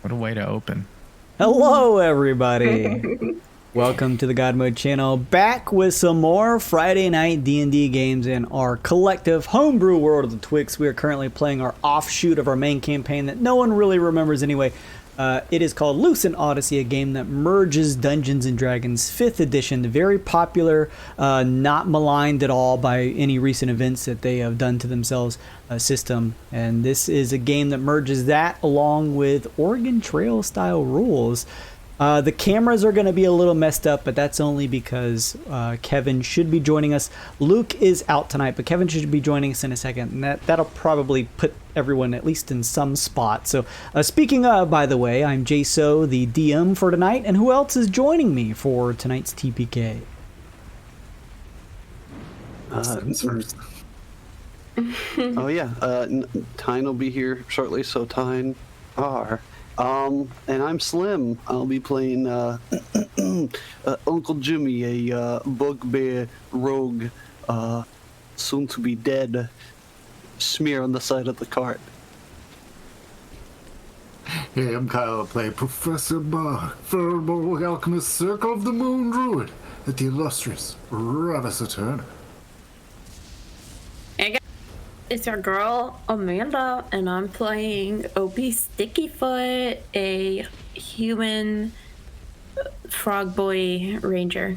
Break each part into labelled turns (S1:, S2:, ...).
S1: What a way to open.
S2: Hello, everybody. Welcome to the God Mode channel, back with some more Friday night D&D games in our collective homebrew world of the Twixt. We are currently playing our offshoot of our main campaign that no one really remembers anyway. It is called Lucent Odyssey, a game that merges Dungeons & Dragons 5th edition, the very popular, not maligned at all by any recent events that they have done to themselves system. And this is a game that merges that along with Oregon Trail style rules. The cameras are going to be a little messed up, but that's only because Kevin should be joining us. Luke is out tonight, but Kevin should be joining us in a second, and that'll probably put everyone at least in some spot. So speaking of, by the way, I'm Jayso, the DM for tonight, and who else is joining me for tonight's TPK?
S3: Oh yeah, Tyne will be here shortly, so Tyne are. And I'm Slim. I'll be playing Uncle Jimmy, a bugbear rogue, soon to be dead, smear on the side of the cart.
S4: Hey, I'm Kyle. I play Professor Bach, Furball Alchemist, Circle of the Moon Druid, at the illustrious Ravisa Turner.
S5: It's our girl Amanda, and I'm playing OP Stickyfoot, a human frog boy ranger.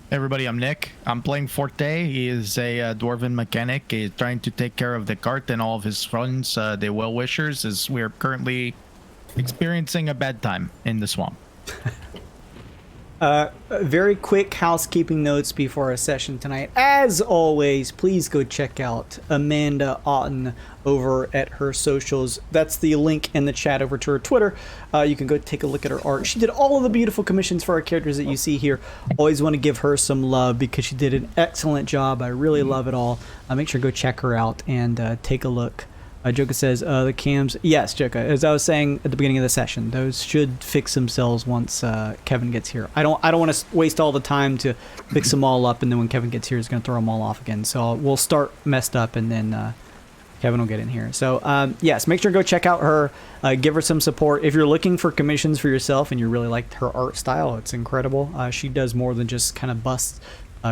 S1: Hey everybody, I'm Nick. I'm playing Forte. He is a dwarven mechanic. He's trying to take care of the cart and all of his friends, the well-wishers, as we are currently experiencing a bad time in the swamp.
S2: Very quick housekeeping notes before our session tonight. As always, please go check out Amanda Otten over at her socials. That's the link in the chat over to her Twitter. You can go take a look at her art. She did all of the beautiful commissions for our characters that you see here. Always want to give her some love because she did an excellent job. I really love it all. Make sure to go check her out and take a look. Joka says the cams. Yes, Joka. As I was saying at the beginning of the session, those should fix themselves once Kevin gets here. I don't want to waste all the time to fix them all up, and then when Kevin gets here, he's going to throw them all off again. So we'll start messed up, and then Kevin will get in here. So yes, make sure to go check out her. Give her some support. If you're looking for commissions for yourself and you really like her art style, it's incredible. She does more than just kind of busts.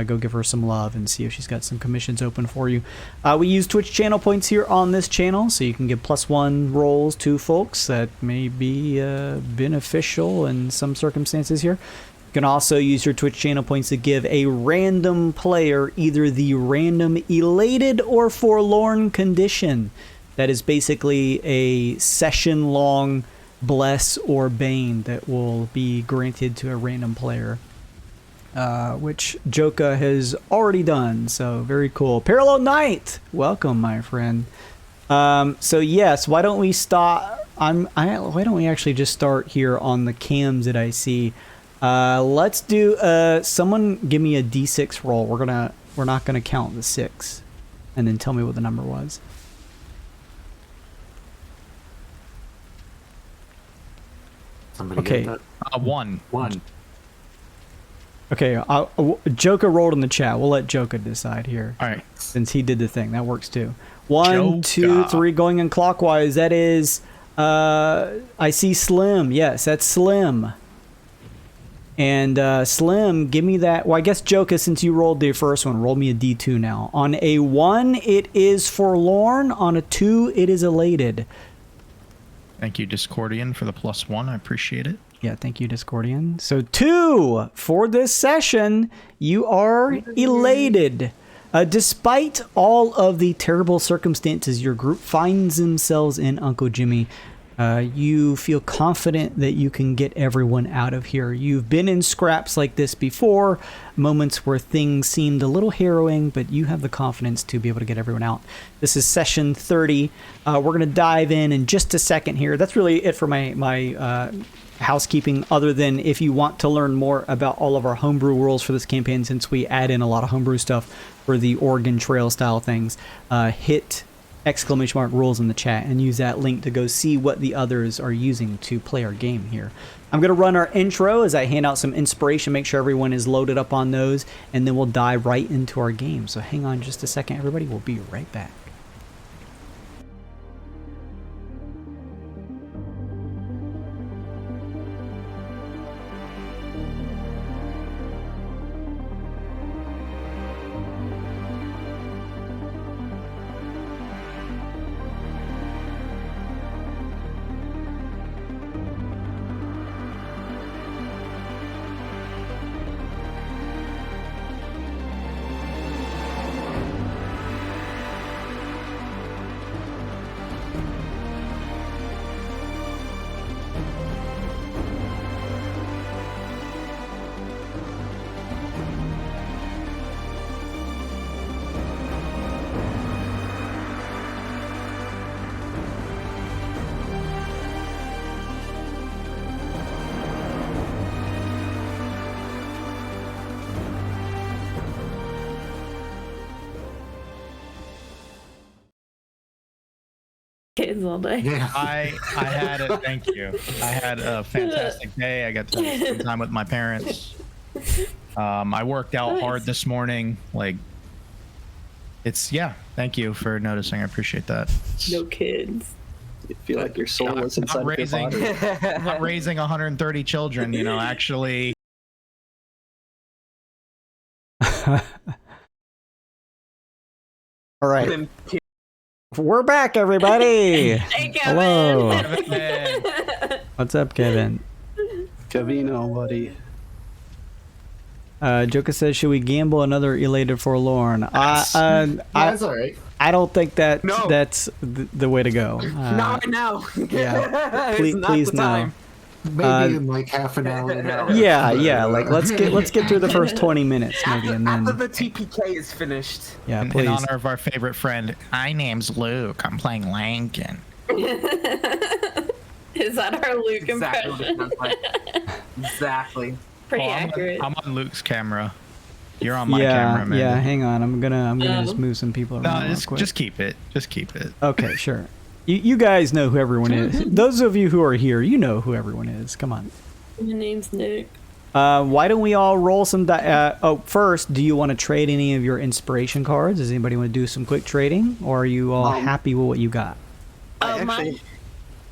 S2: Go give her some love and see if she's got some commissions open for you. We use Twitch channel points here on this channel, so you can give +1 rolls to folks. That may be beneficial in some circumstances here. You can also use your Twitch channel points to give a random player either the random elated or forlorn condition. That is basically a session-long bless or bane that will be granted to a random player. Which Joka has already done, so very cool. Parallel Knight, welcome, my friend. So yes, why don't we start? Why don't we actually just start here on the cams that I see? Let's do. Someone give me a D6 roll. We're not gonna count the 6, and then tell me what the number was.
S4: Somebody
S2: Okay.
S4: get that?
S1: 1.
S4: 1.
S2: Okay, Joka rolled in the chat. We'll let Joka decide here.
S1: All right.
S2: Since he did the thing, that works too. 1,
S1: Joka.
S2: 2, 3, going in clockwise. That is, I see Slim. Yes, that's Slim. And Slim, give me that. Well, I guess Joka, since you rolled the first one, roll me a D2 now. On a 1, it is forlorn. On a 2, it is elated.
S1: Thank you, Discordian, for the +1. I appreciate it.
S2: Yeah, thank you, Discordian. So 2 for this session, you are elated. Despite all of the terrible circumstances your group finds themselves in, Uncle Jimmy, you feel confident that you can get everyone out of here. You've been in scraps like this before, moments where things seemed a little harrowing, but you have the confidence to be able to get everyone out. This is session 30. We're going to dive in just a second here. That's really it for my housekeeping, other than if you want to learn more about all of our homebrew rules for this campaign, since we add in a lot of homebrew stuff for the Oregon Trail style things, hit !rules in the chat and use that link to go see what the others are using to play our game here. I'm going to run our intro as I hand out some inspiration, make sure everyone is loaded up on those, and then we'll dive right into our game. So hang on just a second, everybody. We'll be right back.
S5: kids all day.
S4: Yeah.
S1: I had a thank you. I had a fantastic day. I got to spend time with my parents. I worked out hard this morning. Like, it's thank you for noticing. I appreciate that.
S5: No kids.
S3: You feel like your soul was inside
S1: Not
S3: of your
S1: raising,
S3: body.
S1: not raising 130 children. Actually.
S2: All right. We're back, everybody.
S5: Hey, Kevin.
S2: Hello. What's up, Kevin?
S3: Cavino, buddy.
S2: Joka says, should we gamble another elated forlorn?
S4: That's all right.
S2: I don't think that
S6: No.
S2: that's the way to go.
S6: Not right now.
S2: Yeah.
S6: It's
S2: Please,
S6: not
S2: please
S6: the
S2: no.
S6: time.
S4: Maybe in like half an hour. An hour.
S2: Yeah. Like let's get through the first 20 minutes maybe, and
S6: After
S2: then
S6: the TPK is finished.
S2: yeah,
S1: In
S2: please.
S1: honor of our favorite friend, my name's Luke. I'm playing Lincoln.
S5: Is that our Luke
S6: Exactly what it
S5: impression?
S6: sounds like. Exactly.
S5: Pretty
S1: Oh,
S5: accurate.
S1: I'm on Luke's camera. You're on my
S2: Yeah,
S1: camera, man.
S2: yeah. Hang on, I'm gonna just move some people around.
S1: No,
S2: real
S1: just,
S2: quick.
S1: just keep it. Just keep it.
S2: Okay, sure. You guys know who everyone is. Those of you who are here, you know who everyone is. Come on.
S5: My name's Nick.
S2: Why don't we all roll some first, do you want to trade any of your inspiration cards? Does anybody want to do some quick trading? Or are you all happy with what you got?
S3: I
S5: Oh, my.
S3: actually,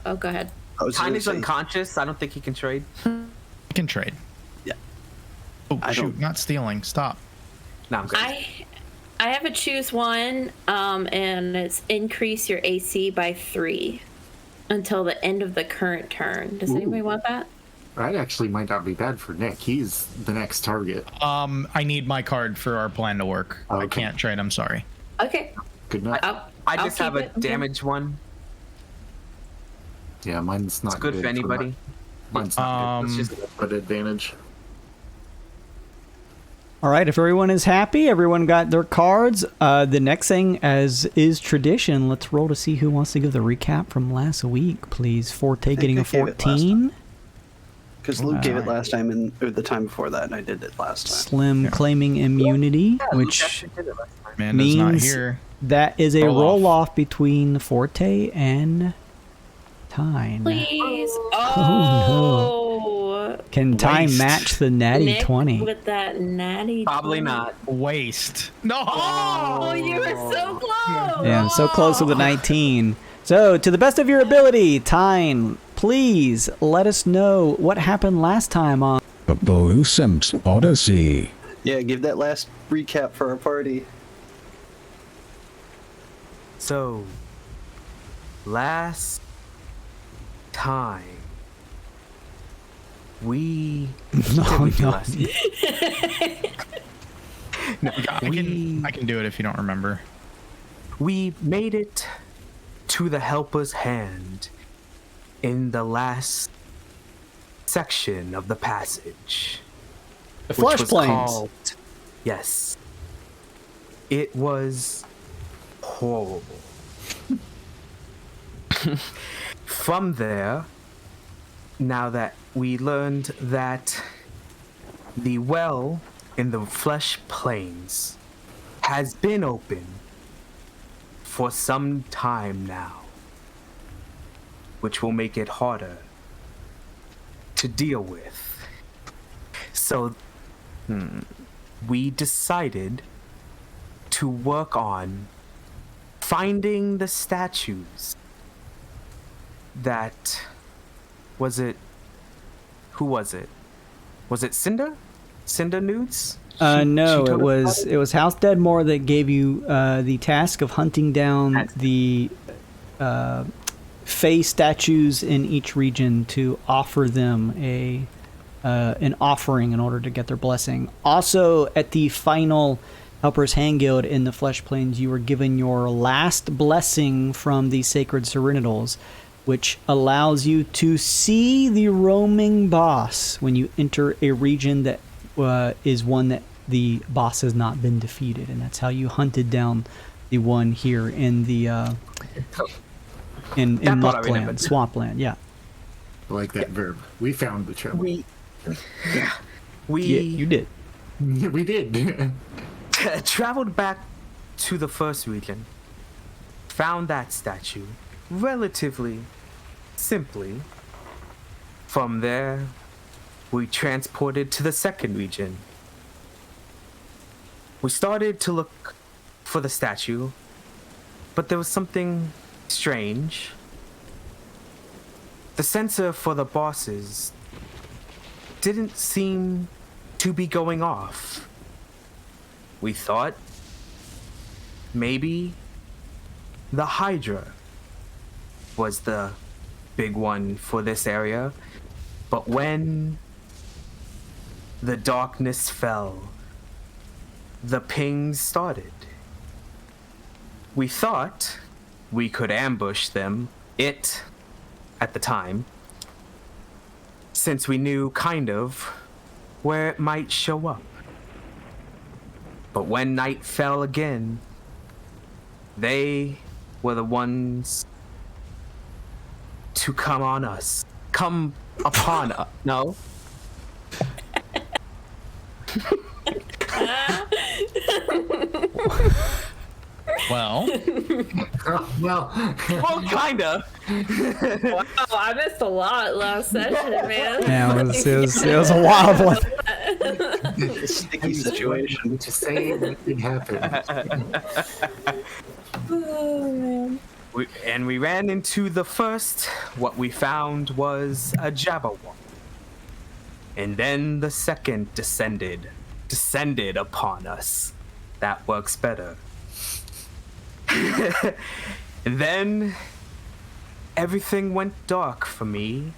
S5: Oh, go ahead.
S3: I was gonna
S6: Tiny's
S3: say,
S6: unconscious. I don't think he can trade.
S1: You can trade.
S3: Yeah.
S1: Oh,
S3: I
S1: shoot.
S3: don't-
S1: Not stealing. Stop.
S6: No, I'm good.
S5: I have a choose one, and it's increase your AC by 3 until the end of the current turn. Does anybody want that?
S4: That actually might not be bad for Nick. He's the next target.
S1: I need my card for our plan to work. I
S4: Okay.
S1: can't trade. I'm sorry.
S5: Okay.
S4: Good enough.
S6: I
S5: I'll
S6: just have
S5: keep
S6: a
S5: it.
S6: damage one.
S4: Yeah, mine's not
S6: It's good for anybody.
S4: Mine's not good.
S6: Let's
S4: It's
S6: just
S4: just an advantage.
S2: All right, if everyone is happy, everyone got their cards. The next thing, as is tradition, let's roll to see who wants to give the recap from last week, please. Forte getting
S3: I
S2: a
S3: gave it last
S2: 14.
S3: because Luke gave it last time, or the time before that, and I did it last time.
S2: Slim claiming immunity, which
S6: actually did it last time.
S1: Amanda's not
S2: means
S1: here.
S2: that is a
S1: Roll off.
S2: roll off between Forte and Tyne.
S5: Please.
S2: Oh, Can Tyne
S1: Waste.
S2: match the natty
S5: Nick
S2: 20?
S5: with that natty.
S6: Probably
S5: 20.
S6: not.
S1: Waste. No.
S5: Oh, you were so close.
S2: Yeah, I'm so close with the 19. So, to the best of your ability, Tyne, please let us know what happened last time on
S7: The Lucent Odyssey.
S3: Yeah, give that last recap for our party.
S6: So, last time we
S2: No, no.
S6: last week?
S1: I can do it if you don't remember.
S6: We made it to the Helper's Hand in the last section of the passage.
S2: The
S6: which
S2: flesh
S6: was
S2: planes.
S6: called- Yes. It was horrible. From there, now that we learned that the well in the flesh plains has been open for some time now, which will make it harder to deal with. So, we decided to work on finding the statues that who was it? Was it Cinder? Cinder Nudes?
S2: No,
S6: she
S2: it
S6: told us
S2: was House Deadmore that gave you the task of hunting down the Fey statues in each region to offer them an offering in order to get their blessing. Also, at the final Helper's Hand Guild in the Flesh Plains, you were given your last blessing from the Sacred Serenitals, which allows you to see the roaming boss when you enter a region that is one that the boss has not been defeated, and that's how you hunted down the one here in the in
S6: That part I
S2: Muckland,
S6: remembered.
S2: Swampland. Yeah,
S4: I like that verb. We found the trouble.
S6: We
S2: yeah, you did.
S4: We did.
S6: traveled back to the first region, found that statue, relatively simply. From there, we transported to the second region. We started to look for the statue, but there was something strange. The sensor for the bosses didn't seem to be going off. We thought maybe the Jaydra was the big one for this area, but when the darkness fell, the pings started. We thought we could ambush them, at the time, since we knew kind of where it might show up. But when night fell again, they were the ones to come upon us. No?
S1: Well,
S4: Well,
S6: Kinda.
S5: Wow, I missed a lot last session, man.
S2: Yeah, it was a wild one.
S3: Sticky situation.
S4: to say what did happen.
S5: Oh, man.
S6: We ran into the first. What we found was a Jabberwock. And then the second descended upon us. That works better. And then everything went dark for me.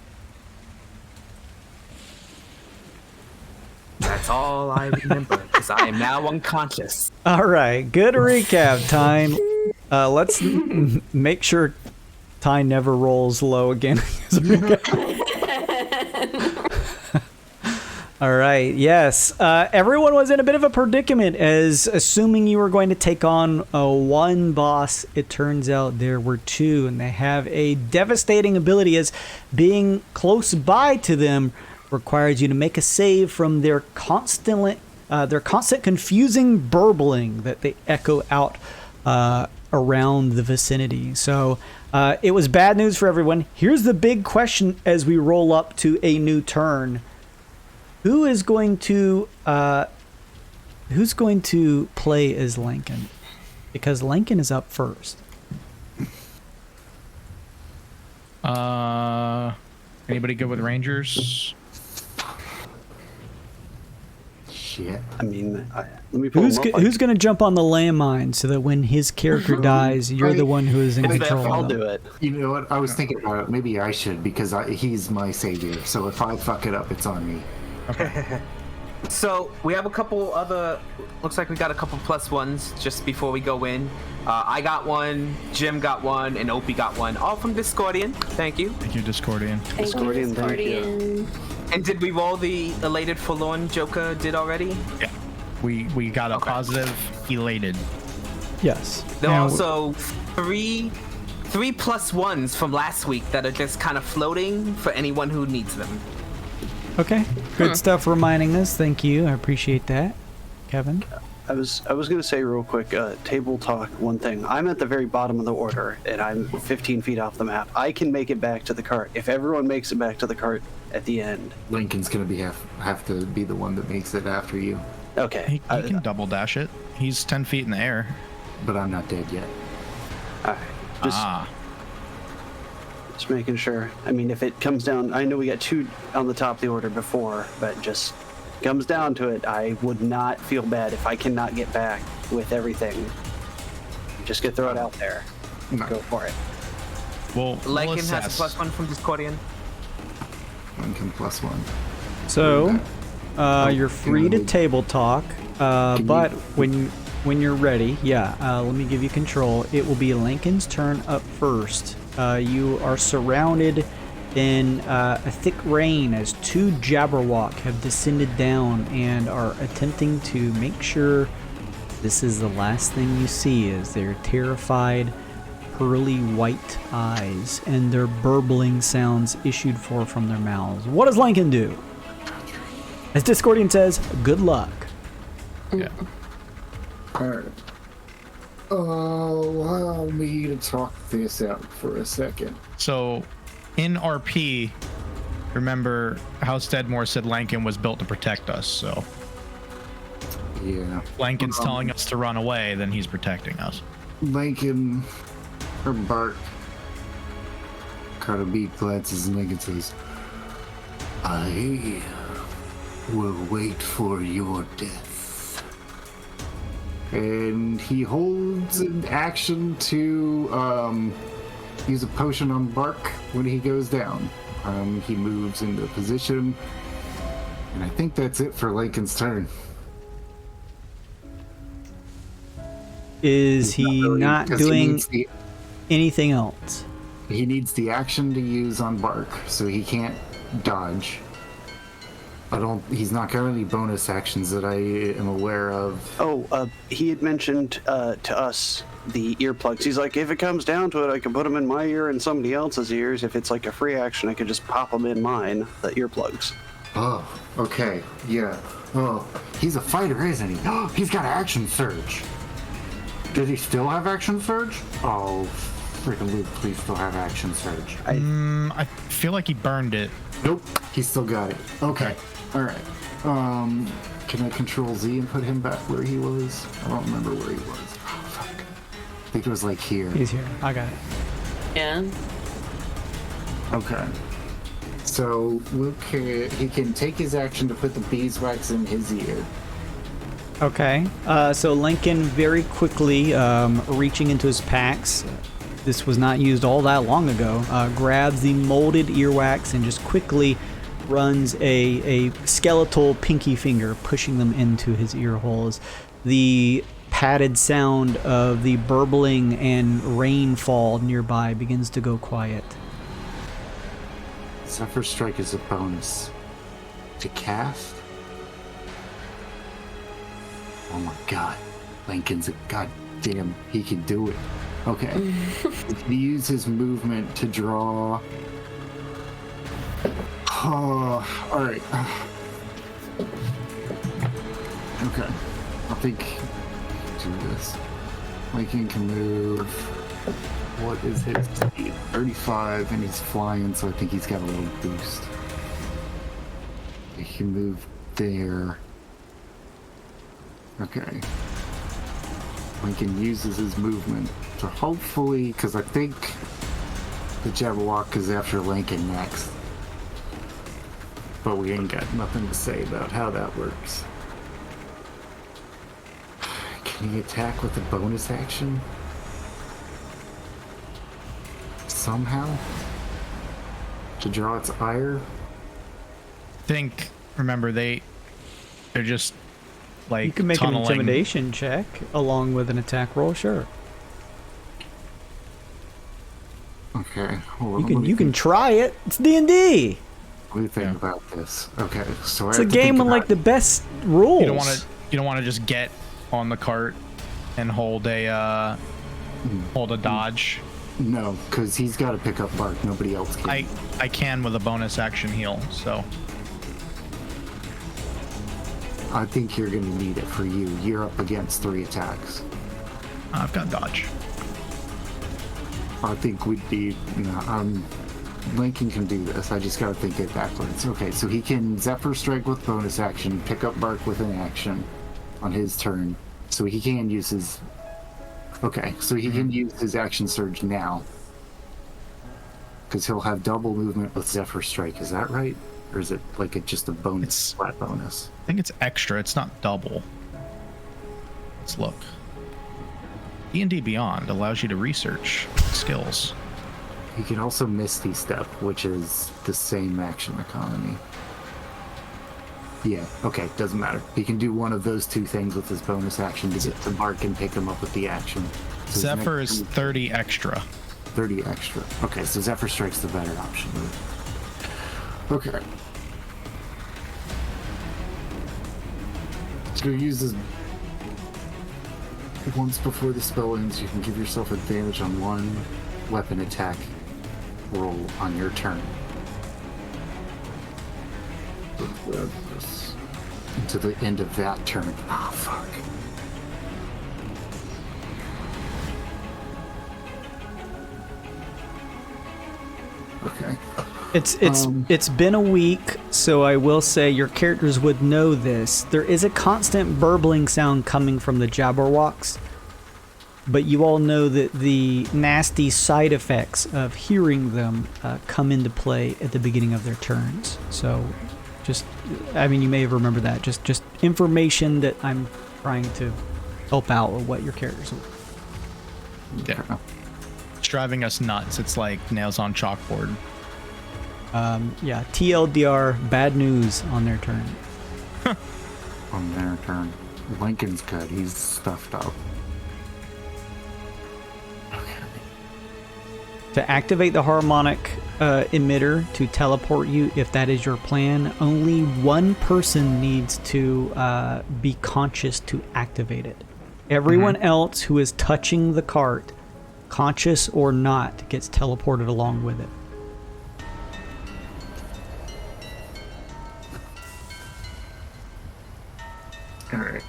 S6: That's all I remember, because I am now unconscious.
S2: All right, good recap time. Let's make sure Ty never rolls low again. All right, yes. Everyone was in a bit of a predicament, as assuming you were going to take on one boss, it turns out there were two, and they have a devastating ability, as being close by to them requires you to make a save from their constant confusing burbling that they echo out around the vicinity. So it was bad news for everyone. Here's the big question as we roll up to a new turn. Who's going to play as Lincoln? Because Lincoln is up first.
S1: anybody good with Rangers?
S4: Shit.
S3: I mean, let me pull
S2: Who's
S3: them up.
S2: who's going to jump on the landmine so that when his character dies, you're the one who is in
S4: It's
S2: control?
S3: I'll
S2: of
S3: do
S2: them?
S3: it.
S4: You know what? I was thinking about it. Maybe I should because he's my savior. So if I fuck it up, it's on me.
S6: So we have a couple other. Looks like we got a couple plus ones just before we go in. I got one, Jim got one, and Opie got one. All from Discordian. Thank you.
S1: Thank you, Discordian.
S3: Discordian, thank you.
S5: Discordian.
S6: And did we roll the elated Forlorn Joker did already?
S1: Yeah. We got a
S6: Okay.
S1: positive elated.
S2: Yes.
S6: There are
S2: Now,
S6: also three plus ones from last week that are just kind of floating for anyone who needs them.
S2: okay. Good stuff reminding us. Thank you. I appreciate that. Kevin?
S3: I was gonna say real quick, table talk. One thing, I'm at the very bottom of the order, and I'm 15 feet off the map. I can make it back to the cart. If everyone makes it back to the cart at the end,
S4: Lincoln's gonna have to be the one that makes it after you,
S3: okay.
S1: He can double dash it. He's 10 feet in the air.
S4: but I'm not dead yet.
S3: All right, just making sure. I mean, if it comes down, I know we got 2 on the top of the order before, but just comes down to it, I would not feel bad if I cannot get back with everything. Just gonna throw it out there.
S4: No.
S3: Go for it.
S1: We'll
S6: Lincoln has a
S1: assess.
S6: plus one from Discordian.
S4: Lincoln +1.
S2: So, you're free to table talk, but when you're ready, let me give you control. It will be Lincoln's turn up first. You are surrounded in a thick rain as 2 Jabberwock have descended down and are attempting to make sure this is the last thing you see, as their terrified, pearly white eyes and their burbling sounds issued forth from their mouths. What does Lincoln do? As Discordian says, good luck.
S1: Yeah.
S4: Alright. Oh, wow. allow me to talk this out for a second.
S1: So, in RP, remember House Deadmore said Lankin was built to protect us, so
S4: Yeah.
S1: Lankin's telling us to run away, then he's protecting us.
S4: Lincoln, or Bart, kind of beat glances and Lincoln says, I will wait for your death. And he holds an action to use a potion on Bark when he goes down. He moves into position, and I think that's it for Lincoln's turn.
S2: Is he
S4: really,
S2: not
S4: 'cause he
S2: doing
S4: needs the-
S2: anything else?
S4: He needs the action to use on Bark, so he can't dodge. He's not got any bonus actions that I am aware of.
S3: He had mentioned to us the earplugs. He's like, if it comes down to it, I can put them in my ear and somebody else's ears. If it's like a free action, I could just pop them in mine, the earplugs.
S4: Oh, okay, yeah. Oh, he's a fighter, isn't he? Oh, he's got action surge. Does he still have action surge? Oh, freaking Luke, please still have action surge.
S1: I feel like he burned it.
S4: Nope, he still got it. Okay, all right. Can I control Z and put him back where he was? I don't remember where he was. Oh, fuck. I think it was like here.
S2: He's here. I got it.
S5: Yeah.
S4: Okay. So Luke, he can take his action to put the beeswax in his ear.
S2: Okay. So Lincoln very quickly, reaching into his packs, this was not used all that long ago, grabs the molded earwax and just quickly runs a skeletal pinky finger, pushing them into his ear holes. The padded sound of the burbling and rainfall nearby begins to go quiet.
S4: Zephyr Strike is a bonus to cast. Oh my god. Lincoln's a goddamn, he can do it. Okay. He uses his movement to draw. Oh, alright. Okay. I think do this. Lincoln can move. What is his speed? 35, and he's flying, so I think he's got a little boost. He can move there. Okay. Lincoln uses his movement to hopefully, because I think the Jabberwock is after Lincoln next. But we ain't got nothing to say about how that works. Can he attack with a bonus action? Somehow? To draw its ire?
S1: Remember, they're just like
S2: You can make
S1: tunneling.
S2: an intimidation check along with an attack roll, sure.
S4: Okay. Hold on,
S2: You can try it. It's D&D.
S4: What do you think about this? Okay, so
S2: It's a game with like the best rules.
S1: You don't want to just get on the cart and hold a dodge.
S4: No, because he's got to pick up Bark. Nobody else can.
S1: I can with a bonus action heal, so
S4: I think you're going to need it for you. You're up against 3 attacks.
S1: I've got dodge.
S4: I think we'd be, Lincoln can do this. I just got to think it backwards. Okay, so he can Zephyr Strike with bonus action, pick up Bark with an action on his turn. So he can use his... Okay, so he can use his action surge now. Because he'll have double movement with Zephyr Strike. Is that right? Or is it like just a bonus, flat bonus?
S1: I think it's extra. It's not double. Let's look. D&D Beyond allows you to research skills.
S4: He can also Misty Step, which is the same action economy. Yeah, okay, doesn't matter. He can do one of those 2 things with his bonus action to get to Bark and pick him up with the action. So
S1: Zephyr is 30 extra.
S4: 30 extra. Okay, so Zephyr Strike's the better option. Okay. So use this once before the spell ends. You can give yourself advantage on 1 weapon attack roll on your turn. Until the end of that turn. Oh, fuck. Okay.
S2: It's been a week, so I will say your characters would know this. There is a constant burbling sound coming from the Jabberwocks, but you all know that the nasty side effects of hearing them come into play at the beginning of their turns. So, you may have remembered that. Just information that I'm trying to help out with what your characters are.
S1: Yeah. It's driving us nuts. It's like nails on chalkboard.
S2: Yeah, TLDR, bad news on their turn.
S4: On their turn. Lincoln's good. He's stuffed up.
S2: To activate the harmonic emitter to teleport you, if that is your plan, only one person needs to be conscious to activate it. Everyone else who is touching the cart, conscious or not, gets teleported along with it.
S4: Alright.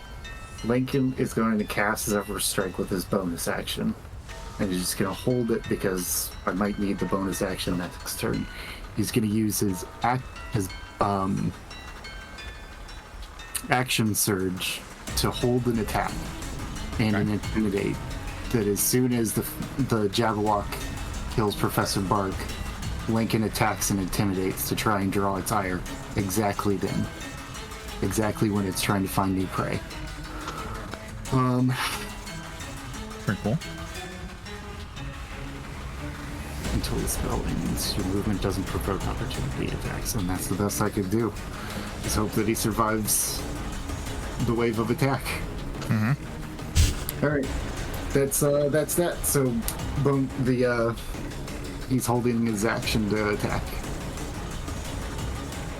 S4: Lincoln is going to cast Zephyr Strike with his bonus action. And he's just going to hold it because I might need the bonus action next turn. He's going to use his action surge to hold an attack and an intimidate. That as soon as the Jabberwock kills Professor Bark, Lincoln attacks and intimidates to try and draw its ire exactly then. Exactly when it's trying to find new prey.
S1: Pretty cool.
S4: Until the spell ends, your movement doesn't provoke opportunity attacks, and that's the best I could do. Just hope that he survives the wave of attack. Alright. That's that. So he's holding his action to attack.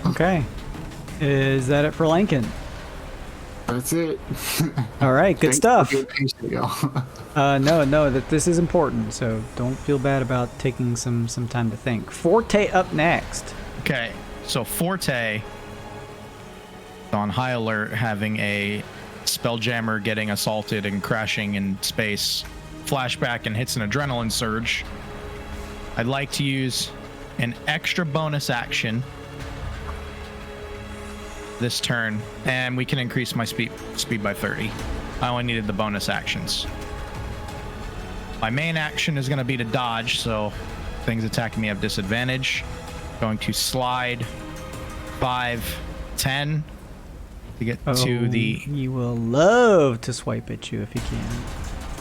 S2: Okay. Is that it for Lincoln?
S4: That's it.
S2: All right, good stuff. No, that this is important, so don't feel bad about taking some time to think. Forte up next.
S1: Okay, so Forte on high alert, having a spelljammer getting assaulted and crashing in space, flashback and hits an adrenaline surge. I'd like to use an extra bonus action this turn, and we can increase my speed by 30. I only needed the bonus actions. My main action is going to be to dodge, so things attacking me have disadvantage. Going to slide 5, 10 to get to the...
S2: You will love to swipe at you if you can.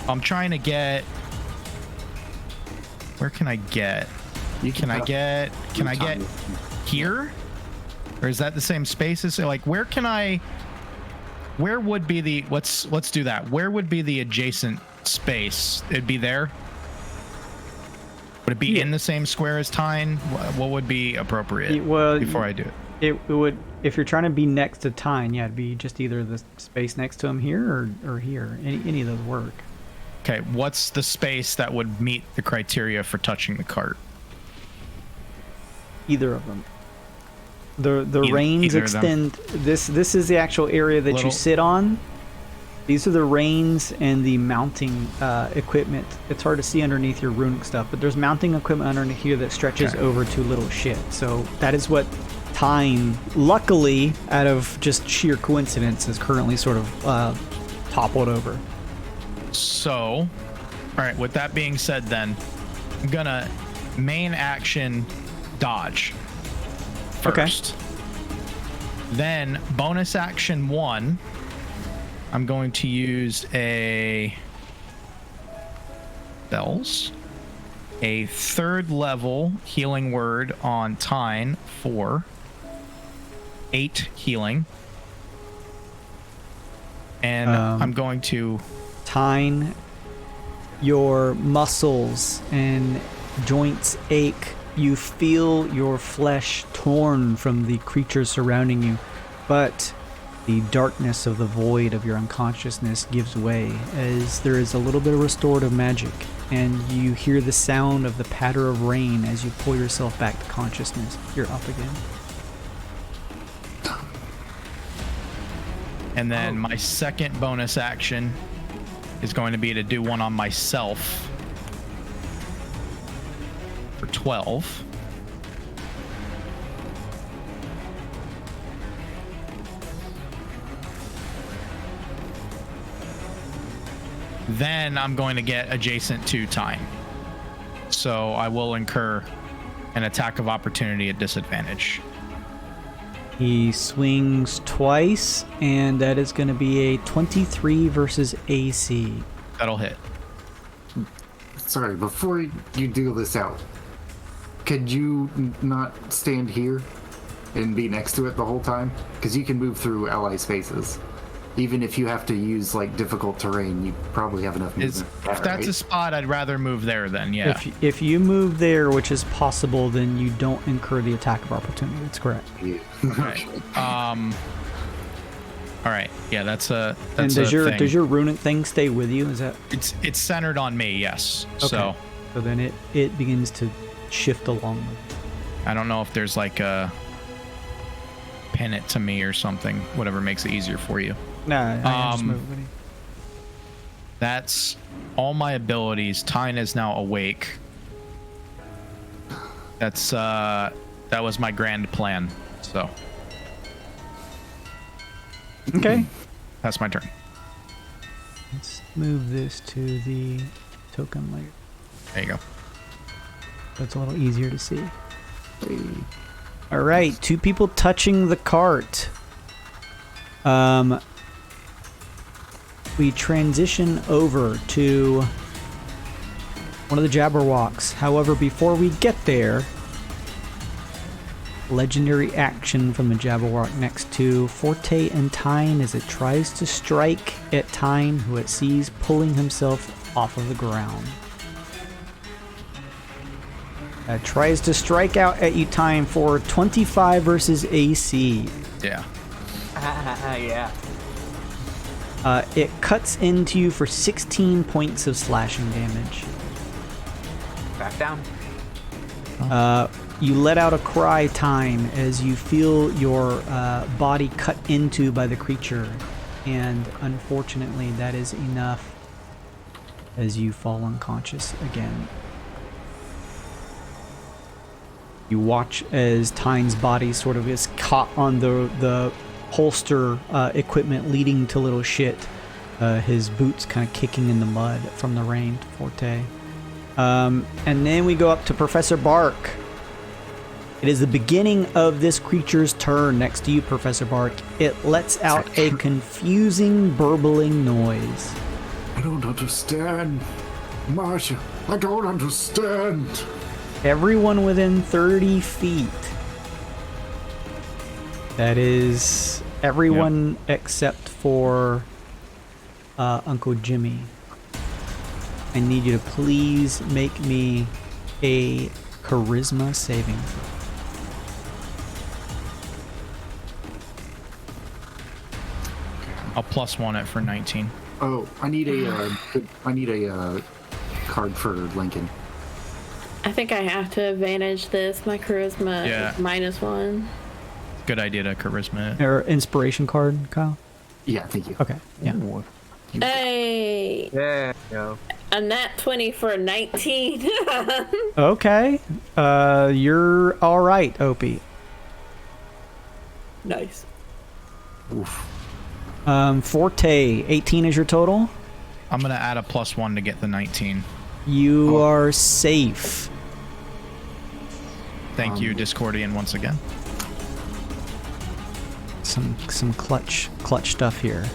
S1: I'm trying to get... Where can I get? Can I get here? Or is that the same space as, like, where would be the, let's do that. Where would be the adjacent space? It'd be there? Would it be in the same square as Tyne? What would be appropriate before I do it?
S2: It would, if you're trying to be next to Tyne, yeah, it'd be just either the space next to him here or here. Any of those work.
S1: Okay, what's the space that would meet the criteria for touching the cart?
S2: Either of them. The reins extend. This is the actual area that you sit on. These are the reins and the mounting equipment. It's hard to see underneath your runic stuff, but there's mounting equipment underneath here that stretches over to little shit. So that is what Tyne, luckily, out of just sheer coincidence, is currently sort of toppled over.
S1: So, all right, with that being said, then, I'm gonna main action dodge first. Okay. Then bonus action 1, I'm going to use a spells, a 3rd level healing word on Tyne for 8 healing, and I'm going to
S2: Tyne, your muscles and joints ache. You feel your flesh torn from the creatures surrounding you, but the darkness of the void of your unconsciousness gives way as there is a little bit of restorative magic, and you hear the sound of the patter of rain as you pull yourself back to consciousness. You're up again.
S1: And then my second bonus action is going to be to do one on myself for 12. then I'm going to get adjacent to Tyne. So I will incur an attack of opportunity at disadvantage.
S2: He swings twice, and that is going to be a 23 versus AC.
S1: That'll hit.
S4: Sorry, before you deal this out, could you not stand here and be next to it the whole time? Because you can move through ally spaces. Even if you have to use like difficult terrain, you probably have enough movement.
S1: If that's a spot, I'd rather move there then, yeah.
S2: If you move there, which is possible, then you don't incur the attack of opportunity. That's correct.
S4: Yeah.
S1: Okay. All right. Yeah, that's a
S2: And does
S1: thing.
S2: your runic thing stay with you? Is that
S1: It's centered on me, yes.
S2: okay?
S1: So
S2: So then it begins to shift along.
S1: I don't know if there's like a pin it to me or something, whatever makes it easier for you.
S2: Nah, I just move with you.
S1: That's all my abilities. Tyne is now awake. That's that was my grand plan. So
S2: Okay.
S1: that's my turn.
S2: Let's move this to the token layer.
S1: There you go.
S2: So it's a little easier to see. All right, 2 people touching the cart. We transition over to one of the Jabberwocks. However, before we get there, legendary action from the Jabberwock next to Forte and Tyne as it tries to strike at Tyne, who it sees pulling himself off of the ground. Tries to strike out at you, Tyne, for 25 versus AC.
S1: Yeah.
S6: Yeah.
S2: It cuts into you for 16 points of slashing damage.
S6: Back down.
S2: You let out a cry, Tyne, as you feel your body cut into by the creature. And unfortunately, that is enough as you fall unconscious again. You watch as Tyne's body sort of is caught on the holster equipment leading to little shit. His boots kind of kicking in the mud from the rain, Forte. And then we go up to Professor Bark. It is the beginning of this creature's turn next to you, Professor Bark. It lets out a confusing, burbling noise.
S4: I don't understand. Marsha, I don't understand.
S2: Everyone within 30 feet. That is everyone except for Uncle Jimmy. I need you to please make me a charisma saving throw.
S1: I'll +1 it for 19.
S4: Oh, I need a card for Lincoln.
S5: I think I have to advantage this. My charisma
S1: Yeah.
S5: is -1.
S1: Good idea to charisma it.
S2: Or inspiration card, Kyle?
S4: Yeah, thank you.
S2: Okay, yeah.
S5: Hey,
S6: There you go.
S5: a nat 20 for 19.
S2: Okay. You're all right, Opie.
S5: Nice.
S4: Oof.
S2: Forte, 18 is your total.
S1: I'm gonna add a +1 to get the 19.
S2: You are safe.
S1: Thank you, Discordian, once again.
S2: Some clutch stuff here.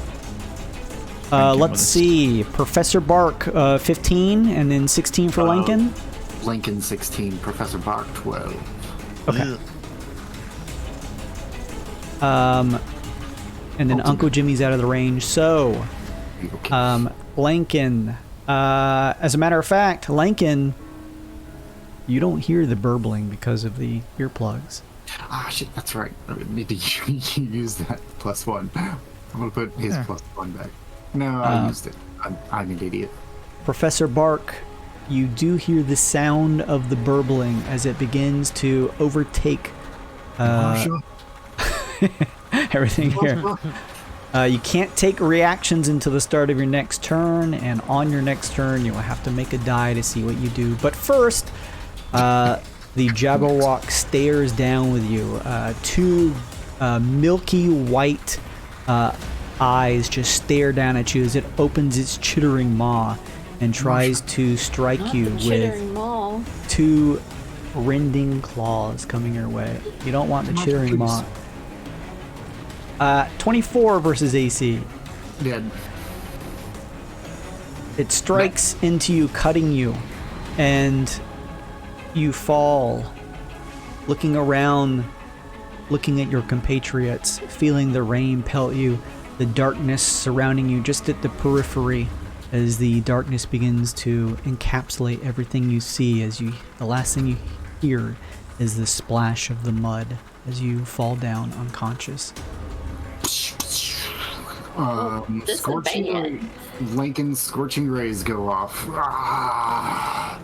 S1: you,
S2: Let's
S1: Mother.
S2: see. Professor Bark, 15, and then 16 for Lincoln.
S4: Lincoln 16, Professor Bark 12.
S2: Okay. And then Uncle Jimmy's out of the range. So,
S4: Okay.
S2: Lincoln. As a matter of fact, Lincoln, you don't hear the burbling because of the earplugs.
S4: Ah, shit, that's right. I need to use that +1. I'm gonna put his +1 back. No, I used it. I'm an idiot.
S2: Professor Bark, you do hear the sound of the burbling as it begins to overtake
S4: Marsha,
S2: everything here. You can't take reactions until the start of your next turn, and on your next turn, you will have to make a die to see what you do. But first, the Jabberwock stares down with you. Two milky white eyes just stare down at you as it opens its chittering maw and tries to strike
S5: Not
S2: you
S5: the
S2: with
S5: chittering maw.
S2: 2 rending claws coming your way. You don't want the chittering maw. 24 versus AC.
S4: Dead.
S2: It strikes into you, cutting you, and you fall, looking around, looking at your compatriots, feeling the rain pelt you, the darkness surrounding you just at the periphery as the darkness begins to encapsulate everything you see. As the last thing you hear is the splash of the mud as you fall down unconscious.
S5: Disadvantage.
S4: Lincoln's scorching rays go off. Ah!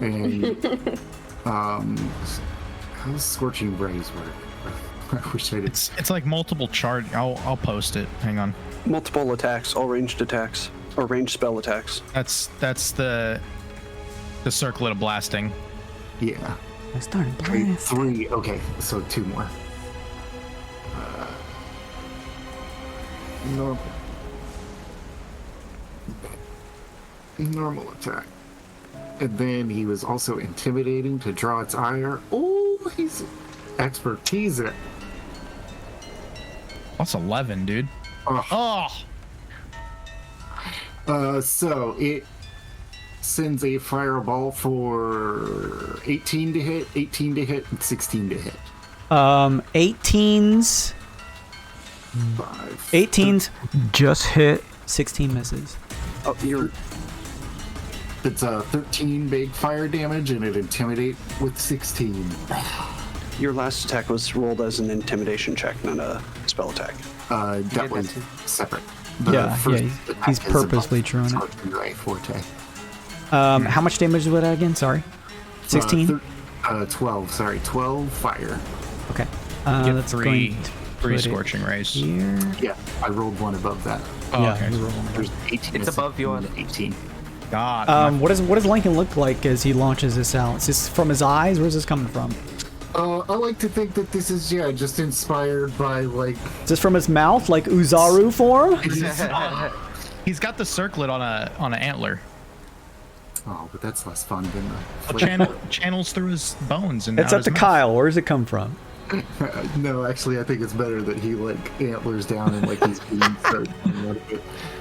S4: And how does scorching rays work? I wish I did.
S1: It's like multiple chart. I'll post it. Hang on.
S3: Multiple attacks, all ranged attacks, or ranged spell attacks.
S1: That's the circlet of blasting.
S4: Yeah.
S2: I started
S4: Wait,
S2: blasting.
S4: 3. Okay, so 2 more. Normal attack. And then he was also intimidating to draw its ire. Oh, he's expertise it.
S1: That's 11, dude.
S4: Oh.
S1: Oh,
S4: So it sends a fireball for 18 to hit, 18 to hit, and 16 to hit.
S2: 18s
S4: 5.
S2: 18s just hit, 16 misses.
S3: Oh, you're
S4: It's a 13 big fire damage, and it intimidate with 16.
S3: Your last attack was rolled as an intimidation check, not a spell attack.
S4: That was separate.
S2: He's purposely drawn it.
S4: Right, forte.
S2: How much damage was that again? Sorry. 16?
S4: 12, sorry. 12 fire.
S2: Okay.
S1: get
S2: That's
S1: three
S2: going to
S1: three
S2: put it
S1: scorching rays.
S2: here.
S4: Yeah, I rolled one above that.
S1: Oh,
S2: Yeah,
S1: okay.
S2: you roll one.
S4: There's 18.
S6: It's above yours.
S4: 18.
S1: God.
S2: What does Lincoln look like as he launches this out? Is this from his eyes? Where's this coming from?
S4: I like to think that this is, just inspired by, like...
S2: Is this from his mouth, like Uzaru form?
S1: He's got the circlet on an antler.
S4: Oh, but that's less fun than the...
S1: Channels through his bones and
S2: It's
S1: out
S2: up to
S1: his mouth.
S2: Kyle. Where does it come from?
S4: No, actually, I think it's better that he, antlers down and, his beams start...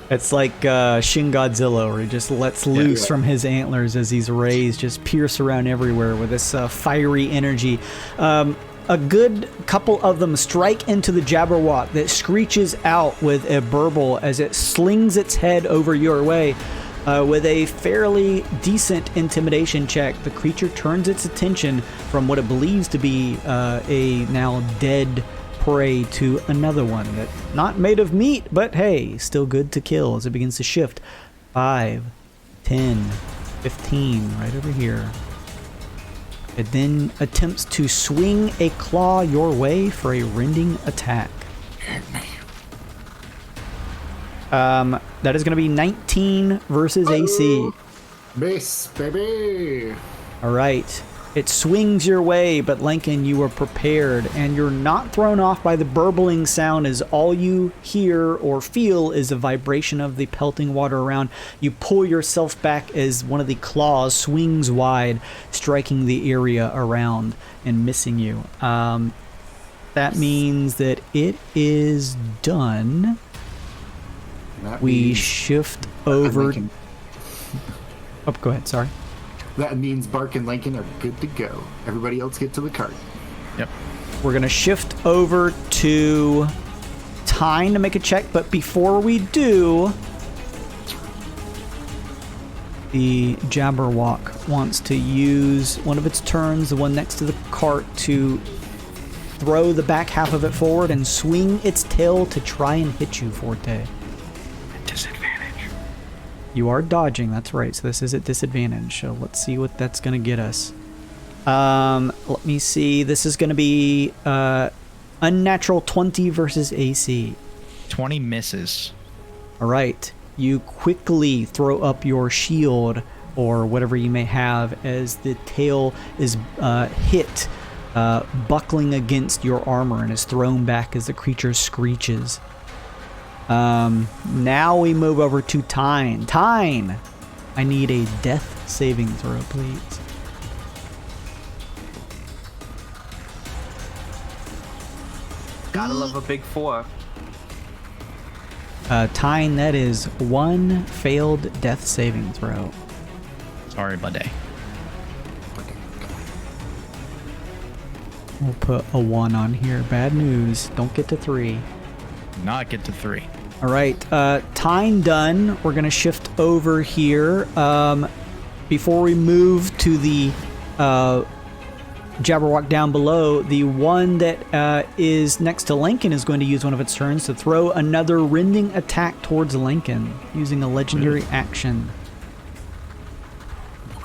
S2: It's like Shin Godzilla, where he just lets loose
S4: Yeah.
S2: from his antlers as these rays just pierce around everywhere with this fiery energy. A good couple of them strike into the Jabberwock that screeches out with a burble as it slings its head over your way. With a fairly decent intimidation check, the creature turns its attention from what it believes to be a now dead prey to another one that not made of meat, but hey, still good to kill as it begins to shift. 5, 10, 15, right over here. It then attempts to swing a claw your way for a rending attack. That is going to be 19 versus AC.
S4: Base, baby!
S2: All right. It swings your way, but Lincoln, you are prepared, and you're not thrown off by the burbling sound as all you hear or feel is the vibration of the pelting water around. You pull yourself back as one of the claws swings wide, striking the area around and missing you. That means that it is done.
S4: That
S2: We
S4: means-
S2: shift over...
S4: Lincoln.
S2: Oh, go ahead, sorry.
S4: That means Bark and Lincoln are good to go. Everybody else get to the cart.
S1: Yep.
S2: We're going to shift over to Tyne to make a check, but before we do, the Jabberwock wants to use one of its turns, the one next to the cart, to throw the back half of it forward and swing its tail to try and hit you, Forte.
S1: Disadvantage.
S2: You are dodging, that's right, so this is at disadvantage, so let's see what that's going to get us. Let me see, this is going to be unnatural 20 versus AC.
S1: 20 misses.
S2: All right, you quickly throw up your shield or whatever you may have as the tail is hit, buckling against your armor and is thrown back as the creature screeches. Now we move over to Tyne. Tyne, I need a death saving throw, please.
S6: Gotta love a big 4.
S2: Tyne, that is one failed death saving throw.
S1: Sorry, buddy.
S2: We'll put a 1 on here. Bad news. Don't get to 3.
S1: Not get to 3.
S2: All right. Tyne done. We're going to shift over here. Before we move to the Jabberwock down below, the one that is next to Lincoln is going to use one of its turns to throw another rending attack towards Lincoln using a legendary action.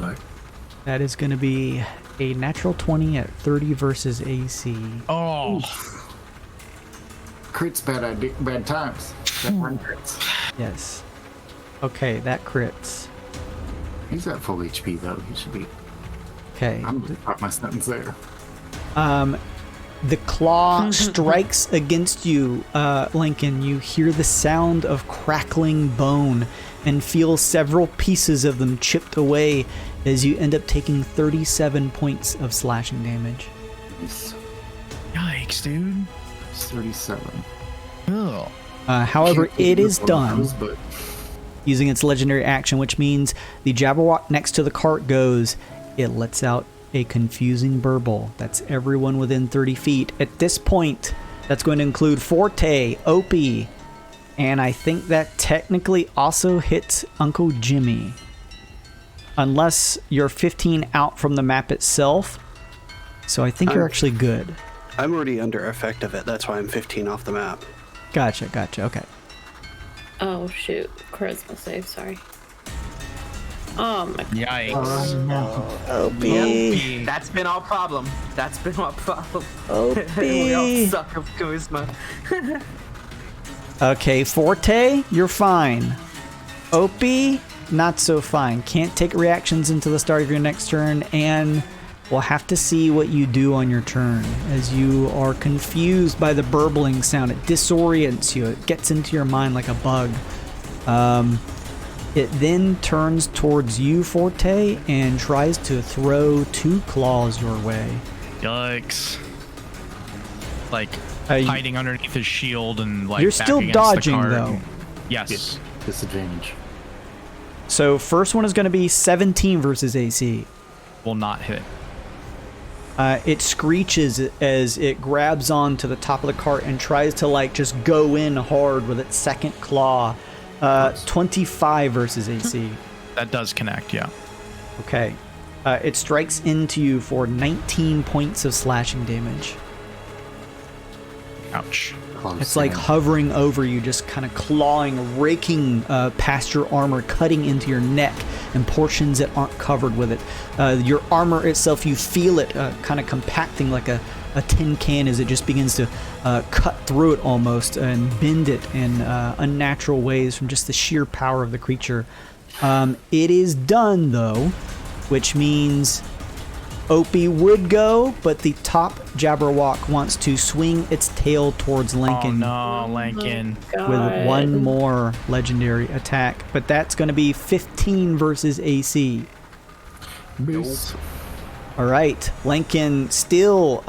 S4: Okay.
S2: That is going to be a natural 20 at 30 versus AC.
S1: Oh.
S4: Crits bad times. That one crits.
S2: Yes. Okay, that crits.
S4: He's at full HP though. He should be.
S2: Okay.
S4: I'm gonna pop my sentence there.
S2: The claw strikes against you, Lincoln. You hear the sound of crackling bone and feel several pieces of them chipped away as you end up taking 37 points of slashing damage.
S4: Nice.
S1: Yikes, dude.
S4: It's 37.
S1: Ugh.
S2: However, it is done
S4: But
S2: using its legendary action, which means the Jabberwock next to the cart goes. It lets out a confusing burble. That's everyone within 30 feet. At this point, that's going to include Forte, Opie, and I think that technically also hits Uncle Jimmy. Unless you're 15 out from the map itself. So I think you're actually good.
S3: I'm already under effect of it. That's why I'm 15 off the map.
S2: Gotcha, okay.
S5: Oh shoot, charisma save. Sorry. Oh my.
S1: Yikes.
S2: Opie.
S6: That's been our problem. We all
S2: Opie.
S6: suck of charisma.
S2: Okay, Forte, you're fine. Opie, not so fine. Can't take reactions until the start of your next turn, and we'll have to see what you do on your turn as you are confused by the burbling sound. It disorients you. It gets into your mind like a bug. It then turns towards you, Forte, and tries to throw 2 claws your way.
S1: Yikes. Like
S2: you-
S1: hiding underneath his shield and like
S2: You're
S1: back
S2: still
S1: against
S2: dodging,
S1: the card.
S2: though.
S1: Yes.
S4: disadvantage.
S2: So first one is going to be 17 versus AC.
S1: Will not hit.
S2: It screeches as it grabs onto the top of the cart and tries to like just go in hard with its second claw. 25 versus AC.
S1: That does connect, yeah.
S2: Okay. It strikes into you for 19 points of slashing damage.
S1: Ouch.
S2: It's like hovering over you, just kind of clawing, raking past your armor, cutting into your neck and portions that aren't covered with it. Your armor itself, you feel it kind of compacting like a tin can as it just begins to cut through it almost and bend it in unnatural ways from just the sheer power of the creature. It is done, though, which means Opie would go, but the top Jabberwock wants to swing its tail towards Lincoln.
S1: Oh no, Lincoln.
S2: With one more legendary attack. But that's going to be 15 versus AC.
S4: Boost.
S2: All right. Lincoln, still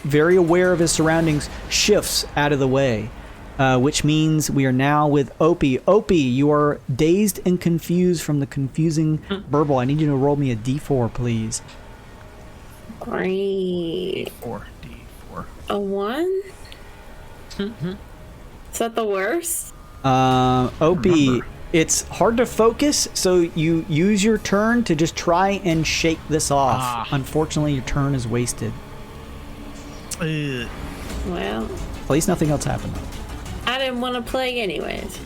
S2: very aware of his surroundings, shifts out of the way, which means we are now with Opie. Opie, you are dazed and confused from the confusing burble. I need you to roll me a d4, please.
S5: Great.
S1: D4.
S5: A 1? Is that the worst?
S2: Opie, it's hard to focus, so you use your turn to just try and shake this off. Unfortunately, your turn is wasted.
S1: Ugh.
S5: Well,
S2: At least nothing else happened.
S5: I didn't want to play anyways.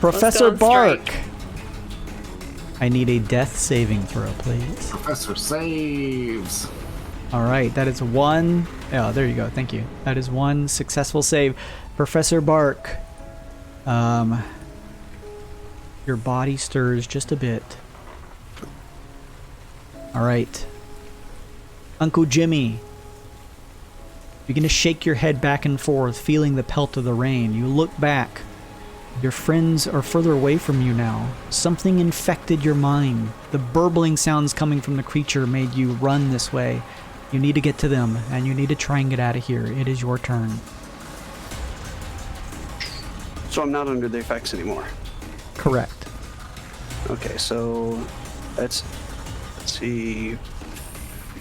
S2: Professor
S5: on
S2: Bark.
S5: strike.
S2: I need a death saving throw, please.
S4: Professor saves.
S2: All right, that is one. Oh, there you go. Thank you. That is one successful save. Professor Bark, your body stirs just a bit. All right. Uncle Jimmy. You begin to shake your head back and forth, feeling the pelt of the rain. You look back. Your friends are further away from you now. Something infected your mind. The burbling sounds coming from the creature made you run this way. You need to get to them, and you need to try and get out of here. It is your turn.
S3: So I'm not under the effects anymore.
S2: Correct.
S3: Okay, so let's see,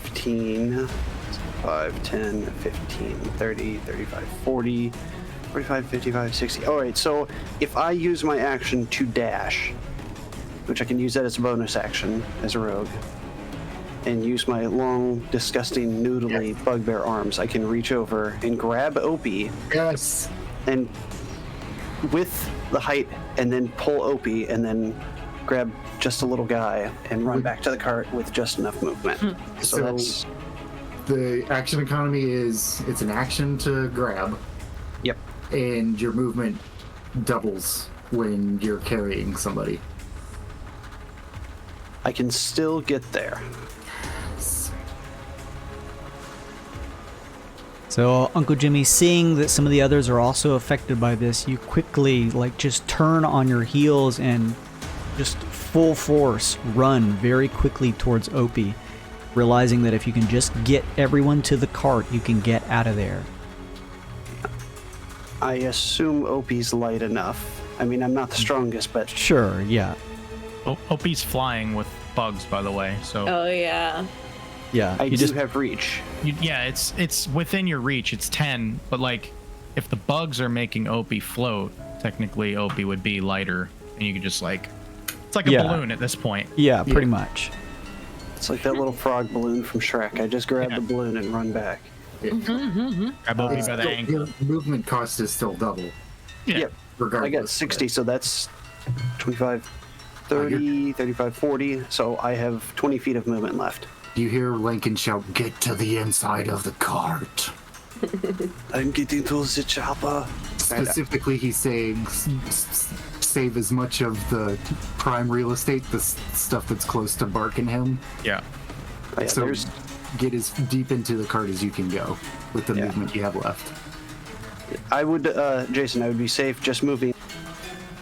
S3: 15, 5, 10, 15, 30, 35, 40, 45, 55, 60. All right, so if I use my action to dash, which I can use that as a bonus action as a rogue, and use my long, disgusting, noodly bugbear arms, I can reach over and grab Opie.
S4: Yes.
S3: And with the height, and then pull Opie, and then grab just a little guy and run back to the cart with just enough movement. So that's...
S4: The action economy is, it's an action to grab.
S3: Yep.
S4: And your movement doubles when you're carrying somebody.
S3: I can still get there.
S2: So Uncle Jimmy, seeing that some of the others are also affected by this, you quickly just turn on your heels and just full force run very quickly towards Opie, realizing that if you can just get everyone to the cart, you can get out of there.
S3: I assume Opie's light enough. I mean, I'm not the strongest, but...
S2: Sure, yeah.
S1: Opie's flying with bugs, by the way, so...
S5: Oh, yeah.
S2: Yeah,
S3: I do have reach.
S1: Yeah, it's within your reach. It's 10, but if the bugs are making Opie float, technically Opie would be lighter, and you could just it's like a balloon at this point.
S2: Yeah, pretty much.
S3: It's like that little frog balloon from Shrek. I just grab the balloon and run back.
S1: Grab Opie by the ankle.
S4: Your movement cost is still double.
S1: Yeah.
S3: Yep.
S4: Regardless.
S3: I got 60, so that's 25, 30, 35, 40. So I have 20 feet of movement left.
S4: You hear Lincoln shout, "Get to the inside of the cart."
S3: I'm getting to the chopper.
S4: Specifically, he's saying save as much of the prime real estate, the stuff that's close to barking him.
S1: Yeah.
S3: Oh, yeah,
S4: So get as deep into the cart as you can go with the movement you have left.
S3: I would, Jason, I would be safe just moving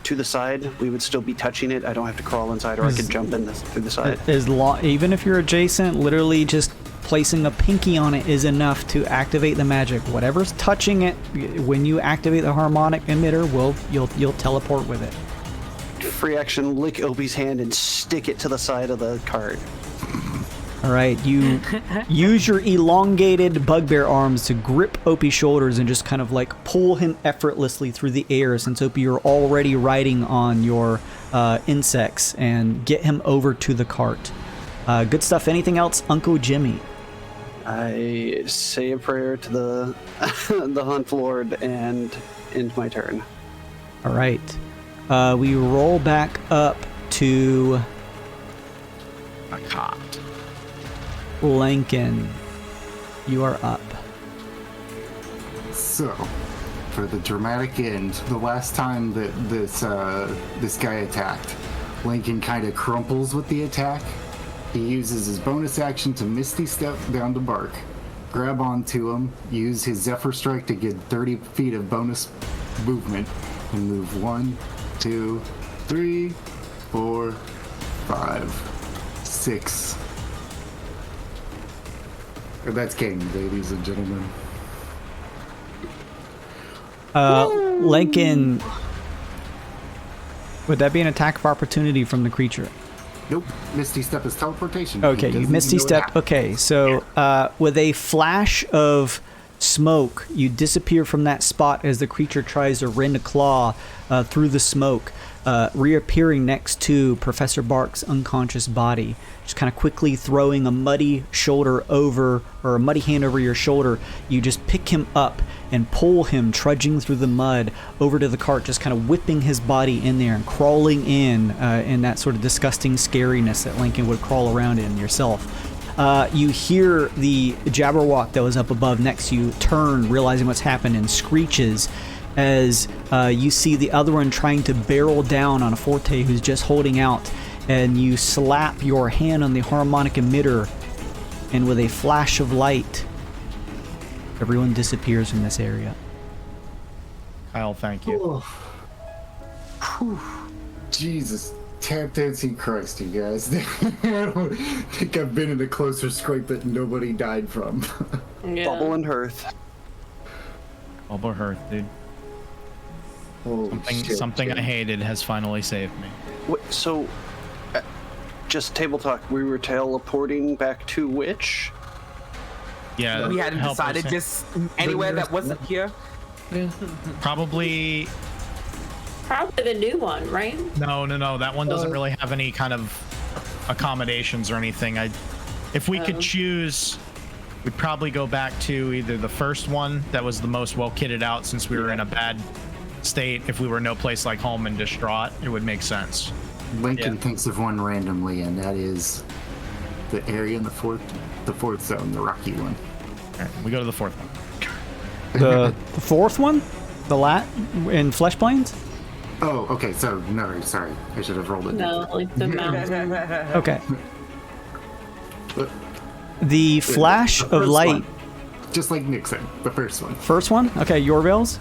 S3: to the side. We would still be touching it. I don't have to crawl inside, or I could jump in through the side.
S2: Even if you're adjacent, literally just placing a pinky on it is enough to activate the magic. Whatever's touching it, when you activate the harmonic emitter, you'll teleport with it.
S3: Free action, lick Opie's hand and stick it to the side of the cart.
S2: All right, you use your elongated bugbear arms to grip Opie's shoulders and just kind of pull him effortlessly through the air, since Opie, you're already riding on your insects, and get him over to the cart. Good stuff. Anything else, Uncle Jimmy?
S3: I say a prayer to the the Hunt Lord and end my turn.
S2: All right. We roll back up to
S1: A cot.
S2: Lincoln. You are up.
S4: So, for the dramatic end, the last time that this guy attacked, Lincoln kind of crumples with the attack. He uses his bonus action to Misty Step down to Bark, grab onto him, use his Zephyr Strike to get 30 feet of bonus movement, and move 1, 2, 3, 4, 5, 6. That's game, ladies and gentlemen.
S2: Lincoln, would that be an attack of opportunity from the creature?
S4: Nope. Misty Step is teleportation.
S2: Okay,
S4: He
S2: you
S4: doesn't
S2: Misty
S4: know it
S2: Step.
S4: happened.
S2: Okay, so with a flash of smoke, you disappear from that spot as the creature tries to rend a claw through the smoke, reappearing next to Professor Bark's unconscious body. Just kind of quickly throwing a muddy shoulder over, or a muddy hand over your shoulder, you just pick him up and pull him trudging through the mud over to the cart, just kind of whipping his body in there and crawling in that sort of disgusting scariness that Lincoln would crawl around in yourself. You hear the Jabberwock that was up above next to you turn, realizing what's happened, and screeches as you see the other one trying to barrel down on a Forte who's just holding out, and you slap your hand on the harmonic emitter and with a flash of light, everyone disappears from this area.
S1: Kyle, thank you.
S4: Jesus. Tap dancing Christ, you guys. I don't think I've been in a closer scrape that nobody died from.
S5: Yeah.
S3: Bubble and Hearth.
S1: Bubble Hearth, dude.
S4: Holy
S1: Something
S4: shit.
S1: I hated has finally saved me.
S3: Wait, so, just table talk. We were teleporting back to which?
S1: Yeah,
S6: We hadn't
S1: help
S6: decided
S1: us.
S6: just anywhere that wasn't here.
S1: Probably
S5: Probably the new one, right?
S1: no. That one doesn't really have any kind of accommodations or anything. If we could choose, we'd probably go back to either the first one that was the most well kitted out, since we were in a bad state. If we were no place like home and distraught, it would make sense.
S4: Lincoln thinks of one randomly, and that is the area in the fourth zone, the rocky one.
S1: All right, we go to the fourth one.
S2: The fourth one? In Flesh Plains?
S4: Oh, okay. So no, sorry, I should have rolled it.
S5: No, like the mountain.
S2: Okay.
S4: But
S2: The flash
S4: the
S2: of
S4: first
S2: light.
S4: one, just like Nixon, the first one.
S2: First one? Okay, Yorvale's?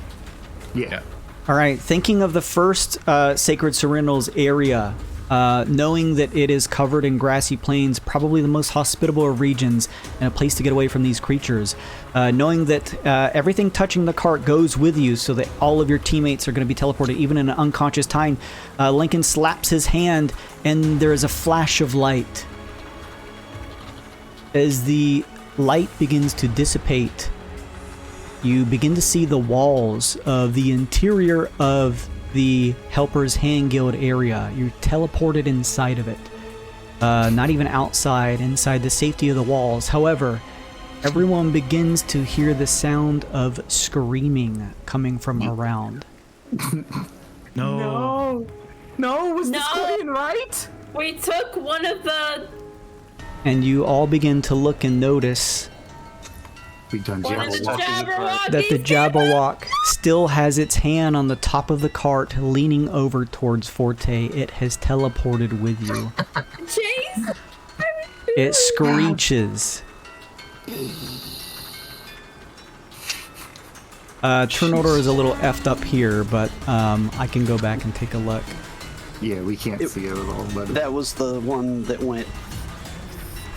S4: Yeah.
S2: All right, thinking of the first Sacred Serenals area, knowing that it is covered in grassy plains, probably the most hospitable of regions, and a place to get away from these creatures. Knowing that everything touching the cart goes with you, so that all of your teammates are going to be teleported, even in an unconscious time. Lincoln slaps his hand, and there is a flash of light. As the light begins to dissipate, you begin to see the walls of the interior of the Helper's Hand Guild area. You're teleported inside of it. Not even outside, inside the safety of the walls. However, everyone begins to hear the sound of screaming coming from around.
S6: No, was this
S5: No.
S6: going right?
S5: We took one of the
S2: And you all begin to look and notice
S4: We done
S5: one of the
S4: Jabberwocky.
S2: that the
S5: Jabberwockies.
S2: Jabberwock still has its hand on the top of the cart, leaning over towards Forte. It has teleported with you.
S5: Jeez.
S2: It screeches. Turn order is a little effed up here, but I can go back and take a look.
S4: Yeah, we can't see it at all. But
S3: That was the one that went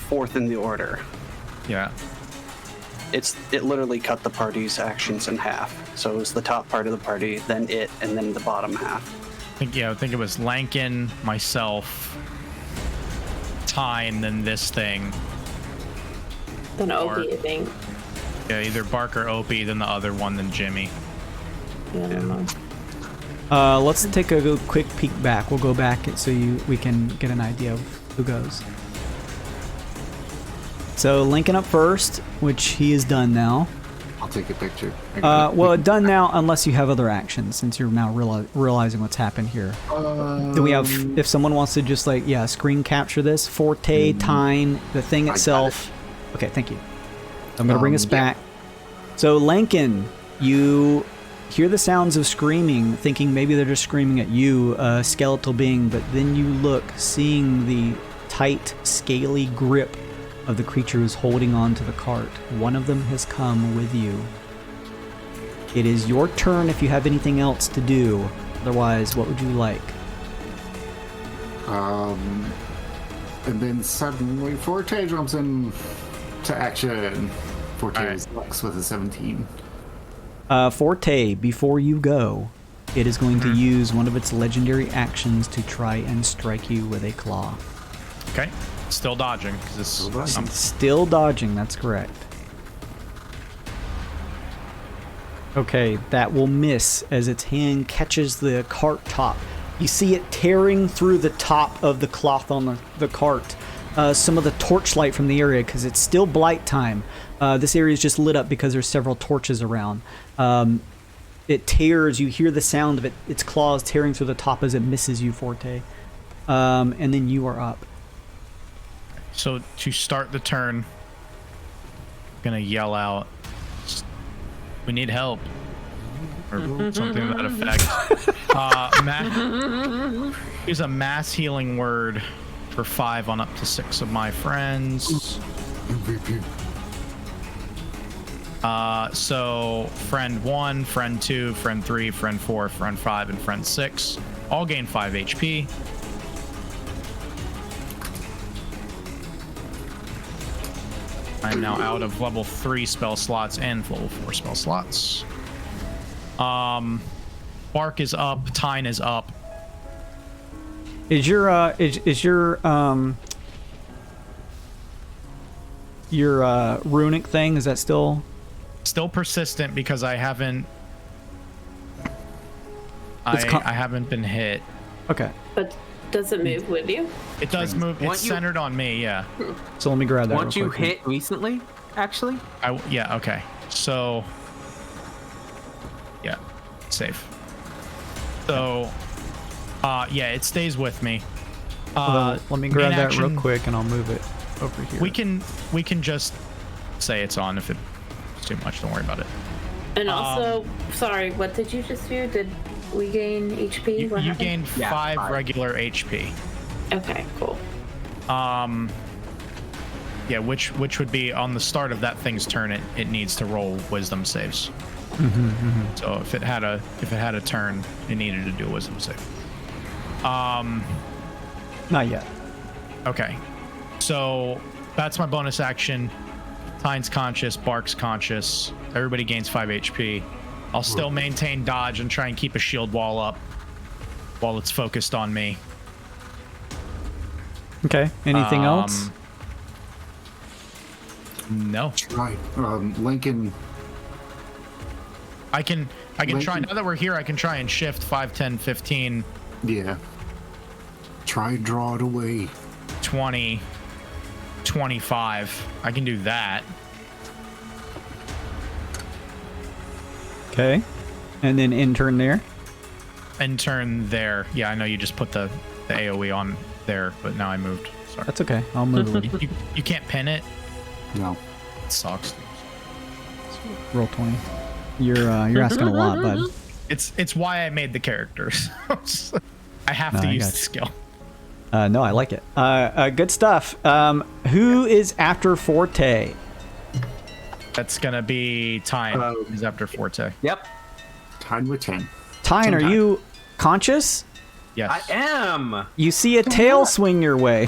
S3: fourth in the order.
S1: Yeah.
S3: It literally cut the party's actions in half. So it was the top part of the party, then it, and then the bottom half.
S1: I think it was Lankin, myself, Ty, and then this thing.
S5: An Opie, I think.
S1: Yeah, either Bark or Opie, then the other one, then Jimmy.
S5: Yeah, I don't know.
S2: Let's take a quick peek back. We'll go back so we can get an idea of who goes. So Lincoln up first, which he is done now.
S4: I'll take a picture.
S2: Well, done now unless you have other actions, since you're now realizing what's happened here. Do we have, if someone wants to just screen capture this, Forte, Tyne, the thing
S4: got
S2: itself. Okay, thank you. I'm going to bring us back. So Lincoln, you hear the sounds of screaming, thinking maybe they're just screaming at you, a skeletal being, but then you look, seeing the tight, scaly grip of the creature who's holding on to the cart. One of them has come with you. It is your turn if you have anything else to do. Otherwise, what would you like?
S4: And then suddenly Forte jumps in to action. Forte is Lex with a 17.
S2: Forte, before you go, it is going to use one of its legendary actions to try and strike you with a claw.
S1: Okay. Still dodging. 'Cause this,
S2: Still dodging, that's correct. Okay, that will miss as its hand catches the cart top. You see it tearing through the top of the cloth on the cart. Some of the torchlight from the area, because it's still blight time. This area is just lit up because there's several torches around. It tears, you hear the sound of its claws tearing through the top as it misses you, Forte. And then you are up.
S1: So to start the turn, I'm gonna yell out, "We need help," or something to that effect. Use a mass healing word for 5 on up to 6 of my friends.
S4: MVP.
S1: So friend 1, friend 2, friend 3, friend 4, friend 5, and friend 6 all gain 5 HP. I'm now out of level 3 spell slots and level 4 spell slots. Bark is up, Tyne is up.
S2: Is your runic thing, is that still
S1: persistent because I haven't I haven't been hit.
S2: okay?
S5: But does it move with you?
S1: It does move. It's centered on me, yeah.
S2: So let me grab that.
S6: Weren't
S2: real
S6: you
S2: quick.
S6: hit recently, actually?
S1: Yeah, okay. So yeah, safe. So yeah, it stays with me.
S2: Let me grab
S1: in
S2: that
S1: action,
S2: real quick and I'll move it over here.
S1: We can just say it's on if it's too much. Don't worry about it.
S5: And also, sorry, what did you just do? Did we gain HP?
S1: You
S5: What happened?
S1: gained
S6: Yeah,
S1: 5 regular HP.
S5: Okay, cool.
S1: Yeah, which would be on the start of that thing's turn. It needs to roll wisdom saves. So if it had a turn, it needed to do a wisdom save.
S2: Not yet.
S1: Okay, so that's my bonus action. Tyne's conscious, Bark's conscious. Everybody gains 5 HP. I'll still maintain dodge and try and keep a shield wall up while it's focused on me.
S2: Okay. Anything else?
S1: No.
S4: Right. Lincoln.
S1: I can try, now that we're here, I can try and shift 5, 10, 15,
S4: Yeah. Try draw it away.
S1: 20, 25. I can do that.
S2: Okay. And then intern there.
S1: And turn there. Yeah, I know you just put the AoE on there, but now I moved. Sorry.
S2: That's okay. I'll move it with you.
S1: You can't pin it.
S4: No.
S1: It sucks.
S2: Roll 20. You're asking a lot, bud.
S1: It's why I made the characters. I have to
S2: I
S1: use
S2: got
S1: the
S2: you.
S1: skill.
S2: No, I like it. Good stuff. Who is after Forte?
S1: That's gonna be Tyne. Is after Forte.
S6: Yep,
S4: Time with 10.
S2: Tyne, are you conscious?
S1: Yes.
S6: I am.
S2: You see a tail swing your way.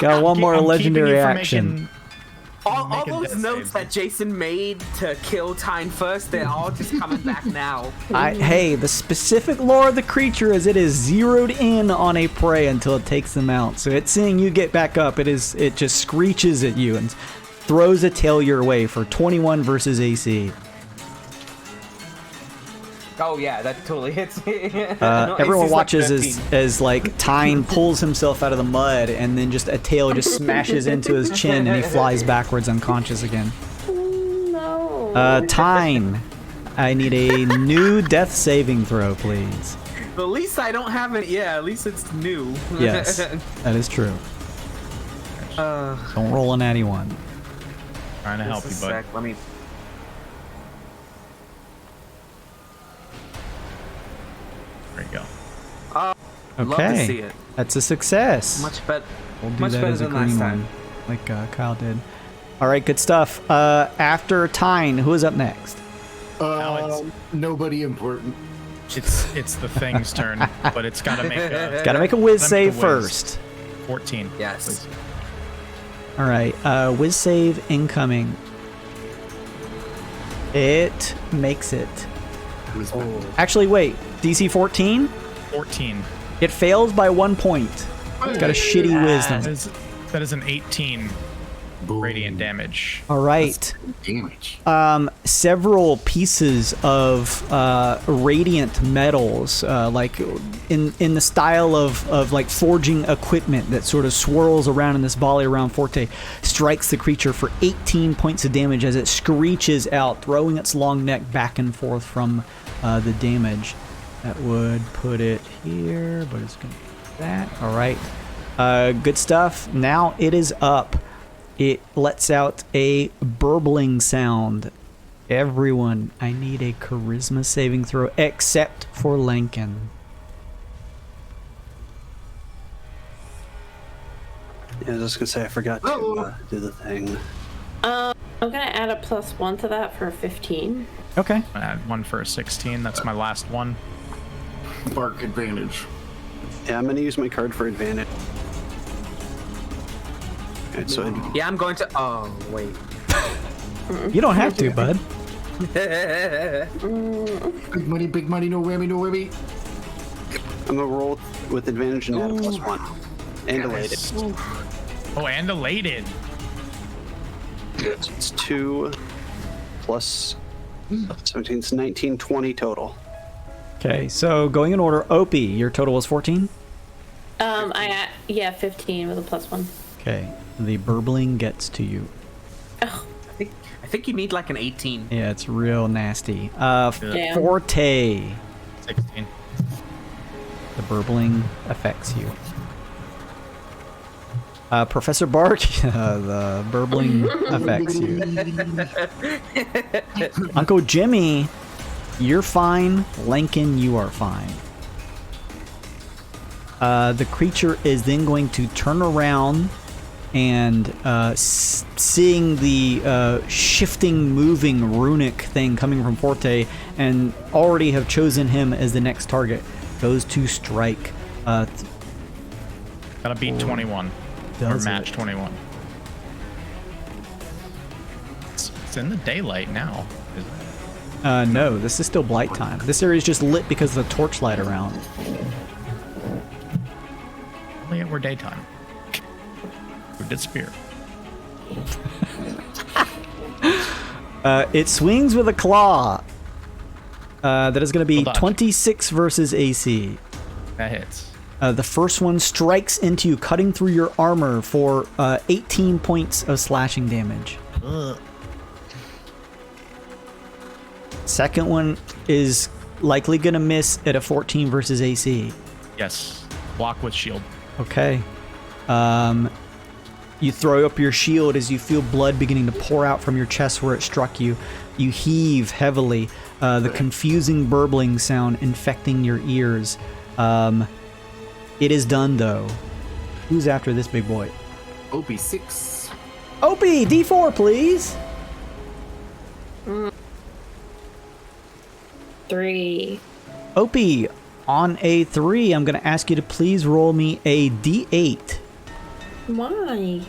S2: Got one more
S1: I'm
S2: legendary
S1: keeping you from
S2: action.
S1: making-
S6: All
S1: Making
S6: those
S1: death
S6: notes
S1: saves.
S6: that Jason made to kill Tyne first, they're all just coming back now.
S2: Hey, the specific lore of the creature is it is zeroed in on a prey until it takes them out. So it's seeing you get back up. It just screeches at you and throws a tail your way for 21 versus AC.
S6: Oh yeah, that totally hits me.
S2: Everyone watches as like Tyne pulls himself out of the mud and then just a tail just smashes into his chin and he flies backwards unconscious again.
S5: No.
S2: Tyne, I need a new death saving throw, please.
S6: At least I don't have it. Yeah, at least it's new.
S2: Yes, that is true. Don't roll a natty one.
S1: Trying to help you, bud.
S6: Let me.
S1: There you go.
S6: Love to see
S2: Okay,
S6: it.
S2: that's a success.
S6: Much better.
S2: We'll do
S6: much
S2: that
S6: better
S2: as a
S6: than last
S2: green
S6: time.
S2: one, like Kyle did. All right, good stuff. After Tyne, who is up next?
S4: Nobody important.
S1: It's the thing's turn, but it's got to make a
S2: Got to make a whiz
S1: Let me
S2: save
S1: whiz.
S2: first.
S1: 14.
S6: Yes.
S1: please.
S2: All right, whiz save incoming. It makes it.
S4: Who's
S2: Actually, wait. DC 14?
S1: 14.
S2: It fails by 1 point. It's got a shitty wisdom.
S1: That is an 18 radiant damage.
S2: All right.
S4: damage?
S2: Several pieces of radiant metals, like in the style of like forging equipment that sort of swirls around in this volley around Forte, strikes the creature for 18 points of damage as it screeches out, throwing its long neck back and forth from the damage. That would put it here, but it's going to be that. All right. Good stuff. Now it is up. It lets out a burbling sound. Everyone, I need a charisma saving throw, except for Lincoln.
S3: Yeah, I was just gonna say I forgot to do the thing.
S5: I'm gonna add a +1 to that for 15.
S2: Okay.
S1: I had one for a 16. That's my last one.
S4: Bark advantage.
S3: Yeah, I'm gonna use my card for advantage. Alright, so
S6: Yeah, I'm going to. Oh wait.
S2: You don't have to, bud.
S4: Big money, no whammy, no whammy.
S3: I'm gonna roll with advantage and add a +1. And elated.
S1: Oh, and elated.
S3: It's 2 plus 17, it's 19, 20 total.
S2: Okay, so going in order, Opie, your total was 14?
S5: 15 with a +1.
S2: Okay, the burbling gets to you.
S5: Oh,
S6: I think you need like an 18.
S2: Yeah, it's real nasty.
S5: Damn.
S2: Forte,
S1: 16.
S2: the burbling affects you. Professor Bark, the burbling affects you. Uncle Jimmy, you're fine. Lincoln, you are fine. The creature is then going to turn around and seeing the shifting, moving runic thing coming from Forte and already have chosen him as the next target, goes to strike.
S1: Gotta beat 21. Or
S2: Does
S1: match
S2: it?
S1: 21. It's in the daylight now. Isn't it?
S2: No, this is still blight time. This area is just lit because of the torchlight around.
S1: Oh, yeah, we're daytime. We did spear.
S2: It swings with a claw. That is going to be
S1: Full dodge.
S2: 26 versus AC.
S1: That hits.
S2: The first one strikes into you, cutting through your armor for 18 points of slashing damage.
S1: Ugh.
S2: Second one is likely going to miss at a 14 versus AC.
S1: Yes. Block with shield.
S2: Okay. You throw up your shield as you feel blood beginning to pour out from your chest where it struck you. You heave heavily, the confusing burbling sound infecting your ears. It is done, though. Who's after this big boy?
S4: Opie 6.
S2: Opie, D4, please.
S5: 3.
S2: Opie, on a 3, I'm going to ask you to please roll me a D8.
S5: Why?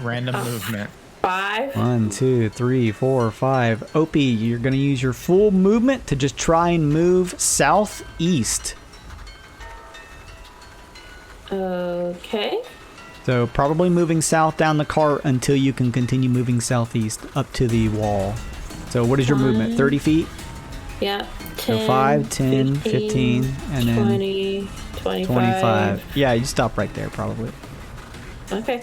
S1: Random movement.
S5: 5.
S2: 1, 2, 3, 4, 5. Opie, you're going to use your full movement to just try and move southeast.
S5: Okay.
S2: So probably moving south down the cart until you can continue moving southeast up to the wall. So what is your movement? 30 feet?
S5: Yeah. 10,
S2: So 5, 10, 15, and then
S5: 20, 25.
S2: 25. Yeah, you stop right there probably.
S5: Okay.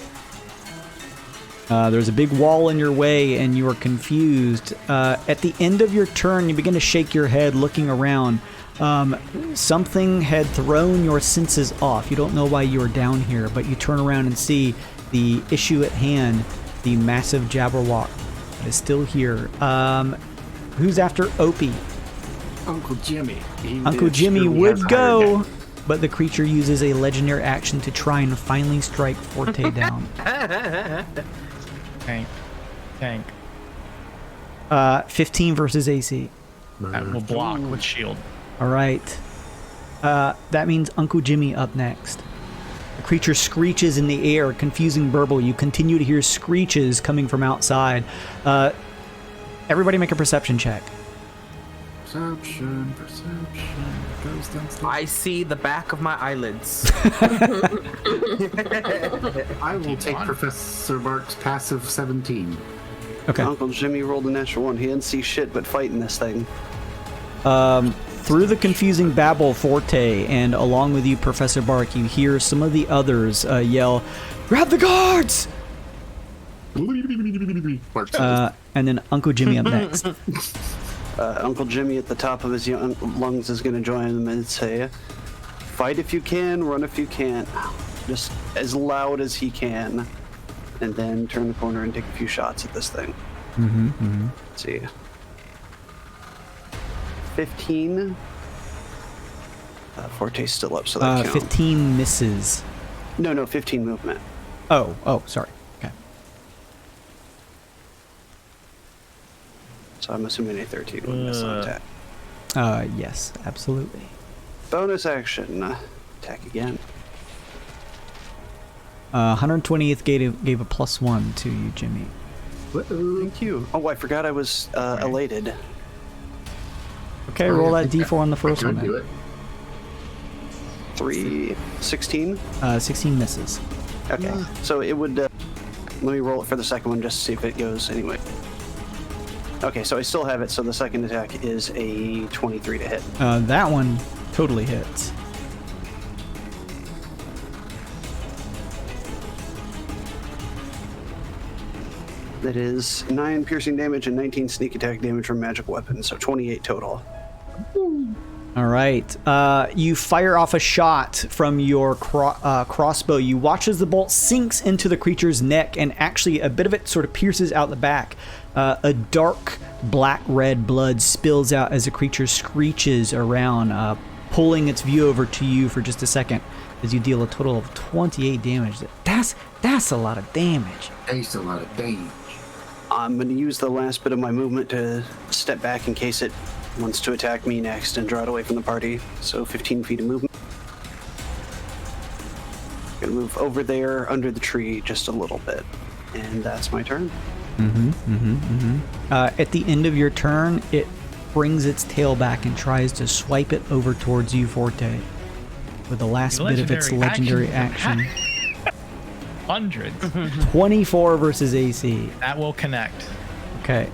S2: There's a big wall in your way and you are confused. At the end of your turn, you begin to shake your head looking around. Something had thrown your senses off. You don't know why you are down here, but you turn around and see the issue at hand, the massive Jabberwock that is still here. Who's after Opie?
S4: Uncle Jimmy.
S2: Uncle Jimmy would go, but the creature uses a legendary action to try and finally strike Forte down.
S1: Tank.
S2: 15 versus AC.
S1: That will block with shield.
S2: All right. That means Uncle Jimmy up next. The creature screeches in the air, confusing burble. You continue to hear screeches coming from outside. Everybody make a perception check.
S4: Perception. Goes downstairs.
S6: I see the back of my eyelids.
S4: I will take Professor Bark's passive 17.
S2: Okay.
S3: Uncle Jimmy rolled a natural 1. He didn't see shit but fighting this thing.
S2: Through the confusing babble, Forte, and along with you, Professor Bark, you hear some of the others yell, "Grab the guards!"
S4: Bark
S2: And then Uncle Jimmy up next.
S3: Uncle Jimmy at the top of his lungs is going to join them and say, "Fight if you can, run if you can't." Just as loud as he can. And then turn the corner and take a few shots at this thing. Let's see. 15. Forte's still up, so that counts.
S2: 15 misses.
S3: No, 15 movement.
S2: Oh, sorry. Okay.
S3: So I'm assuming a 13 would miss on attack.
S2: Yes, absolutely.
S3: Bonus action. Attack again.
S2: 120th gave a +1 to you, Jimmy.
S3: Thank you. Oh, I forgot I was elated.
S2: Okay, roll that D4 on the first one.
S4: Do
S2: Then.
S4: it.
S3: 3, 16.
S2: 16 misses.
S3: Okay, so it would. Let me roll it for the second one just to see if it goes anyway. Okay, so I still have it. So the second attack is a 23 to hit.
S2: That one totally hits.
S3: That is 9 piercing damage and 19 sneak attack damage from magic weapons, so 28 total.
S2: All right. You fire off a shot from your crossbow. You watch as the bolt sinks into the creature's neck, and actually a bit of it sort of pierces out the back. A dark black-red blood spills out as the creature screeches around, pulling its view over to you for just a second as you deal a total of 28 damage. That's a lot of damage.
S4: That's a lot of damage.
S3: I'm going to use the last bit of my movement to step back in case it wants to attack me next and draw it away from the party. So 15 feet of movement. Gonna move over there under the tree just a little bit. And that's my turn.
S2: At the end of your turn, it brings its tail back and tries to swipe it over towards you, Forte, with the last bit of its legendary action.
S1: 100.
S2: 24 versus AC.
S1: That will connect.
S2: Okay.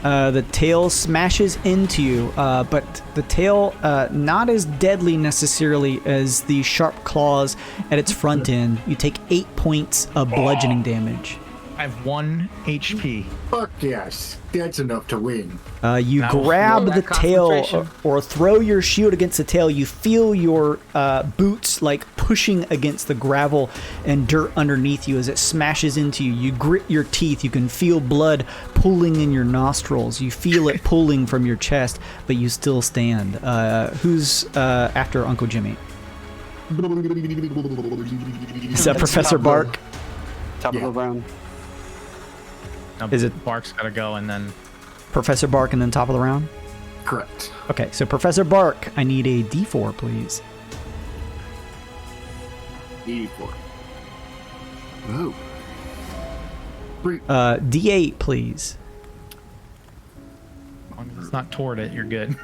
S2: The tail smashes into you, but the tail not as deadly necessarily as the sharp claws at its front end. You take 8 points of bludgeoning damage.
S1: I have 1 HP.
S4: Fuck yes. That's enough to win.
S2: You
S1: Now,
S2: grab
S6: roll
S2: the
S6: that
S2: tail
S6: concentration.
S2: or throw your shield against the tail. You feel your boots like pushing against the gravel and dirt underneath you as it smashes into you. You grit your teeth. You can feel blood pooling in your nostrils. You feel it pulling from your chest, but you still stand. Who's after Uncle Jimmy? Is that Professor Bark?
S3: Top of the round.
S1: Now,
S2: Is it-
S1: Bark's got to go, and then
S2: Professor Bark and then top of the round?
S4: Correct.
S2: Okay, so Professor Bark, I need a D4, please.
S4: D4. Oh. 3.
S2: D8, please.
S1: as long as it's not toward it, you're good.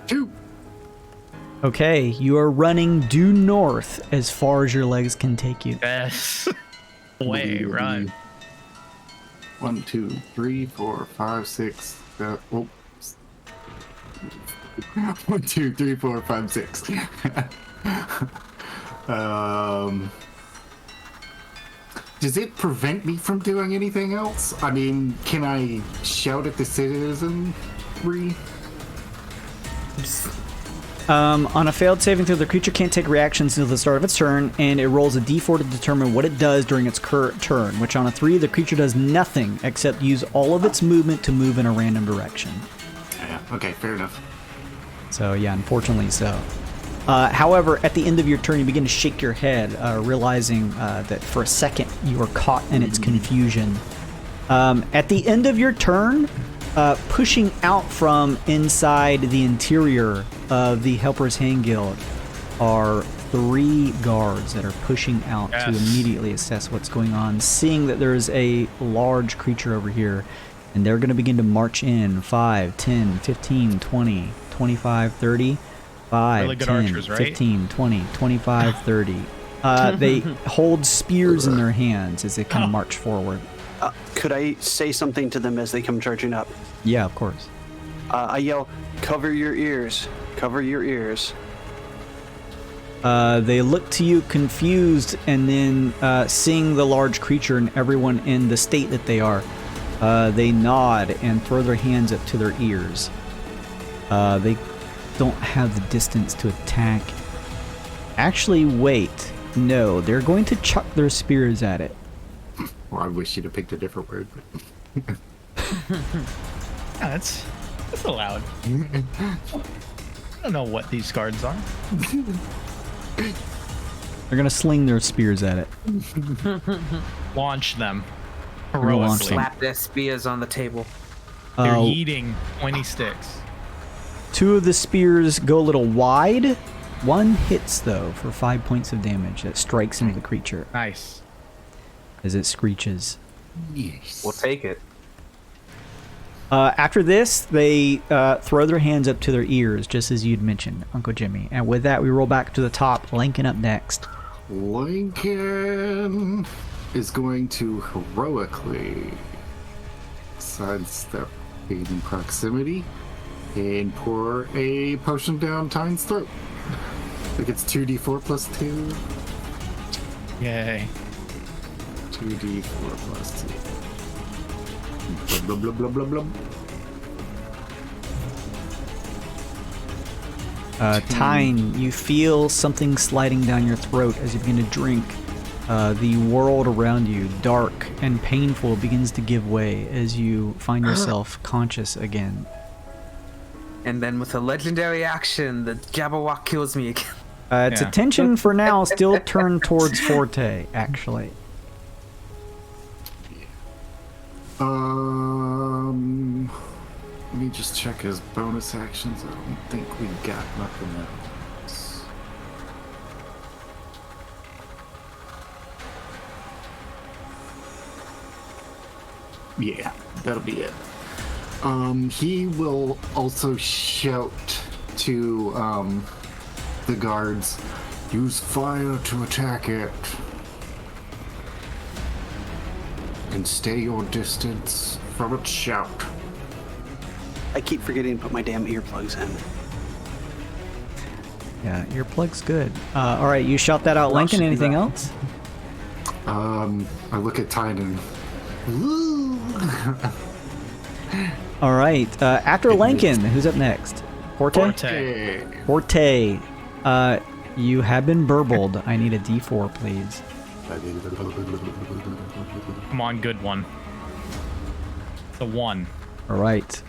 S4: 2.
S2: Okay, you are running due north as far as your legs can take you.
S1: Yes. Way, run.
S4: 1, 2, 3, 4, 5, 6, 7. Oh. 1, 2, 3, 4, 5, 6. Does it prevent me from doing anything else? I mean, can I shout at the citizenry?
S2: On a failed saving throw, the creature can't take reactions until the start of its turn, and it rolls a d4 to determine what it does during its current turn, which on a 3, the creature does nothing except use all of its movement to move in a random direction.
S4: Yeah, okay, fair enough.
S2: So, yeah, unfortunately so. However, at the end of your turn, you begin to shake your head, realizing that for a second you were caught in its confusion. At the end of your turn, pushing out from inside the interior of the Helper's Hand Guild are 3 guards that are pushing out to immediately assess what's going on, seeing that there's a large creature over here, and they're going to begin to march in 5, 10, 15, 20, 25, 30, 5,
S1: Really good
S2: 10,
S1: archers, right?
S2: 15, 20, 25, 30. They hold spears in their hands as they kind of march forward.
S3: Could I say something to them as they come charging up?
S2: Yeah, of course.
S3: I yell, "Cover your ears! Cover your ears!"
S2: They look to you confused, and then seeing the large creature and everyone in the state that they are, they nod and throw their hands up to their ears. They don't have the distance to attack. Actually, wait. No, they're going to chuck their spears at it.
S4: Well, I wish you'd have picked a different word, but...
S1: That's allowed. I don't know what these guards are.
S2: They're gonna sling their spears at it.
S1: Launch them.
S2: Launch
S1: Heroically.
S2: them.
S6: Slap their spears on the table.
S1: They're
S2: Uh,
S1: eating pointy sticks.
S2: 2 of the spears go a little wide. 1 hits though for 5 points of damage that strikes into the creature
S1: Nice.
S2: as it screeches.
S4: Yes.
S6: We'll take it.
S2: After this, they throw their hands up to their ears, just as you'd mentioned, Uncle Jimmy. And with that, we roll back to the top. Lincoln up next.
S4: Lincoln is going to heroically sidestep in proximity and pour a potion down Tyne's throat. I think it's 2d4 plus 2.
S1: Yay.
S4: 2d4 plus 2. Blah, blah, blah, blah, blah, blah.
S2: Tyne, you feel something sliding down your throat as you begin to drink. The world around you, dark and painful, begins to give way as you find yourself conscious again.
S6: And then with a legendary action, the Jabberwock kills me again.
S2: Its
S1: Yeah.
S2: attention for now still turned towards Forte, actually.
S4: Let me just check his bonus actions. I don't think we got nothing else. Yeah, that'll be it. He will also shout to the guards, use fire to attack it. And stay your distance from its shout.
S3: I keep forgetting to put my damn earplugs in.
S2: Yeah, earplug's good. All right, you shout that out, Lincoln.
S3: should do
S2: Anything
S3: that.
S2: else?
S4: I look at Tyne
S2: All right, after Lincoln, who's up next? Forte?
S1: Forte.
S2: Forte. You have been burbled. I need a D4, please.
S1: Come on, good one. The 1.
S2: All right.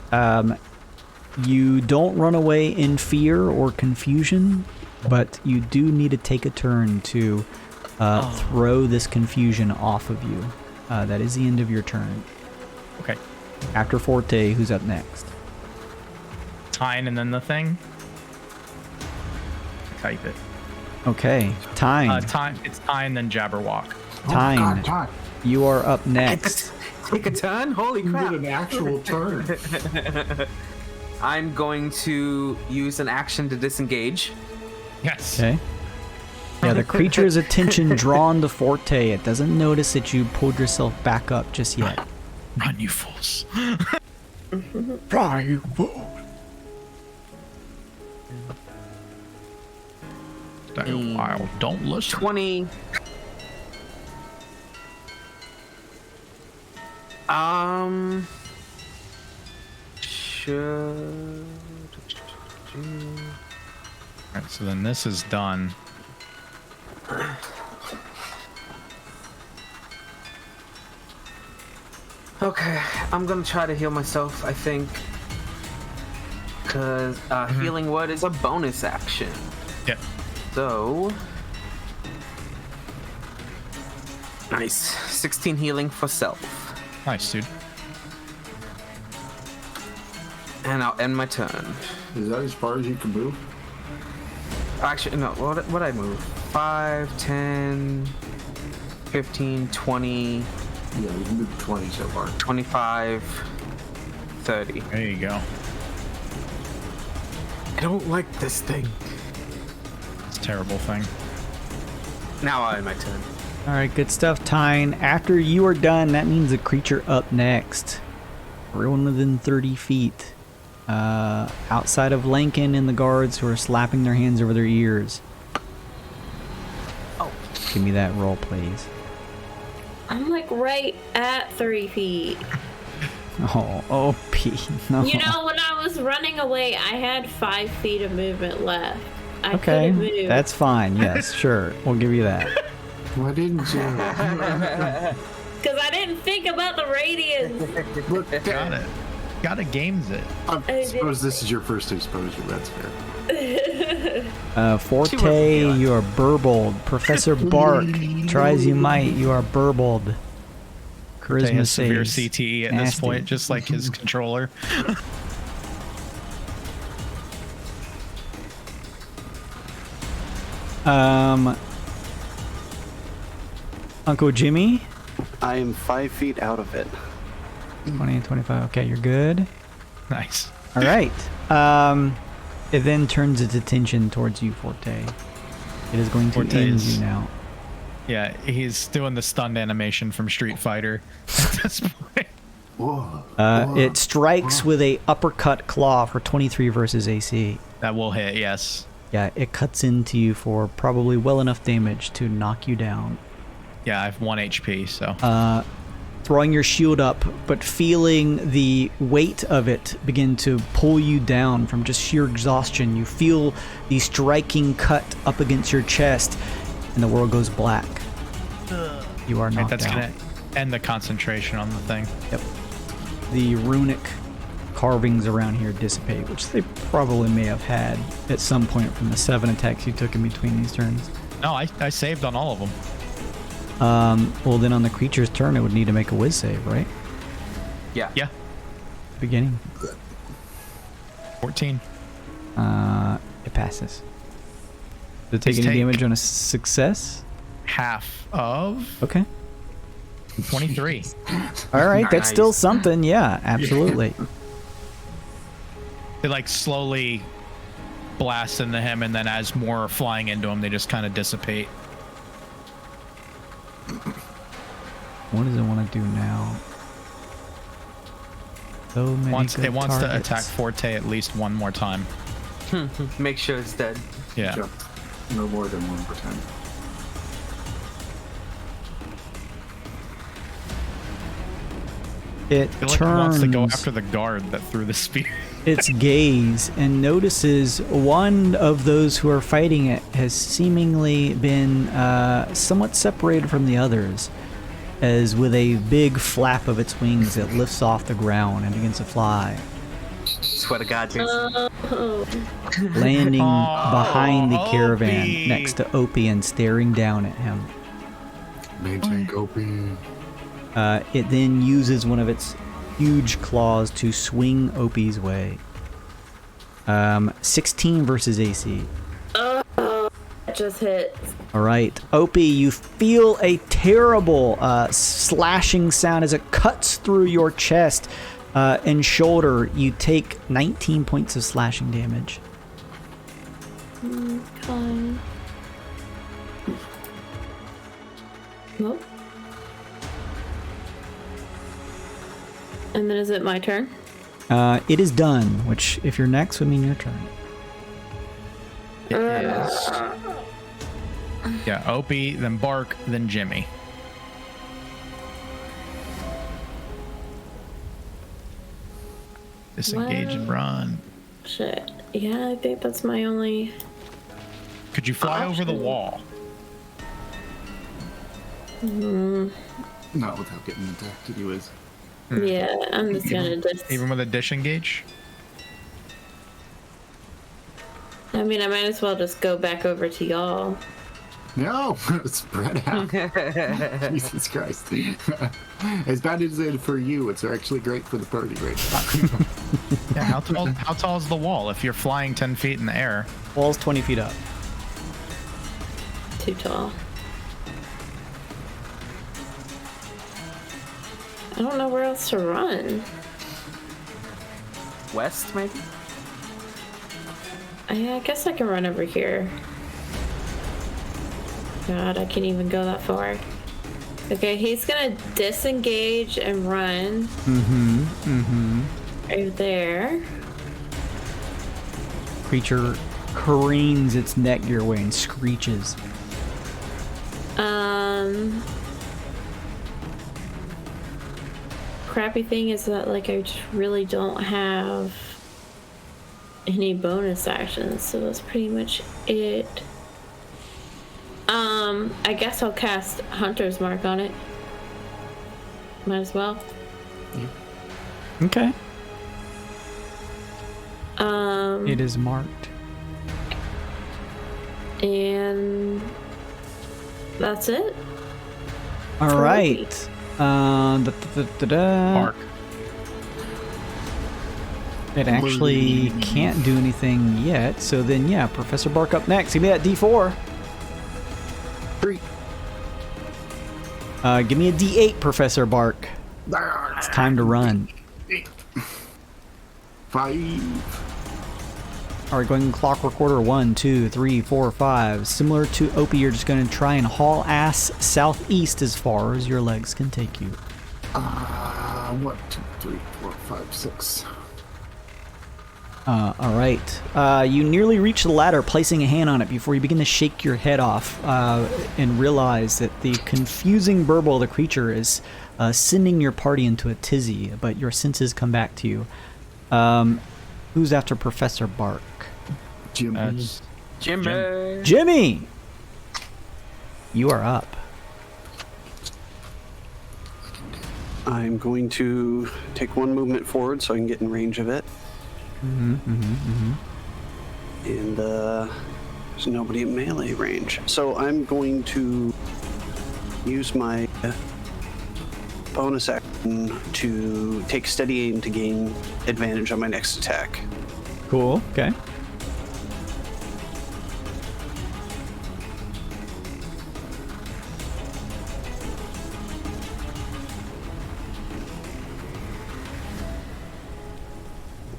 S2: You don't run away in fear or confusion, but you do need to take a turn to throw this confusion off of you. That is the end of your turn.
S1: Okay.
S2: After Forte, who's up next?
S1: Tyne and then the thing. Type it.
S2: Okay, Tyne.
S1: It's Tyne, then Jabberwock.
S2: Tyne,
S4: Tyne.
S2: you are up next.
S6: Take a turn? Holy
S4: You
S6: crap.
S4: did an actual turn.
S6: I'm going to use an action to disengage.
S1: Yes.
S2: Okay. Yeah, the creature's attention drawn to Forte. It doesn't notice that you pulled yourself back up just yet.
S1: Run, you fools.
S4: Fly, you fool.
S1: Stay wild. Don't listen.
S6: 20. Sure.
S1: Alright, so then this is done.
S6: Okay, I'm gonna try to heal myself, I think. Because healing word is a bonus action.
S1: Yep.
S6: So. Nice. 16 healing for self.
S1: Nice, dude.
S6: And I'll end my turn.
S4: Is that as far as you can move?
S6: Actually, no, what I move? 5, 10, 15, 20,
S4: Yeah, you can move 20 so far.
S6: 25, 30.
S1: There you go.
S6: I don't like this thing.
S1: It's a terrible thing.
S6: Now I'll end my turn.
S2: All right, good stuff, Tyne. After you are done, that means the creature up next. Everyone within 30 feet. Outside of Lincoln and the guards who are slapping their hands over their ears.
S6: Oh.
S2: Give me that roll, please.
S5: I'm like right at 3 feet.
S2: Oh, Pete, no.
S5: You know, when I was running away, I had 5 feet of movement left. I
S2: Okay,
S5: couldn't move.
S2: that's fine. Yes, sure. We'll give you that.
S4: Why didn't you?
S5: Because I didn't think about the radius.
S4: Look
S1: Got it. Gotta games it.
S4: I suppose this is your first exposure. That's fair.
S2: Forte, you are burbled. Professor Bark, try as you might, you are burbled.
S1: They
S2: Charisma
S1: has severe
S2: saves.
S1: CTE at this
S2: Nasty.
S1: point, just like his controller.
S2: Uncle Jimmy,
S3: I am 5 feet out of it.
S2: 20 and 25. Okay, you're good.
S1: Nice.
S2: All right. It then turns its attention towards you, Forte. It is going to
S1: Forte
S2: end
S1: is-
S2: you now.
S1: Yeah, he's doing the stunned animation from Street Fighter at this point.
S4: Whoa.
S2: It strikes with a uppercut claw for 23 versus AC.
S1: That will hit, yes.
S2: Yeah, it cuts into you for probably well enough damage to knock you down.
S1: Yeah, I have 1 HP, so.
S2: Throwing your shield up, but feeling the weight of it begin to pull you down from just sheer exhaustion. You feel the striking cut up against your chest, and the world goes black. You are
S1: Right,
S2: knocked
S1: that's
S2: out.
S1: gonna end the concentration on the thing.
S2: Yep. The runic carvings around here dissipate, which they probably may have had at some point from the 7 attacks you took in between these turns.
S1: No, I saved on all of them.
S2: Well, then on the creature's turn, it would need to make a whiz save, right?
S6: Yeah.
S1: Yeah,
S2: Beginning.
S1: 14.
S2: It passes. Does it take
S1: Please
S2: any
S1: take-
S2: damage on a success?
S1: Half of
S2: Okay.
S1: 23.
S2: All right, that's
S6: Nice.
S2: still something. Yeah, absolutely.
S1: They like slowly blast into him, and then as more are flying into him, they just kind of dissipate.
S2: What does it want to do now? So many good
S1: It wants to
S2: targets.
S1: attack Forte at least one more time.
S6: Make sure it's dead.
S1: Yeah.
S4: Sure. No more than 1 per time.
S2: It
S1: I feel like it
S2: turns
S1: wants to go after the guard that threw the spear.
S2: its gaze and notices one of those who are fighting it has seemingly been somewhat separated from the others, as with a big flap of its wings it lifts off the ground and begins to fly,
S6: Swear to God, Jason.
S2: landing behind the
S1: Opie.
S2: caravan next to Opie and staring down at him.
S4: Maintain coping.
S2: It then uses one of its huge claws to swing Opie's way. 16 versus AC.
S5: That just hit.
S2: All right, Opie, you feel a terrible slashing sound as it cuts through your chest and shoulder. You take 19 points of slashing damage.
S5: Fine. Nope. And then is it my turn?
S2: It is done, which, if you're next, would mean your turn.
S1: It is. Yeah, Opie, then Bark, then Jimmy. Disengage and run.
S5: Shit. Yeah, I think that's my only.
S1: Could you fly over the
S5: Option.
S1: wall?
S4: Not without getting attacked, anyways.
S5: Yeah, I'm just gonna just.
S1: Even with a disengage?
S5: I mean, I might as well just go back over to y'all.
S4: No, spread out. Jesus Christ. As bad as it is for you, it's actually great for the party right now.
S1: Yeah, how tall is the wall if you're flying 10 feet in the air?
S2: Wall's 20 feet up.
S5: Too tall. I don't know where else to run.
S6: West, maybe?
S5: I guess I can run over here. God, I can't even go that far. Okay, he's gonna disengage and run. Right there.
S2: Creature careens its neck your way and screeches.
S5: Crappy thing is that, like, I just really don't have any bonus actions, so that's pretty much it. I guess I'll cast Hunter's Mark on it. Might as well.
S2: Okay. It is marked.
S5: And that's it.
S2: All right.
S1: Mark.
S2: It actually can't do anything yet. So then, yeah, Professor Bark up next. Give me that D4.
S4: 3.
S2: Give me a D8, Professor Bark. It's time to run.
S4: 5.
S2: All right, going in clockwork order. 1, 2, 3, 4, 5. Similar to Opie, you're just going to try and haul ass southeast as far as your legs can take you.
S4: 1, 2, 3, 4, 5, 6.
S2: All right. You nearly reach the ladder, placing a hand on it before you begin to shake your head off and realize that the confusing burble of the creature is sending your party into a tizzy, but your senses come back to you. Who's after Professor Bark?
S4: Jimmy.
S2: Jimmy! You are up.
S3: I'm going to take 1 movement forward so I can get in range of it. And there's nobody in melee range. So I'm going to use my bonus action to take steady aim to gain advantage on my next attack.
S2: Cool. Okay.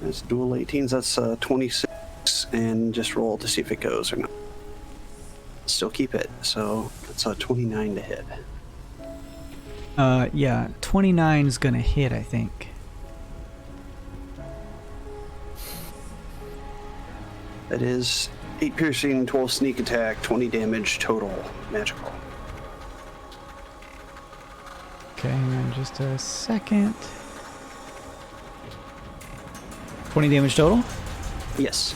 S3: That's dual 18s. That's 26, and just roll to see if it goes or not. Still keep it. So that's a 29 to hit.
S2: Yeah, 29 is gonna hit, I think.
S3: That is 8 piercing, 12 sneak attack, 20 damage total, magical.
S2: Okay, hang on just a second. 20 damage total?
S3: Yes.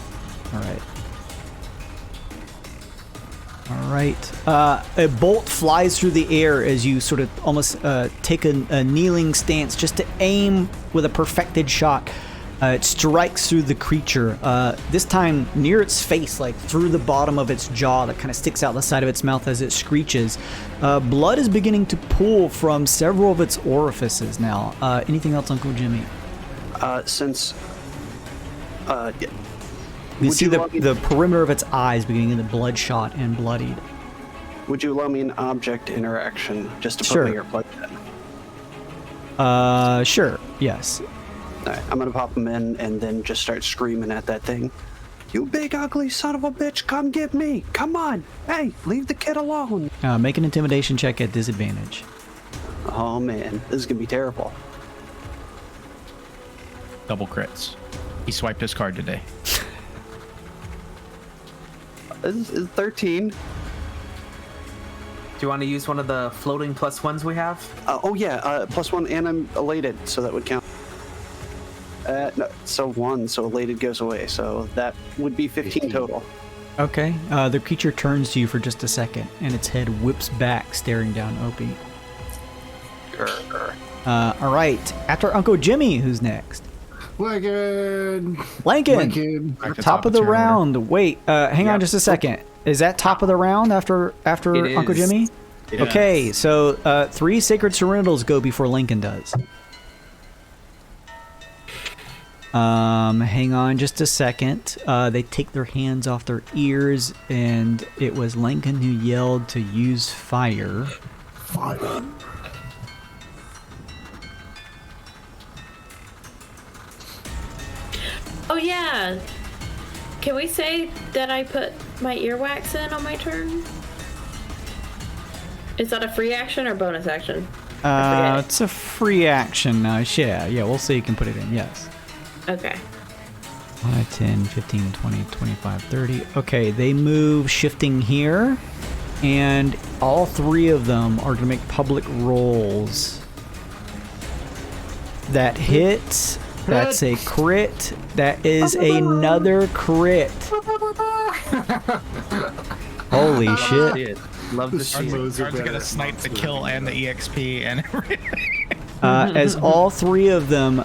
S2: All right. All right. A bolt flies through the air as you sort of almost take a kneeling stance just to aim with a perfected shot. It strikes through the creature, this time near its face, like through the bottom of its jaw that kind of sticks out the side of its mouth as it screeches. Blood is beginning to pool from several of its orifices now. Anything else, Uncle Jimmy?
S3: Yeah.
S2: You see the perimeter of its eyes beginning to get bloodshot and bloodied.
S3: Would you allow me an object interaction just to put
S2: Sure.
S3: my earplug in?
S2: Sure. Yes.
S3: Alright, I'm gonna pop them in and then just start screaming at that thing. You big ugly son of a bitch, come get me! Come on! Hey, leave the kid alone!
S2: Make an intimidation check at disadvantage.
S3: Oh man, this is gonna be terrible.
S1: Double crits. He swiped his card today.
S3: This is 13.
S6: Do you want to use one of the floating +1s we have?
S3: +1, and I'm elated, so that would count. No, so 1, so elated goes away, so that would be 15 total.
S2: Okay. The creature turns to you for just a second, and its head whips back, staring down Opie. All right. After Uncle Jimmy, who's next?
S4: Lincoln.
S2: Lincoln. Top of the round. Wait. Hang on just a second. Is that top of the round after
S6: It
S2: Uncle
S6: is.
S2: Jimmy?
S6: It
S2: Okay. So 3 sacred serenitals go before Lincoln does. Hang on just a second. They take their hands off their ears, and it was Lincoln who yelled to use fire.
S4: Fire.
S5: Oh yeah. Can we say that I put my earwax in on my turn? Is that a free action or bonus action? I forget.
S2: It's a free action. Yeah, we'll say you can put it in, yes.
S5: Okay.
S2: 5, 10, 15, 20, 25, 30. Okay, they move shifting here, and all 3 of them are going to make public rolls. That hits. That's a crit. That is another crit. Holy shit.
S6: Love the shit.
S1: Guards are gonna snipe the kill and the EXP and everything.
S2: As all three of them,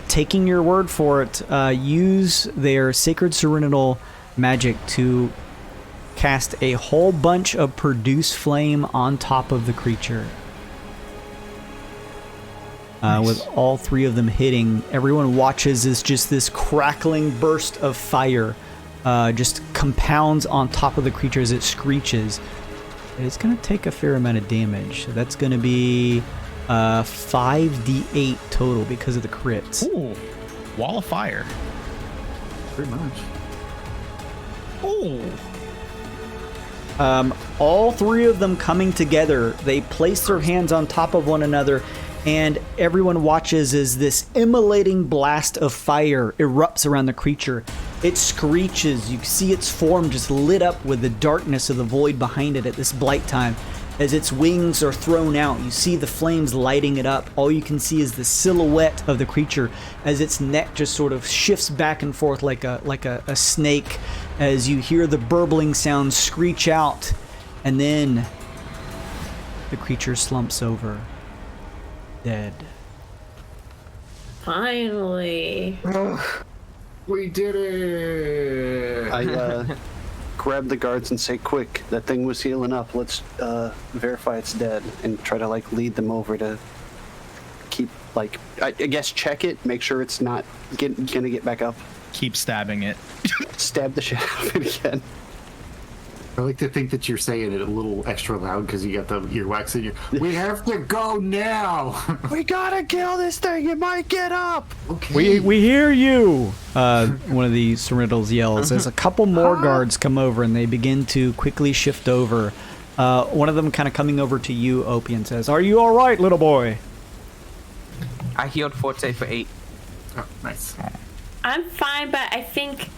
S2: taking your word for it, use their Sacred Serenal magic to cast a whole bunch of Produce Flame on top of the creature. With all three of them hitting, everyone watches as just this crackling burst of fire just compounds on top of the creature as it screeches. It's going to take a fair amount of damage. So that's going to be 5d8 total because of the crits.
S1: Ooh, wall of fire.
S4: Pretty much.
S1: Ooh.
S2: All three of them coming together, they place their hands on top of one another, and everyone watches as this immolating blast of fire erupts around the creature. It screeches. You see its form just lit up with the darkness of the void behind it at this blight time. As its wings are thrown out, you see the flames lighting it up. All you can see is the silhouette of the creature as its neck just sort of shifts back and forth like a snake, as you hear the burbling sound screech out, and then the creature slumps over, dead.
S5: Finally.
S4: We did it!
S3: I grab the guards and say, quick, that thing was healing up. Let's verify it's dead, and try to lead them over to keep I guess check it, make sure it's not gonna get back up.
S1: Keep stabbing it.
S3: Stab the shit out of it again.
S4: I like to think that you're saying it a little extra loud because you got the earwax in your. We have to go now.
S3: We gotta kill this thing. It might get up.
S4: Okay.
S2: We hear you! One of the Serenitals yells as a couple more guards come over and they begin to quickly shift over. One of them kind of coming over to you, Opie, and says, "Are you alright, little boy?"
S6: I healed Forte for 8.
S4: Oh, nice.
S5: I'm fine, but I think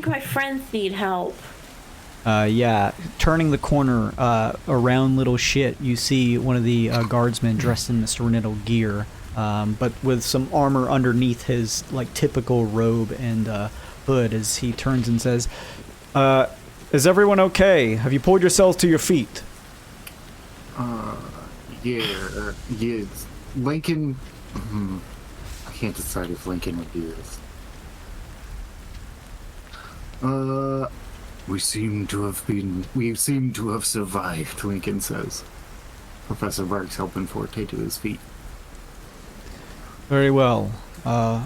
S5: my friends need help.
S2: Yeah, turning the corner around little shit, you see one of the guardsmen dressed in the Serenital gear, but with some armor underneath his typical robe and hood, as he turns and says, "Is everyone okay? Have you pulled yourselves to your feet?"
S4: Yeah. Lincoln. I can't decide if Lincoln would do this. We seem to have survived, Lincoln says. Professor Barks helping Forte to his feet.
S2: Very well. We're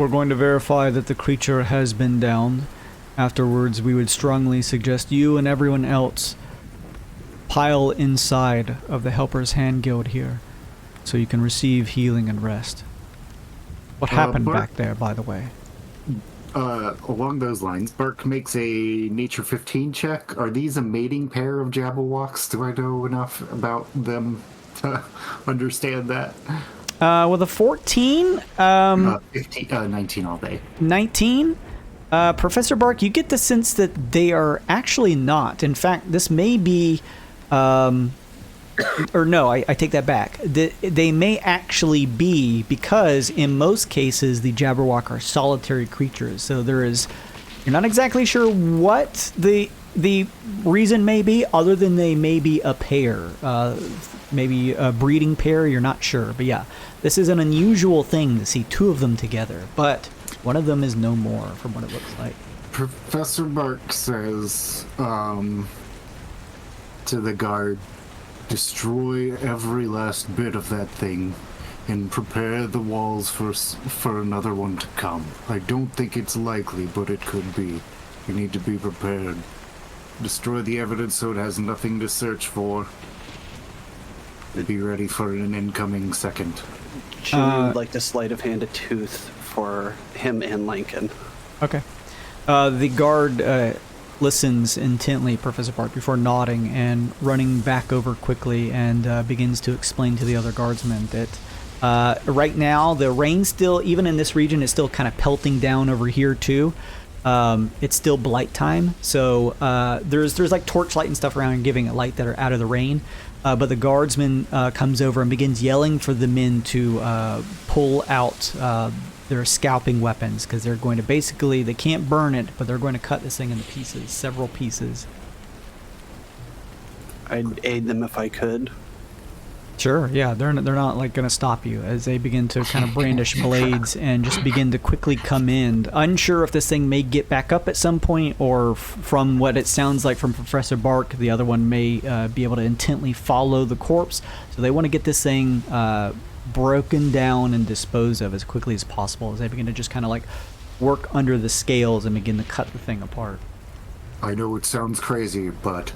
S2: going to verify that the creature has been downed. Afterwards, we would strongly suggest you and everyone else pile inside of the Helper's Hand Guild here, so you can receive healing and rest. What happened back there, by the way?
S4: Along those lines, Burke makes a Nature 15 check. Are these a mating pair of Jabberwocks? Do I know enough about them to understand that?
S2: With a 14,
S4: 19 all day.
S2: 19, Professor Bark, you get the sense that they are actually not. In fact, this may be, or no, I take that back. They may actually be, because in most cases the Jabberwock are solitary creatures. So you're not exactly sure what the reason may be, other than they may be a pair, maybe a breeding pair. You're not sure, but yeah, this is an unusual thing to see two of them together. But one of them is no more, from what it looks like.
S4: Professor Burke says to the guard, destroy every last bit of that thing and prepare the walls for another one to come. I don't think it's likely, but it could be. You need to be prepared. Destroy the evidence so it has nothing to search for. Be ready for an incoming second.
S3: Chili would like to sleight of hand a tooth for him and Lincoln.
S2: Okay. The guard listens intently, Professor Park, before nodding and running back over quickly, and begins to explain to the other guardsmen that right now the rain still, even in this region, is still kind of pelting down over here too. It's still blight time, so there's like torchlight and stuff around and giving it light that are out of the rain. But the guardsman comes over and begins yelling for the men to pull out their scalping weapons, because they're going to they can't burn it, but they're going to cut this thing into pieces, several pieces.
S3: I'd aid them if I could.
S2: Sure, yeah, they're not like going to stop you as they begin to kind of brandish blades and just begin to quickly come in. Unsure if this thing may get back up at some point, or from what it sounds like from Professor Bark, the other one may be able to intently follow the corpse. So they want to get this thing broken down and disposed of as quickly as possible as they begin to just kind of like work under the scales and begin to cut the thing apart.
S4: I know it sounds crazy, but...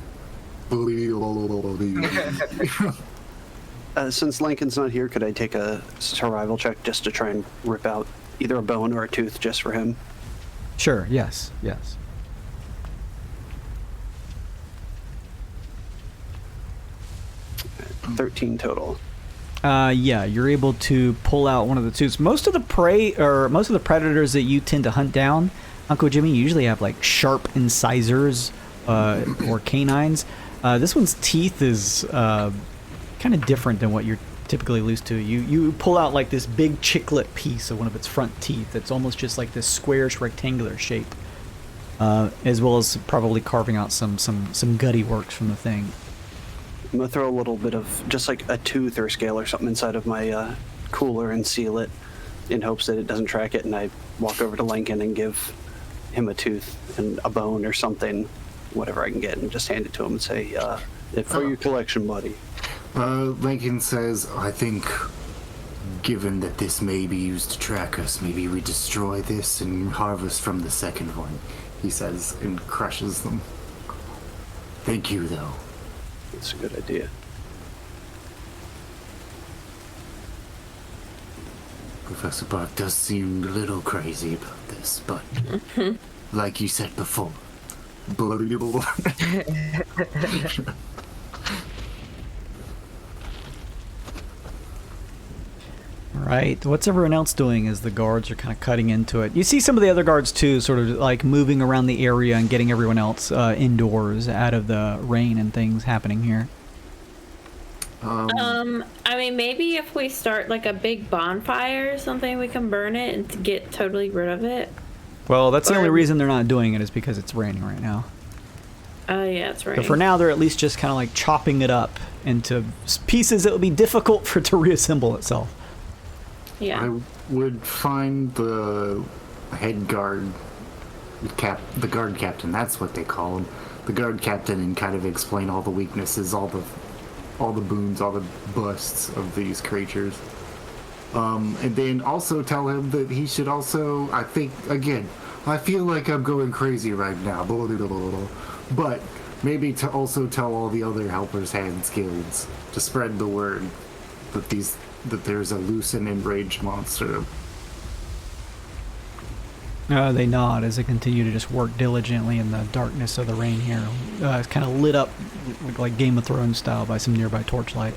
S3: Since Lincoln's not here, could I take a survival check just to try and rip out either a bone or a tooth just for him?
S2: Sure, yes.
S3: 13 total.
S2: Yeah, you're able to pull out one of the tooths. Most of the prey, or most of the predators that you tend to hunt down, Uncle Jimmy, usually have like sharp incisors or canines. This one's teeth is kind of different than what you're typically used to. You pull out like this big chiclet piece of one of its front teeth. It's almost just like this squarish rectangular shape, as well as probably carving out some gutty works from the thing.
S3: I'm gonna throw a little bit of just like a tooth or a scale or something inside of my cooler and seal it in hopes that it doesn't track it. And I walk over to Lincoln and give him a tooth and a bone or something, whatever I can get, and just hand it to him and say, for your collection, buddy.
S4: Lincoln says, I think, given that this may be used to track us, maybe we destroy this and harvest from the second one, he says, and crushes them. Thank you, though.
S3: That's a good idea.
S4: Professor Bark does seem a little crazy about this, but like you said before,
S2: Right. What's everyone else doing as the guards are kind of cutting into it? You see some of the other guards too, sort of like moving around the area and getting everyone else indoors out of the rain and things happening here.
S5: I mean, maybe if we start like a big bonfire or something, we can burn it and get totally rid of it.
S2: Well, that's the only reason they're not doing it is because it's raining right now.
S5: Oh, yeah, that's right.
S2: So for now, they're at least just kind of like chopping it up into pieces that would be difficult for it to reassemble itself.
S5: Yeah.
S4: I would find the head guard, the guard captain, that's what they call him, the guard captain, and kind of explain all the weaknesses, all the boons, all the busts of these creatures. And then also tell him that he should also, I think, again, I feel like I'm going crazy right now, but maybe to also tell all the other Helpers Hands guilds to spread the word that there's a Lucent enraged monster.
S2: They nod as they continue to just work diligently in the darkness of the rain here. It's kind of lit up like Game of Thrones style by some nearby torchlight.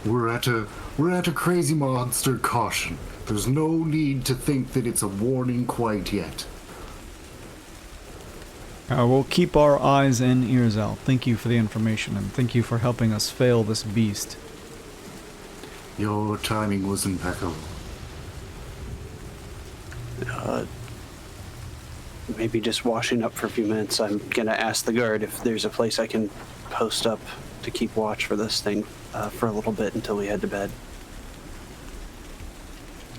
S4: We're at a crazy monster caution. There's no need to think that it's a warning quite yet.
S2: We'll keep our eyes and ears out. Thank you for the information, and thank you for helping us fail this beast.
S4: Your timing was impeccable.
S3: Maybe just washing up for a few minutes. I'm gonna ask the guard if there's a place I can post up to keep watch for this thing for a little bit until we head to bed.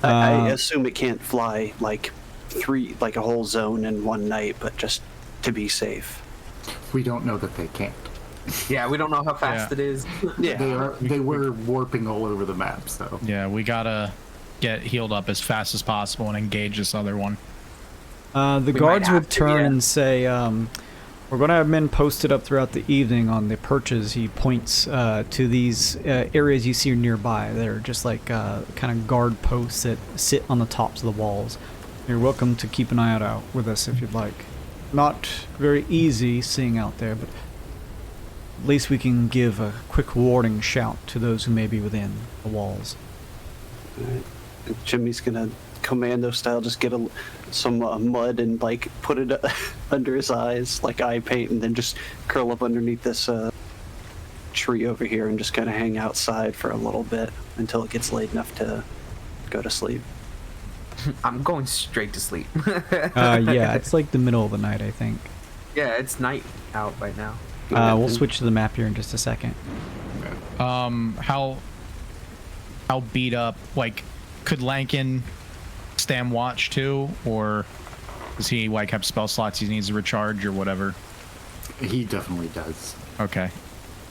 S3: I assume it can't fly like a whole zone in one night, but just to be safe.
S4: We don't know that they can't.
S6: Yeah, we don't know how fast it is.
S3: Yeah,
S4: They were warping all over the map, so.
S1: Yeah, we gotta get healed up as fast as possible and engage this other one.
S2: The guards would turn and say, we're going to have men posted up throughout the evening on the perches. He points to these areas you see nearby. They're just like kind of guard posts that sit on the tops of the walls. You're welcome to keep an eye out with us if you'd like. Not very easy seeing out there, but at least we can give a quick warning shout to those who may be within the walls.
S3: Jimmy's gonna commando style just get some mud and like put it under his eyes like eye paint, and then just curl up underneath this tree over here and just kind of hang outside for a little bit until it gets late enough to go to sleep.
S6: I'm going straight to sleep.
S2: Yeah, it's like the middle of the night, I think.
S6: Yeah, it's night out right now.
S2: We'll switch to the map here in just a second.
S1: How beat up? Like, could Lankin stand watch too, or does he like have spell slots he needs to recharge or whatever?
S4: He definitely does.
S1: Okay.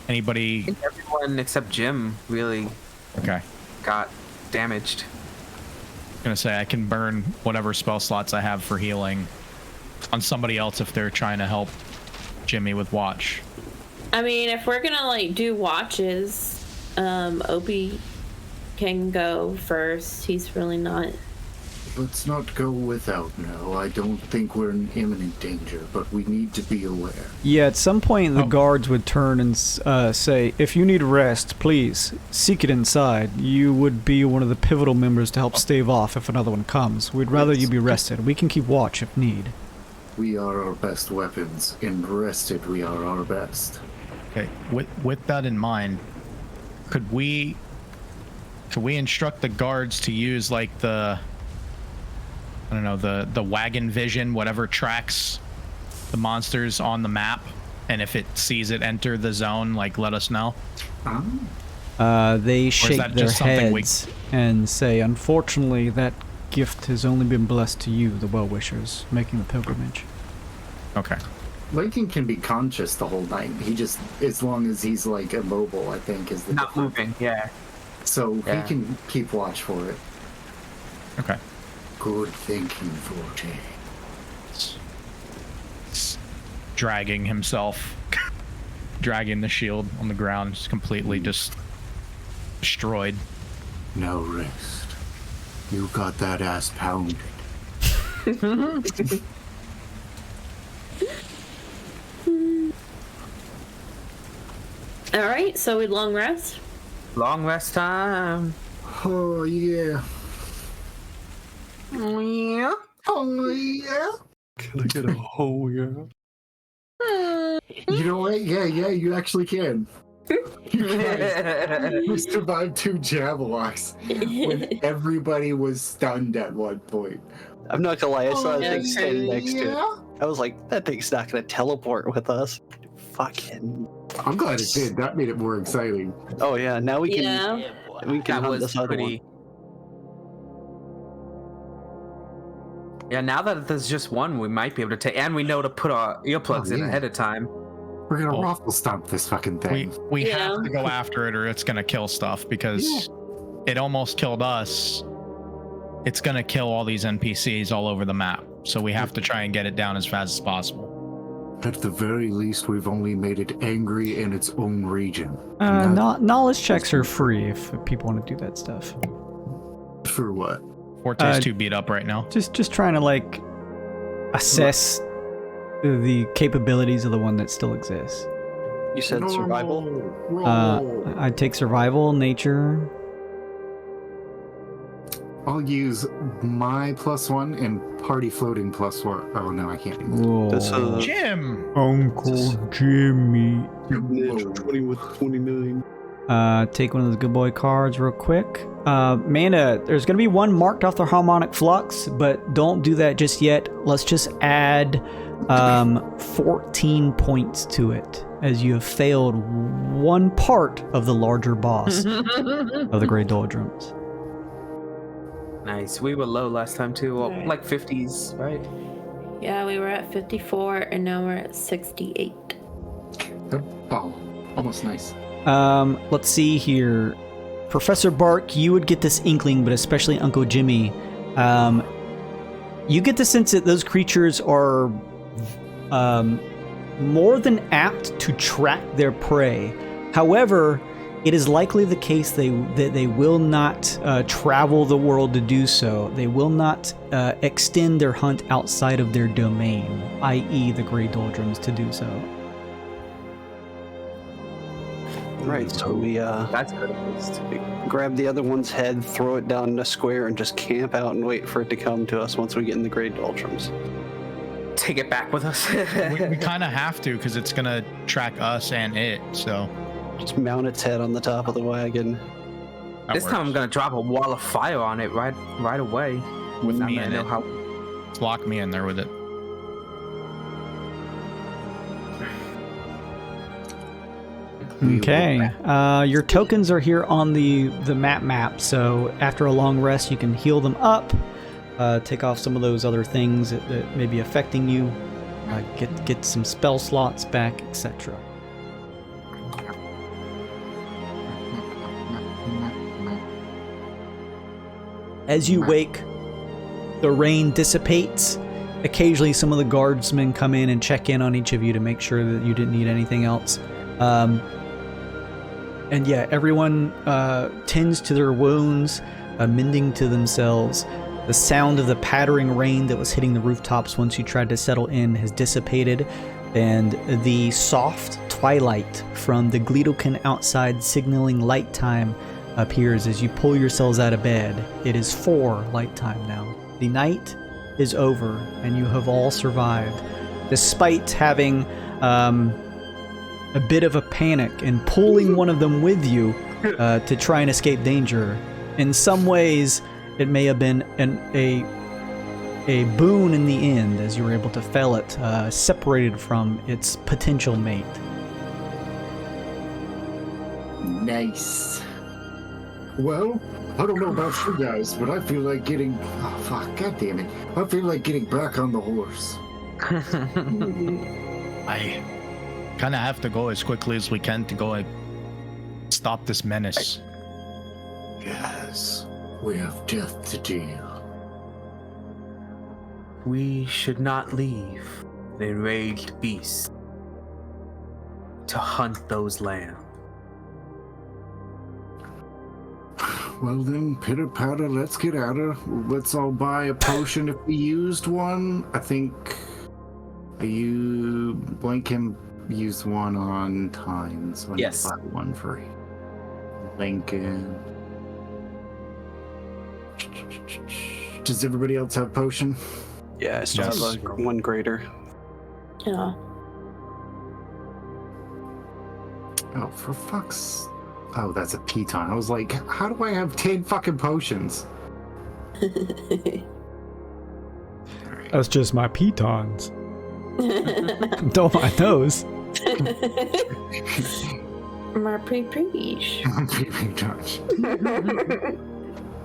S1: Anybody?
S6: I think everyone except Jim really
S1: Okay.
S6: got damaged.
S1: Gonna say I can burn whatever spell slots I have for healing on somebody else if they're trying to help Jimmy with watch.
S5: I mean, if we're gonna like do watches, Opie can go first. He's really not.
S4: Let's not go without now. I don't think we're in imminent danger, but we need to be aware.
S2: Yeah, at some point the guards would turn and say, if you need rest, please, seek it inside. You would be one of the pivotal members to help stave off if another one comes. We'd rather you be rested. We can keep watch if need.
S4: We are our best weapons, and rested we are our best.
S1: Okay. With that in mind, could we instruct the guards to use like the, I don't know, the wagon vision, whatever tracks the monsters on the map, and if it sees it enter the zone, like let us know?
S2: They shake
S1: that
S2: their
S1: just something
S2: heads and say, unfortunately, that gift has only been blessed to you, the well-wishers, making the pilgrimage.
S1: Okay.
S4: Lincoln can be conscious the whole night. He just, as long as he's like immobile, I think is the
S6: Not
S4: difference.
S6: moving, yeah.
S4: So
S6: Yeah.
S4: he can keep watch for it.
S1: Okay.
S4: Good thinking, Forte.
S1: Dragging himself, dragging the shield on the ground, just completely just destroyed.
S4: Now rest. You got that ass pounded.
S5: All right, so we long rest.
S6: Long rest time.
S4: Oh yeah.
S6: Oh, yeah.
S4: Oh yeah.
S3: Can I get a oh yeah?
S4: You know what? Yeah, you actually can. You guys, we survived 2 Javelocks when everybody was stunned at one point.
S3: I'm not gonna lie, I saw that thing
S5: Okay.
S3: standing next to it. I was like, that thing's not gonna teleport with us. Fucking.
S4: I'm glad it did. That made it more exciting.
S3: Oh yeah, now we can
S5: Yeah.
S3: we can
S6: That
S3: hunt
S6: was
S3: this other
S6: pretty. Yeah, now that there's just one, we might be able to take, and we know to put our earplugs in
S4: yeah.
S6: ahead of time.
S4: We're gonna
S1: Oh.
S4: raffle stomp this fucking thing.
S1: We
S5: Yeah.
S1: have to go after it or it's gonna kill stuff because it almost killed us. It's gonna kill all these NPCs all over the map. So we have to try and get it down as fast as possible.
S4: At the very least, we've only made it angry in its own region. And that-
S2: Knowledge checks are free if people want to do that stuff.
S4: For what?
S1: Forte's too beat up right now.
S2: Just trying to like assess the capabilities of the one that still exists.
S3: one. You said survival?
S4: Roll.
S2: I'd take survival, nature.
S4: I'll use my +1 and party floating +1. Oh no, I can't do that.
S2: Whoa.
S3: That's
S1: Jim!
S2: Uncle Jimmy.
S3: 20 with 29.
S2: Take one of those good boy cards real quick. Amanda, there's going to be one marked off the harmonic flux, but don't do that just yet. Let's just add 14 points to it, as you have failed one part of the larger boss of the Grey Doldrums.
S6: Nice. We were low last time too, well,
S5: Right.
S6: like 50s, right?
S5: Yeah, we were at 54 and now we're at 68.
S4: Oh, almost nice.
S2: Let's see here. Professor Bark, you would get this inkling, but especially Uncle Jimmy. You get the sense that those creatures are more than apt to track their prey. However, it is likely the case that they will not travel the world to do so. They will not extend their hunt outside of their domain, i.e. the Grey Doldrums, to do so.
S3: Right, so we
S6: That's good at least.
S3: grab the other one's head, throw it down in a square, and just camp out and wait for it to come to us once we get in the Great Doldrums.
S6: Take it back with us.
S1: We kind of have to because it's gonna track us and it. So
S3: Just mount its head on the top of the wagon.
S1: that
S6: This time I'm
S1: works.
S6: gonna drop a wall of fire on it right away.
S1: With
S6: Now
S1: me
S6: that I
S1: in
S6: know
S1: it.
S6: how.
S1: Just lock me in there with it.
S2: Okay. Your tokens are here on the map. So after a long rest, you can heal them up, take off some of those other things that may be affecting you, get some spell slots back, etc. As you wake, the rain dissipates. Occasionally, some of the guardsmen come in and check in on each of you to make sure that you didn't need anything else. And yeah, everyone tends to their wounds, mending to themselves. The sound of the pattering rain that was hitting the rooftops once you tried to settle in has dissipated, and the soft twilight from the Gleedlekin outside signaling light time appears as you pull yourselves out of bed. It is 4 light time now. The night is over, and you have all survived, despite having a bit of a panic and pulling one of them with you to try and escape danger. In some ways, it may have been a boon in the end, as you were able to fell it separated from its potential mate.
S4: Nice. Well, I don't know about you guys, but I feel like getting... Oh, fuck, god damn it. I feel like getting back on the horse.
S1: I kind of have to go as quickly as we can to go and stop this menace.
S4: Yes, we have death to deal.
S6: We should not leave an enraged beast to hunt those lambs.
S4: Well then, pitter patter, let's get at her. Let's all buy a potion if we used one. I think Blanken used one on time, so I need to buy one for Lincoln. Does everybody else have potion?
S3: Yeah, I still have like one greater.
S5: Yeah.
S4: Oh, for fuck's... Oh, that's a piton. I was like, how do I have 10 fucking potions?
S2: That's just my pitons. Don't mind those.
S5: My pre-preach.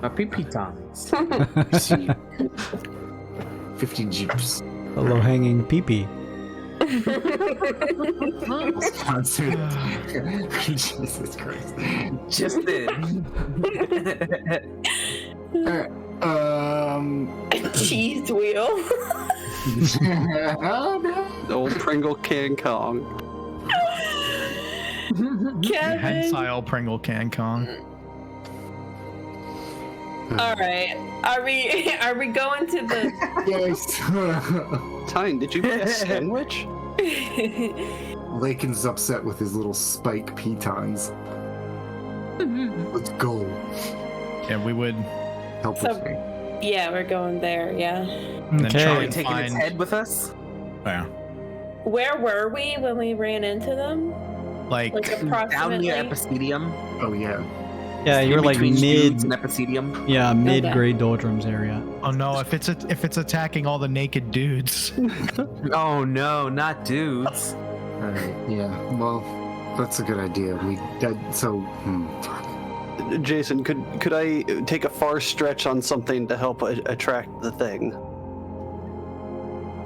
S6: My pee-pee-tons.
S4: 50 jeeps.
S2: A low-hanging pee-pee.
S4: Sponsored. Jesus Christ.
S6: Just did.
S5: Cheese wheel.
S4: Oh, no.
S3: The old Pringle King Kong.
S5: Kevin.
S1: Hensile Pringle Can Kong.
S5: All right. Are we going to the?
S4: Yes.
S3: Tyne, did you get a sandwich?
S4: Lakin's upset with his little spike pitons. Let's go.
S1: Yeah, we would.
S4: Help
S5: So-
S4: with me.
S5: Yeah, we're going there. Yeah.
S1: Then try
S2: Okay.
S1: and
S6: Taking its
S1: find-
S6: head with us?
S1: Yeah.
S5: Where were we when we ran into them?
S1: Like,
S5: Like
S6: Down
S5: approximately.
S6: near Epicedium.
S4: Oh, yeah.
S2: Yeah, you're
S6: In
S2: like
S6: between
S2: mid.
S6: Dudes and Epicedium.
S2: Yeah, mid-grade doldrums area.
S1: oh no, if it's attacking all the naked dudes.
S6: Oh no, not dudes.
S4: Alright, yeah. Well, that's a good idea.
S3: Jason, could I take a far stretch on something to help attract the thing?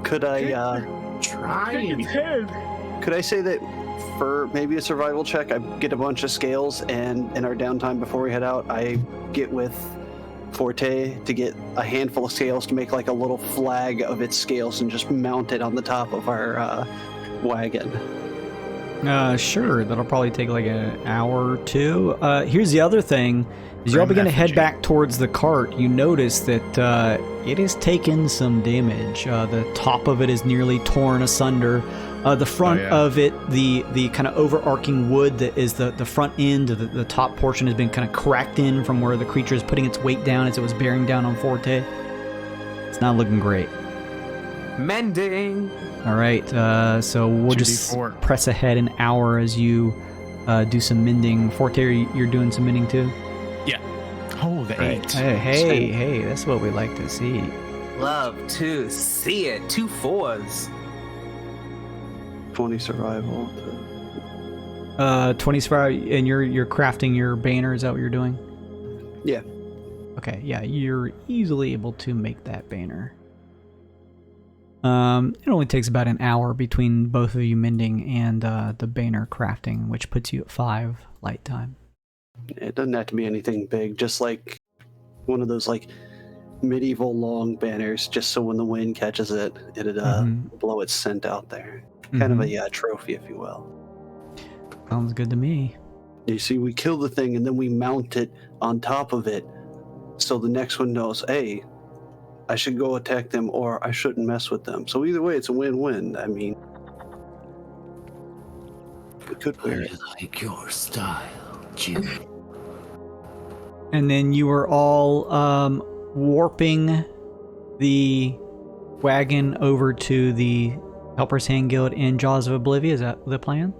S3: Could I
S4: Trying.
S3: could I say that for maybe a survival check, I get a bunch of scales, and in our downtime before we head out, I get with Forte to get a handful of scales to make like a little flag of its scales and just mount it on the top of our wagon.
S2: Sure. That'll probably take like an hour or two. Here's the other thing. As you all
S1: Grim
S2: begin to head
S1: effigy.
S2: back towards the cart, you notice that it has taken some damage. The top of it is nearly torn asunder. The front of it, the kind of overarching wood that is the front end of the top portion has been kind of cracked in from where the creature is putting its weight down as it was bearing down on Forte. It's not looking great.
S6: Mending.
S2: All right, so we'll just
S1: 2d4.
S2: press ahead an hour as you do some mending. Forte, you're doing some mending too?
S1: Oh, the 8.
S2: Hey, that's what we like to see.
S6: Love to see it. 2 4s.
S3: 20 survival.
S2: 24 and you're crafting your banner. Is that what you're doing?
S3: Yeah.
S2: Okay, yeah, you're easily able to make that banner. It only takes about an hour between both of you mending and the banner crafting, which puts you at 5 light time.
S3: It doesn't have to be anything big, just like one of those like medieval long banners, just so when the wind catches it, it'd blow its scent out there. Kind of a trophy, if you will.
S2: Sounds good to me.
S3: You see, we kill the thing and then we mount it on top of it, so the next one knows, hey, I should go attack them or I shouldn't mess with them. So either way, it's a win-win. I mean, it could wear it.
S4: I like your style, Jim.
S2: And then you were all warping the wagon over to the Helper's Hand Guild in Jaws of Oblivion. Is that the plan?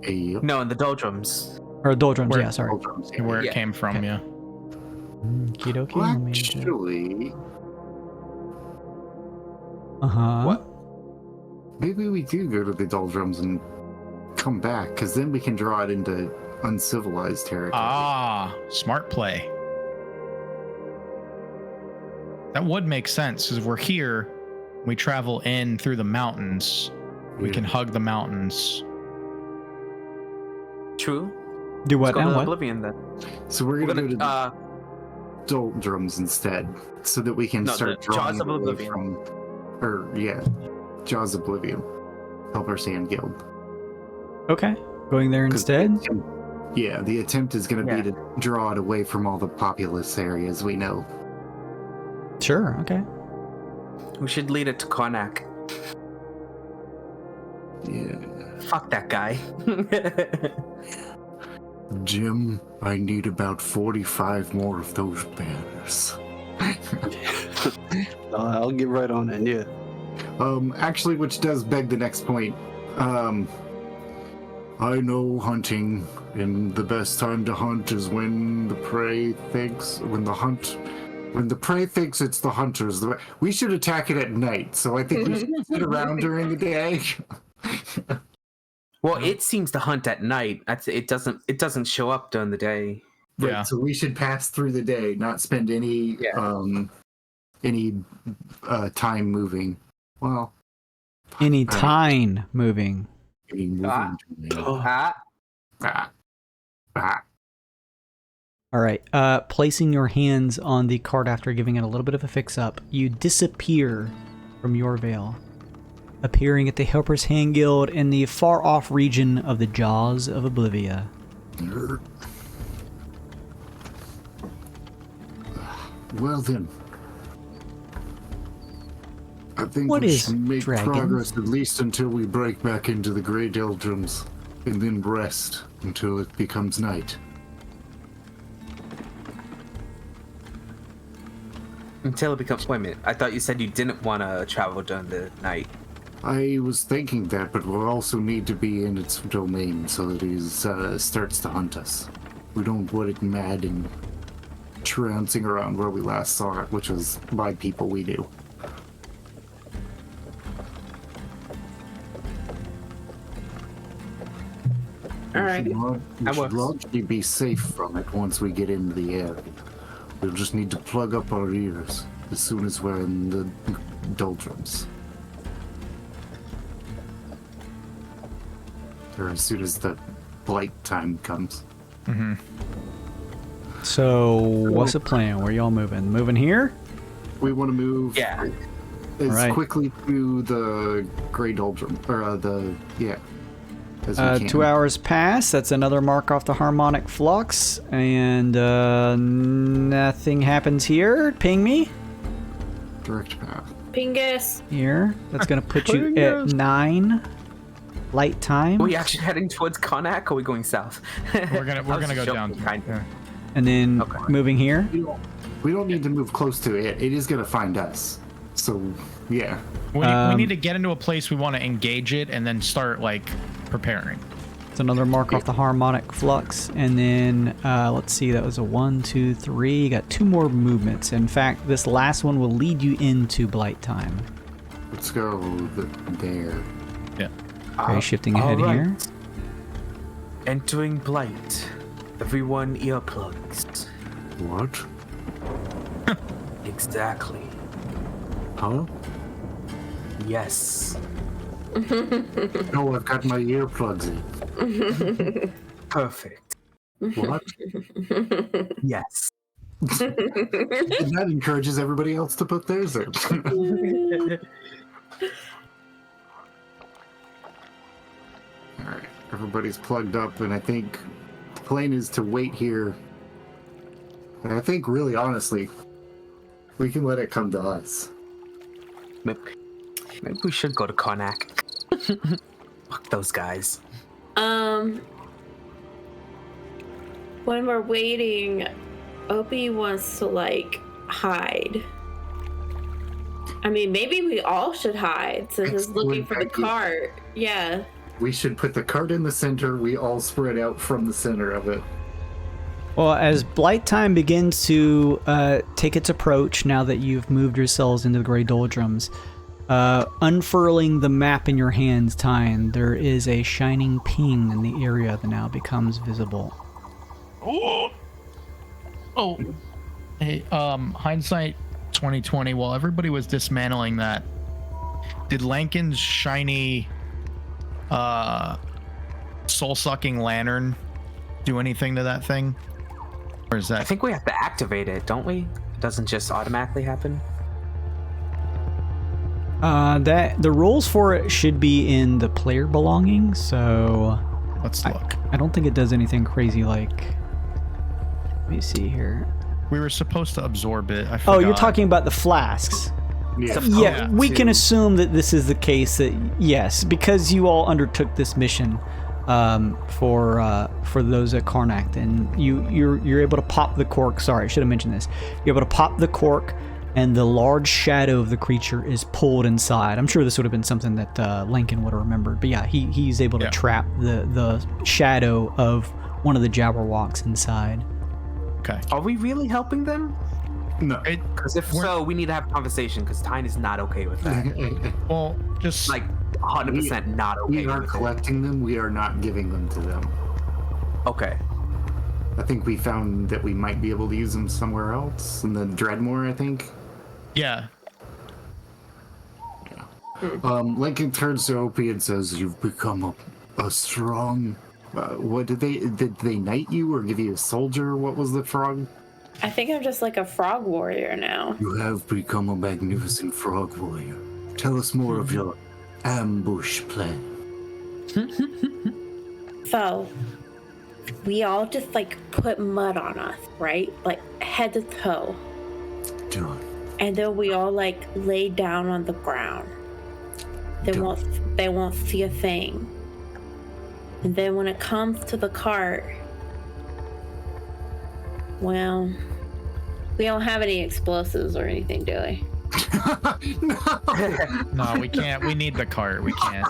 S4: Yep.
S6: No, in the doldrums.
S2: Or Doldrums,
S1: Where-
S2: yeah, sorry.
S1: Where it
S6: Yeah.
S1: came from, yeah.
S2: Okie dokie.
S4: Well,
S2: let me do-
S4: actually,
S2: Uh-huh.
S6: What?
S4: maybe we do go to the doldrums and come back, because then we can draw it into uncivilized territory.
S1: Ah, smart play. That would make sense, because if we're here, we travel in through the mountains. We
S4: Yeah.
S1: can hug the mountains.
S6: True.
S2: Do what
S6: Let's go
S2: now?
S6: to
S2: What?
S6: Oblivion then.
S4: So we're
S6: We're
S4: gonna go
S6: gonna,
S4: to doldrums instead, so that we can
S6: No,
S4: start
S6: the
S4: drawing
S6: Jaws of
S4: away
S6: Oblivion.
S4: from, or yeah, Jaws of Oblivion, Helper's Hand Guild.
S2: Okay. Going there
S4: 'Cause
S2: instead?
S4: Yeah, the attempt is going to
S6: Yeah.
S4: be to draw it away from all the populous areas we know.
S2: Sure, okay.
S6: we should lead it to Karnak.
S4: Yeah.
S6: Fuck that guy.
S4: Jim, I need about 45 more of those banners.
S3: I'll get right on it, yeah.
S4: Actually, which does beg the next point. I know hunting, and the best time to hunt is when the prey thinks, when the prey thinks it's the hunters. We should attack it at night, so I think we should sit around during the day.
S6: Well, it seems to hunt at night. It doesn't show up during the day.
S4: Right,
S1: Yeah.
S4: so we should pass through the day, not spend any time moving. Well,
S2: Any time moving.
S4: any moving.
S6: Ah,
S4: Ah. Ah.
S2: All right. Placing your hands on the card after giving it a little bit of a fix-up, you disappear from your veil, appearing at the Helper's Hand Guild in the far-off region of the Jaws of Oblivion.
S4: Well then, I think
S2: What
S4: we
S2: is
S4: should make
S2: dragons?
S4: progress at least until we break back into the Grey Doldrums, and then rest until it becomes night.
S6: until it becomes. Wait a minute. I thought you said you didn't want to travel during the night.
S4: I was thinking that, but we'll also need to be in its domain so that it starts to hunt us. We don't want it mad and trouncing around where we last saw it, which was by people we knew.
S6: All right.
S4: We
S6: That
S4: should
S6: works.
S4: largely be safe from it once we get into the area. We'll just need to plug up our ears as soon as we're in the doldrums. Or as soon as the blight time comes.
S2: So, what's the plan? Where y'all moving? Moving here?
S4: We want to move
S6: Yeah.
S4: as
S2: Alright.
S4: quickly to the Grey Doldrum, or as we can.
S2: 2 hours pass. That's another mark off the harmonic flux. And nothing happens here. Ping me.
S4: Direct path.
S5: Pingus.
S2: Here. That's going to put you at 9 light time.
S6: Are we actually heading towards Karnak, or are we going south?
S1: We're gonna go down.
S6: Kind of.
S2: And then
S6: Okay.
S2: moving here.
S4: We don't need to move close to it. It is going to find us. So, yeah.
S1: We need to get into a place we want to engage it and then start like preparing.
S2: It's another mark off the harmonic flux. And then, let's see, that was a 1, 2, 3. You got 2 more movements. In fact, this last one will lead you into blight time.
S4: Let's go there.
S1: Yeah.
S2: Okay, shifting ahead
S6: All right.
S2: here.
S6: Entering Blight. Everyone earplugs.
S4: What?
S6: Exactly.
S4: Huh?
S6: Yes.
S4: No, I've got my earplugs in.
S6: Perfect.
S4: What?
S6: Yes.
S4: And that encourages everybody else to put theirs in. Alright, everybody's plugged up, and I think the plan is to wait here. And I think, really, honestly, we can let it come to us.
S6: Maybe we should go to Karnak. Fuck those guys.
S5: When we're waiting, Opie wants to like hide. I mean, maybe we all should hide since he's looking for the cart. Yeah.
S4: We should put the cart in the center. We all spread out from the center of it.
S2: Well, as Blight Time begins to take its approach, now that you've moved yourselves into the Grey Doldrums, unfurling the map in your hands, Tyne, there is a shining ping in the area that now becomes visible.
S1: Oh, hey, hindsight 2020. While everybody was dismantling that, did Lankin's shiny, soul-sucking lantern do anything to that thing? Or is that?
S6: I think we have to activate it, don't we? It doesn't just automatically happen.
S2: The rules for it should be in the player belongings, so
S1: Let's look.
S2: I don't think it does anything crazy like. Let me see here.
S1: We were supposed to absorb it. I
S2: Oh,
S1: forgot.
S2: you're talking about the flasks.
S4: Yeah.
S2: Yeah, we can
S6: to-
S2: assume that this is the case. That yes, because you all undertook this mission for those at Karnak, and you're able to pop the cork. Sorry, I should have mentioned this. You're able to pop the cork, and the large shadow of the creature is pulled inside. I'm sure this would have been something that Lincoln would have remembered. But yeah, he's able to trap the shadow of one of the Jabberwocks inside.
S1: Okay.
S6: Are we really helping them?
S4: No.
S6: Because if so, we need to have a conversation, because Tyne is not okay with that.
S1: Well, just
S6: Like, 100% not okay
S4: We are
S6: with it.
S4: collecting them. We are not giving them to them.
S6: Okay.
S4: I think we found that we might be able to use them somewhere else. In the Dreadmore, I think.
S1: yeah.
S4: Lincoln turns to Opie and says, "You've become a strong... what did they knight you or give you a soldier? What was the frog?
S5: I think I'm just like a frog warrior now.
S4: You have become a magnificent frog warrior. Tell us more of your ambush plan."
S5: So, we all just like put mud on us, right? Like head to toe.
S4: Done.
S5: And then we all like lay down on the ground. They won't see a thing. And then when it comes to the cart, well, we don't have any explosives or anything, do we?
S1: No, we can't. We need the cart. We can't.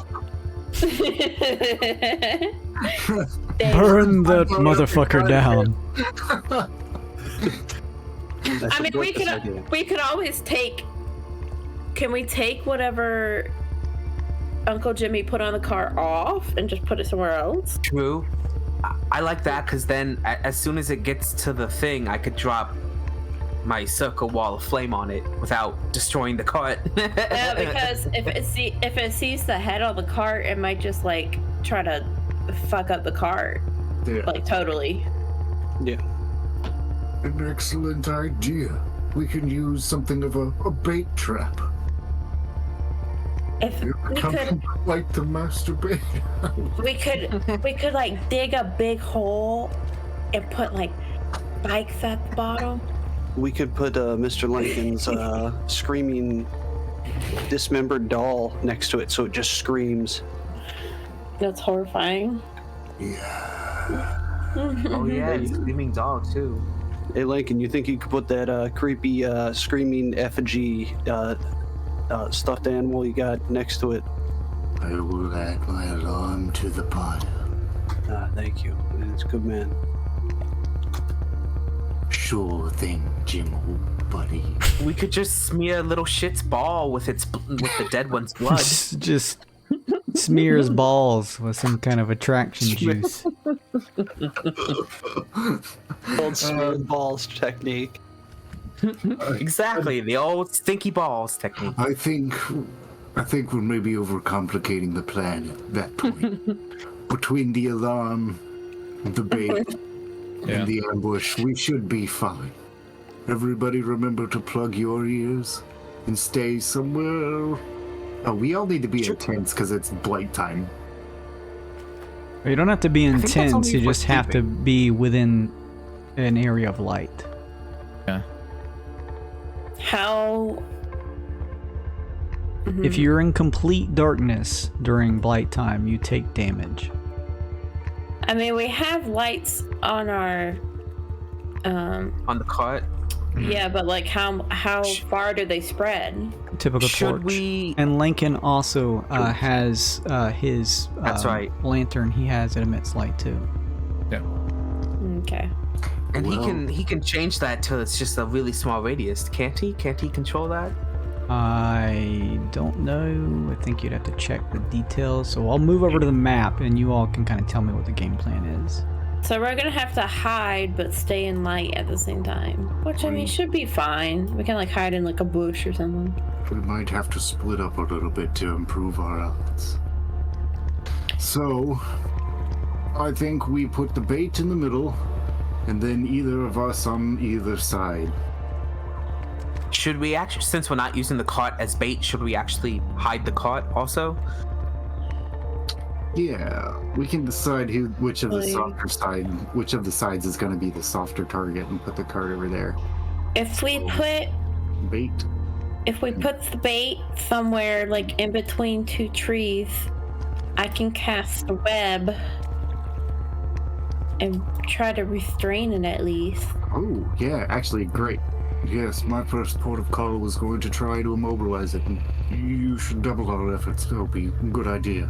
S2: Burn that motherfucker down.
S5: I mean, we could always take. Can we take whatever Uncle Jimmy put on the car off and just put it somewhere else?
S6: True. I like that, because then as soon as it gets to the thing, I could drop my circle wall of flame on it without destroying the cart.
S5: Yeah, because if it sees the head on the cart, it might just like try to fuck up the cart,
S4: Yeah.
S5: like totally.
S3: Yeah.
S4: An excellent idea. We can use something of a bait trap.
S5: If
S4: You're
S5: we
S4: becoming
S5: could,
S4: like the masturbate.
S5: we could like dig a big hole and put like spikes at the bottom.
S3: We could put Mr. Lincoln's screaming dismembered doll next to it so it just screams.
S5: That's horrifying.
S6: Oh yeah, he's screaming dog too.
S3: Hey Lincoln, you think you could put that creepy screaming effigy stuffed animal you got next to it?
S4: I will add my alarm to the pile.
S3: Thank you. It's a good man.
S4: Sure thing, Jim, old buddy.
S6: We could just smear little shit's ball with the dead one's blood.
S2: Just smears balls with some kind of attraction juice.
S3: Old smooth balls technique.
S6: Exactly, the old stinky balls technique.
S4: I think we're maybe overcomplicating the plan at that point. Between the alarm, the bait, and the ambush, we should be fine. Everybody remember to plug your ears and stay somewhere. Oh, we all need to be intense because it's blight time.
S2: You don't have to be
S6: think that's
S2: intense,
S6: only
S2: you
S6: if we're
S2: just have to
S6: sleeping.
S2: be within an area of light.
S1: Yeah.
S5: How?
S2: If you're in complete darkness during blight time, you take damage.
S5: I mean, we have lights on our.
S6: On the cart.
S5: Yeah, but like, how far do they spread?
S2: Typical
S6: Should
S2: torch.
S6: we-
S2: And Lincoln also has his
S6: That's right.
S2: lantern. He has it emits light too.
S1: Yeah.
S5: Okay.
S6: And
S4: Well-
S6: he can change that till it's just a really small radius, can't he? Can't he control that?
S2: I don't know. I think you'd have to check the details. So I'll move over to the map, and you all can kind of tell me what the game plan is.
S5: So we're gonna have to hide but stay in light at the same time, which I mean should be fine. We can like hide in like a bush or something.
S4: We might have to split up a little bit to improve our odds. So, I think we put the bait in the middle, and then either of us on either side.
S6: Should we actually, since we're not using the cart as bait, should we actually hide the cart also?
S4: Yeah, we can decide which of the
S5: Like-
S4: softer side, which of the sides is going to be the softer target, and put the cart over there.
S5: If we put
S4: Bait.
S5: the bait somewhere like in between two trees, I can cast a web and try to restrain it at least.
S4: Oh, yeah, actually, great. Yes, my first port of call was going to try to immobilize it. And you should double our efforts. That'll be a good idea.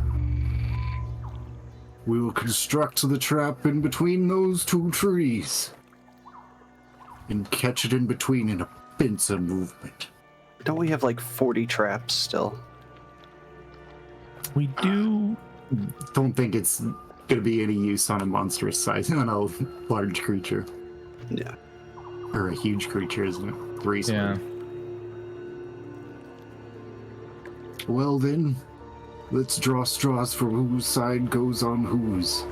S4: We will construct the trap in between those two trees and catch it in between in a pincer movement.
S3: Don't we have like 40 traps still?
S1: We do.
S4: Don't think it's going to be any use on a monstrous size, on a large creature.
S3: Yeah.
S4: Or a huge creature, isn't it? 3
S1: Yeah.
S4: square. Well then, let's draw straws for whose side goes on whose.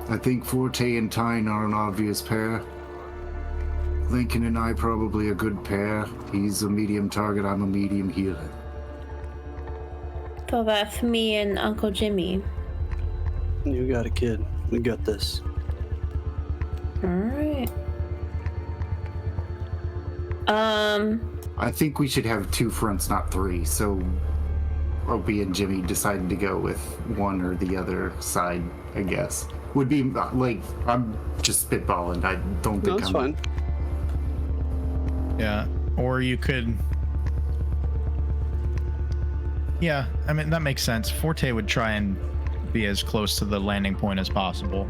S4: I think Forte and Tyne are an obvious pair. Lincoln and I probably a good pair. He's a medium target, I'm a medium healer.
S5: So that's me and Uncle Jimmy.
S3: You got a kid. We got this.
S5: Alright.
S4: I think we should have 2 fronts, not 3, so Opie and Jimmy decided to go with one or the other side, I guess. Would be, like, I'm just spitballing. I don't
S3: No,
S4: think
S3: that's
S4: I'm...
S3: fine.
S1: Yeah. Or you could. Yeah, I mean, that makes sense. Forte would try and be as close to the landing point as possible.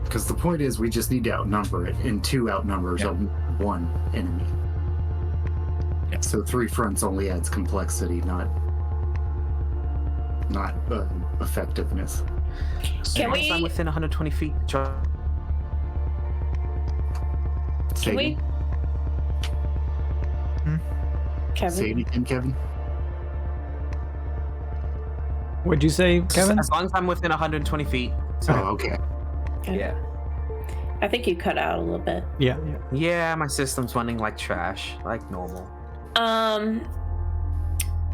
S4: Because the point is, we just need to outnumber it, and 2 outnumbers
S1: Yeah.
S4: 1 enemy.
S1: Yeah.
S4: So 3 fronts only adds complexity, not effectiveness.
S5: Can
S6: As long as I'm
S5: we?
S6: within 120 feet.
S4: Say
S5: Can we?
S4: it- Say
S5: Kevin?
S4: it again, Kevin.
S2: What'd you say, Kevin?
S6: As long as I'm within 120 feet.
S4: Oh, okay.
S6: Yeah.
S5: I think you cut out a little bit.
S2: Yeah.
S6: Yeah, my system's running like trash, like normal.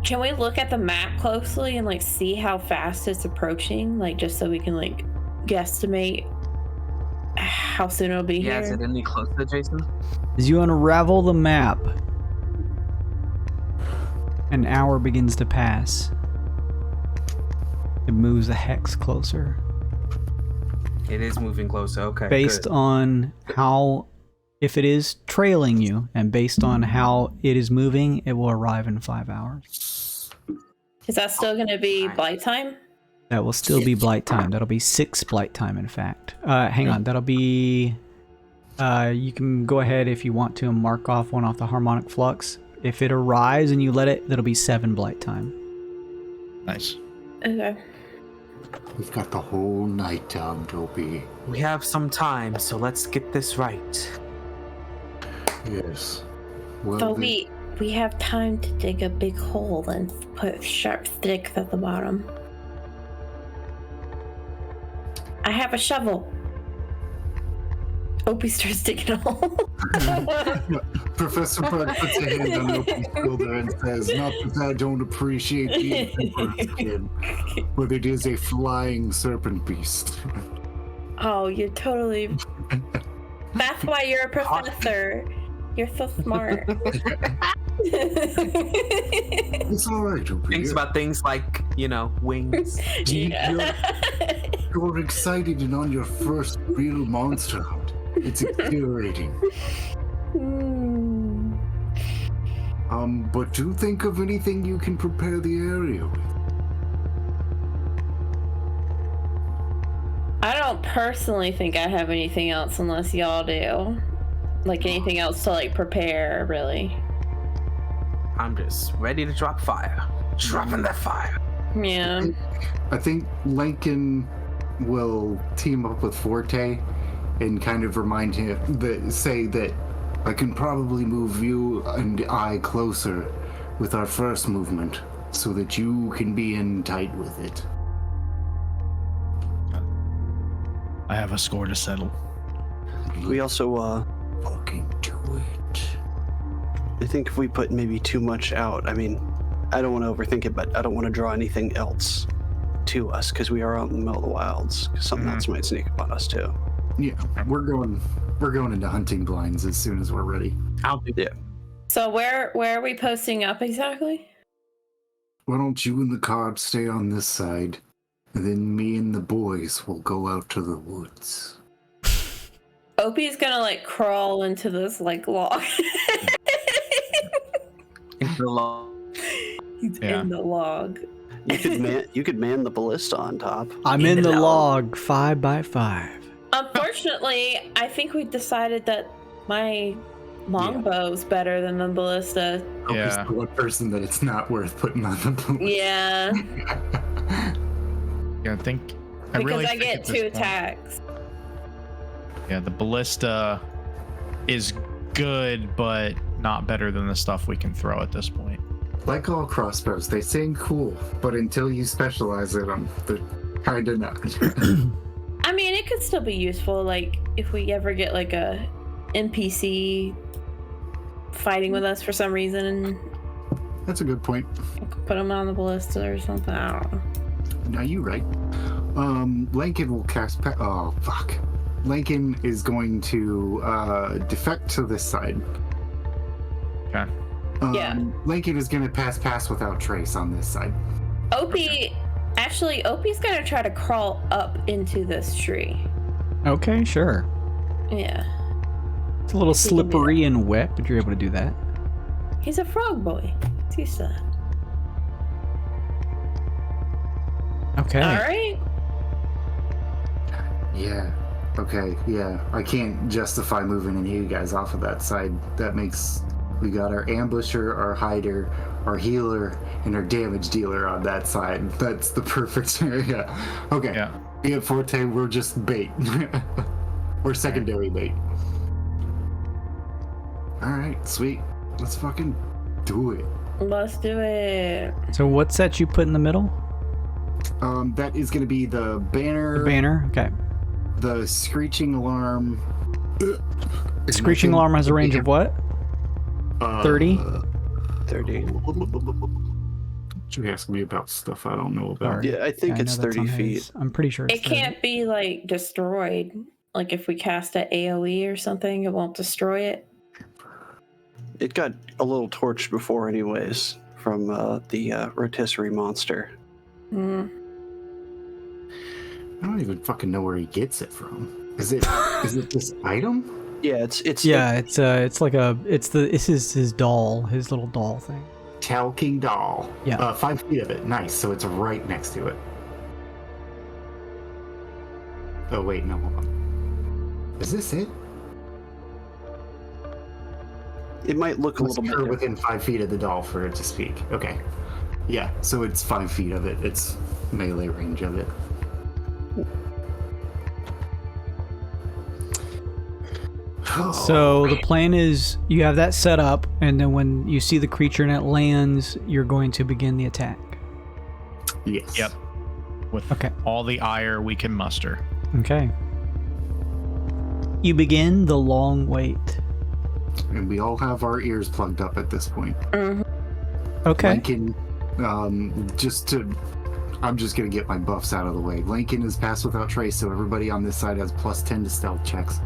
S5: Can we look at the map closely and like see how fast it's approaching? Like just so we can like guesstimate how soon it'll be
S6: Yeah, is
S5: here.
S6: it any closer, Jason?
S2: As you unravel the map, an hour begins to pass. It moves a hex closer.
S6: It is moving closer. Okay.
S2: Based
S6: good.
S2: on how, if it is trailing you, and based on how it is moving, it will arrive in 5 hours.
S5: Is that still gonna be blight time?
S2: That will still be blight time. That'll be 6 blight time, in fact. Hang on, that'll be... you can go ahead if you want to and mark off one off the harmonic flux. If it arrives and you let it, that'll be 7 blight time.
S1: Nice.
S5: Okay.
S4: We've got the whole night down, Dopey.
S6: We have some time, so let's get this right.
S4: Yes. Well,
S5: So
S4: then-
S5: we have time to dig a big hole and put sharp sticks at the bottom. I have a shovel. Opie starts digging a hole.
S4: Professor Park puts a hand on Opie's shoulder and says, "Not that I don't appreciate the bird skin, but it is a flying serpent beast."
S5: Oh, you're totally. That's why you're a professor. You're so smart.
S4: It's all right, Opie.
S6: Thinks about things like, wings.
S5: Yeah.
S4: You're excited and on your first real monster hunt. It's exhilarating. But do think of anything you can prepare the area with.
S5: I don't personally think I have anything else unless y'all do. Like anything else to like prepare, really.
S6: I'm just ready to drop fire. Dropping that fire.
S5: Yeah.
S4: I think Lincoln will team up with Forte and kind of remind him say that I can probably move you and I closer with our first movement so that you can be in tight with it.
S1: I have a score to settle.
S3: We also,
S4: Fucking do it.
S3: I think if we put maybe too much out, I mean, I don't want to overthink it, but I don't want to draw anything else to us because we are out in the middle of the wilds. 'Cause something else might sneak upon us too.
S4: Yeah, we're going into hunting blinds as soon as we're ready.
S6: I'll do
S3: Yeah.
S5: So where are we posting up exactly?
S4: Why don't you and the card stay on this side, and then me and the boys will go out to the woods.
S5: Opie's gonna like crawl into this like log.
S6: In the law.
S5: He's
S1: Yeah.
S5: in the log.
S3: You could man the ballista on top.
S2: I'm in the log 5x5.
S5: Unfortunately, I think we decided that my longbow's better than the ballista.
S4: Opie's the one person that it's not worth putting on the boat.
S5: Yeah,
S1: Yeah, I think.
S5: because
S1: really
S5: I
S1: think
S5: get
S1: at this
S5: 2
S1: point-
S5: attacks.
S1: Yeah, the ballista is good, but not better than the stuff we can throw at this point.
S4: Like all crossbows, they seem cool, but until you specialize in them, they're kinda not.
S5: I mean, it could still be useful, like if we ever get like a NPC fighting with us for some reason, and
S4: That's a good point.
S5: put them on the ballista or something. I don't know.
S4: Now you right. Lincoln will cast. Oh fuck. Lincoln is going to defect to this side.
S1: Okay.
S5: Yeah.
S4: Lincoln is going to pass without trace on this side.
S5: Opie's gonna try to crawl up into this tree.
S2: Okay, sure.
S5: Yeah,
S2: It's a little
S5: can do
S2: slippery and wet, but you're able to do that.
S5: he's a frog boy. He's used to that.
S2: Okay.
S5: All right.
S4: Yeah. Okay. Yeah. I can't justify moving any of you guys off of that side. That makes we got our ambusher, our hider, our healer, and our damage dealer on that side. That's the perfect area. Okay.
S1: Yeah.
S4: Me and Forte, we're just bait. We're secondary bait. All right. Sweet. Let's fucking do it.
S5: Let's do it.
S2: So what set you put in the middle?
S4: That is going to be the banner.
S2: The banner? Okay.
S4: The screeching alarm.
S2: Screeching alarm has a range of what? 30?
S3: 30.
S4: Should ask me about stuff I don't know about.
S3: Yeah, I think
S2: Yeah,
S3: it's
S2: know that's
S3: 30
S2: on
S3: feet.
S2: his. I'm pretty sure it's
S5: It can't be like destroyed. Like if we cast an AoE or something, it won't destroy it.
S3: It got a little torched before, anyways, from the rotisserie monster.
S5: Mm.
S4: I don't even fucking know where he gets it from. Is it this item?
S3: Yeah, it's
S2: Yeah, it's like it's his doll, his little doll thing.
S4: Talking doll.
S2: Yeah.
S4: 5 feet of it. Nice. So it's right next to it. Oh wait, no, hold on. Is this it?
S3: It might look a
S4: Let's
S3: little bit
S4: go
S3: different.
S4: within 5 feet of the doll for it to speak. Okay. Yeah. So it's 5 feet of it. It's melee range of it.
S2: So the plan is you have that set up, and then when you see the creature and it lands, you're going to begin the attack.
S4: Yes.
S1: Yep. With
S2: Okay.
S1: all the ire we can muster.
S2: Okay. You begin the long wait.
S4: And we all have our ears plugged up at this point.
S2: Okay.
S4: Lincoln, I'm just gonna get my buffs out of the way. Lincoln is pass without trace, so everybody on this side has +10 to stealth checks.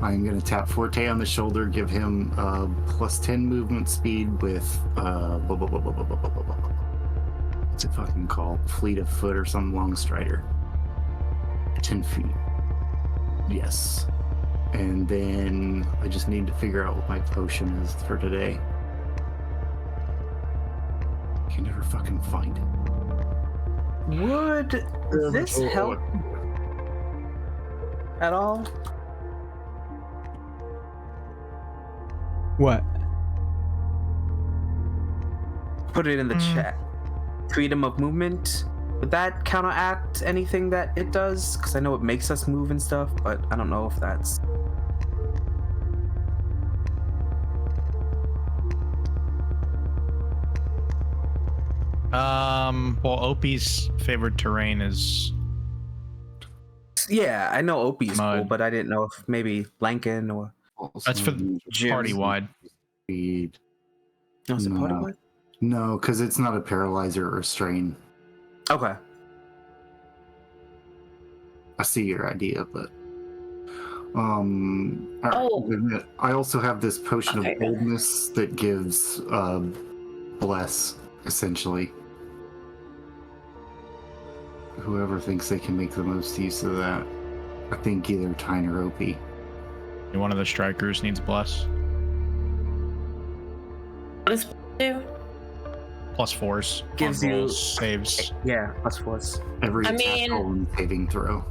S4: I'm gonna tap Forte on the shoulder, give him +10 movement speed with what's it fucking called? Fleet of foot or some long strider. 10 feet. Yes. And then I just need to figure out what my potion is for today. I can never fucking find it.
S6: Would this help at all?
S2: What?
S6: Put it in the chat. Freedom of movement. Would that counteract anything that it does? Because I know it makes us move and stuff, but I don't know if that's...
S1: Well, Opie's favorite terrain is
S6: Yeah, I know Opie's
S1: Mud.
S6: cool, but I didn't know if maybe Lankin or...
S1: that's for party wide.
S4: Speed.
S6: No, is it part of
S4: No.
S6: it?
S4: No, because it's not a paralyzer or a strain.
S6: Okay.
S4: I see your idea, but all right.
S5: Oh.
S4: I also have this potion
S5: Okay.
S4: of boldness that gives bless, essentially. Whoever thinks they can make the most use of that. I think either Tyne or Opie.
S1: One of the strikers needs bless.
S5: What does do?
S1: +4s.
S6: Gives
S1: on
S6: you-
S1: rolls, saves.
S6: Yeah, +4s.
S4: Every
S5: I
S4: attack
S5: mean-
S4: roll and saving throw.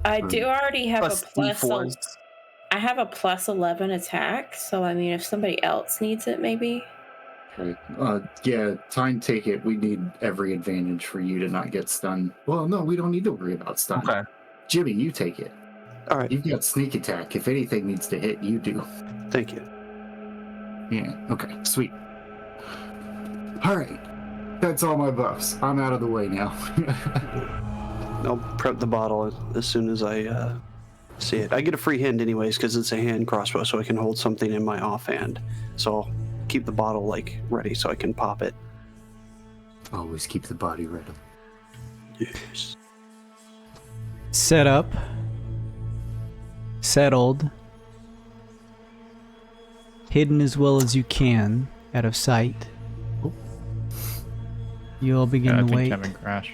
S5: I do already have
S6: Plus
S5: a plus.
S6: D4s.
S5: I have a +11 attack, so I mean, if somebody else needs it, maybe.
S4: Okay. Yeah, Tyne, take it. We need every advantage for you to not get stunned. Well, no, we don't need to worry about stun.
S6: Okay.
S4: Jimmy, you take it.
S3: All right.
S4: You've got sneak attack. If anything needs to hit, you do.
S3: Thank you.
S4: Yeah, okay, sweet. Alright. That's all my buffs. I'm out of the way now.
S3: I'll prep the bottle as soon as I see it. I get a free hand anyways because it's a hand crossbow, so I can hold something in my offhand. So I'll keep the bottle like ready so I can pop it.
S4: Always keep the body ready.
S3: Yes.
S2: Set up. Settled. Hidden as well as you can, out of sight. You all begin
S1: I
S2: to
S1: think
S2: wait.
S1: Kevin crashed.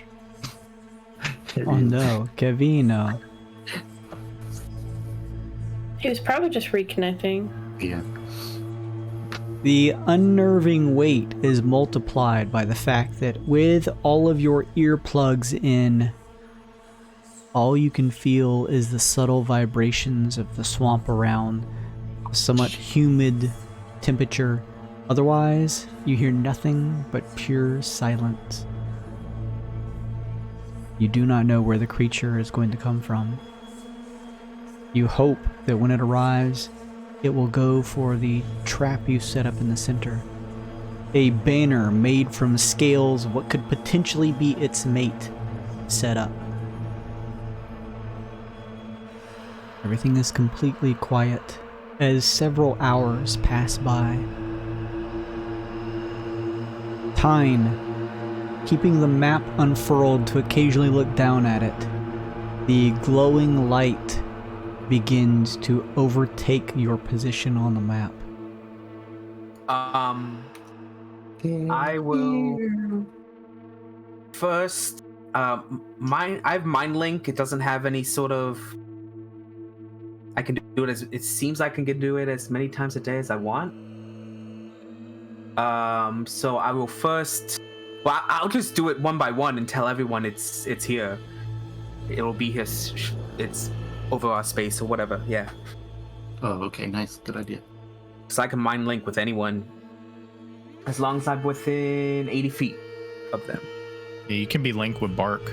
S2: Oh no, Kevino.
S5: He was probably just reconnecting.
S4: Yeah.
S2: The unnerving weight is multiplied by the fact that with all of your earplugs in, all you can feel is the subtle vibrations of the swamp around, a somewhat humid temperature. Otherwise, you hear nothing but pure silence. You do not know where the creature is going to come from. You hope that when it arrives, it will go for the trap you set up in the center. A banner made from scales of what could potentially be its mate set up. Everything is completely quiet as several hours pass by. Tyne, keeping the map unfurled to occasionally look down at it, the glowing light begins to overtake your position on the map.
S6: I will first. I have Mind Link. It doesn't have any sort of. I can do it as it seems. I can do it as many times a day as I want. So I will first. Well, I'll just do it one by one and tell everyone it's here. It'll be here. It's over our space or whatever. Yeah.
S4: Oh, okay, nice. Good idea.
S6: So I can Mind Link with anyone as long as I'm within 80 feet of them.
S1: Yeah, you can be linked with Bark.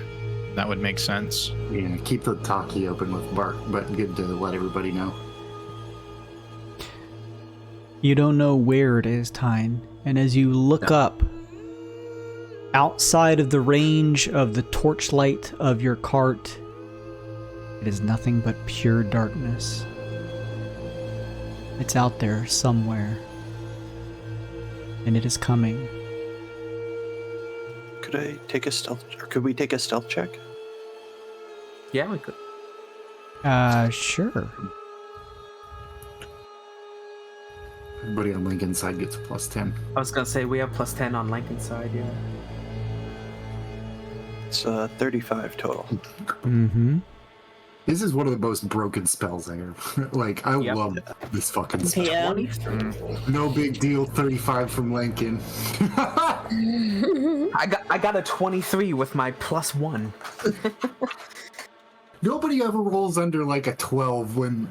S1: That would make sense.
S4: Yeah, keep the talkie open with Bark, but good to let everybody know.
S2: You don't know where it is, Tyne. And as you look up, outside of the range of the torchlight of your cart, it is nothing but pure darkness. It's out there somewhere. And it is coming.
S3: Could I take a stealth, or could we take a stealth check?
S6: Yeah, we could.
S2: Sure.
S4: Everybody on Lincoln's side gets a +10.
S6: I was gonna say we have +10 on Lincoln's side, yeah.
S3: It's 35 total.
S2: Mm-hmm.
S4: This is one of the most broken spells I have. Like, I
S6: Yep.
S4: love this fucking spell.
S5: Yeah.
S4: No big deal, 35 from Lincoln.
S6: I got a 23 with my +1.
S4: Nobody ever rolls under like a 12 when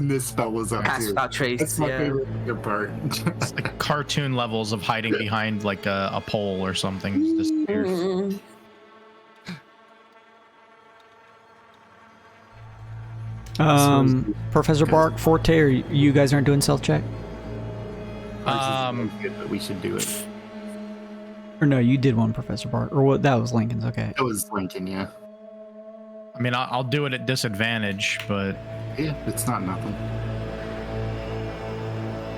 S4: this spell was up
S6: Cast
S4: too.
S6: without trace,
S4: That's my
S6: yeah.
S4: favorite part.
S1: It's like cartoon levels of hiding behind like a pole or something. Just disappears.
S5: Mm.
S2: Professor Bark, Forte, or you guys aren't doing stealth check?
S4: Good, but we should do it.
S2: Or no, you did one, Professor Bark. Or what? That was Lincoln's. Okay.
S4: That was Lincoln, yeah.
S1: I mean, I'll do it at disadvantage, but
S4: Yeah, it's not nothing.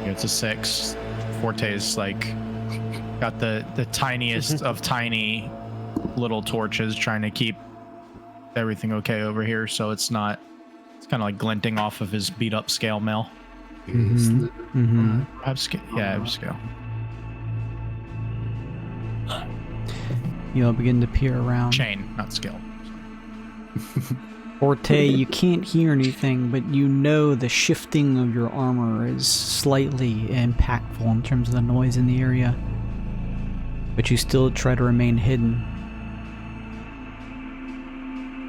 S1: it's a 6. Forte's like got the tiniest of tiny little torches trying to keep everything okay over here, so it's kind of like glinting off of his beat up scale mail.
S2: Mm-hmm. Mm-hmm.
S1: I have scale.
S2: You'll begin to peer around.
S1: Chain, not scale.
S2: Forte, you can't hear anything, but you know the shifting of your armor is slightly impactful in terms of the noise in the area. But you still try to remain hidden.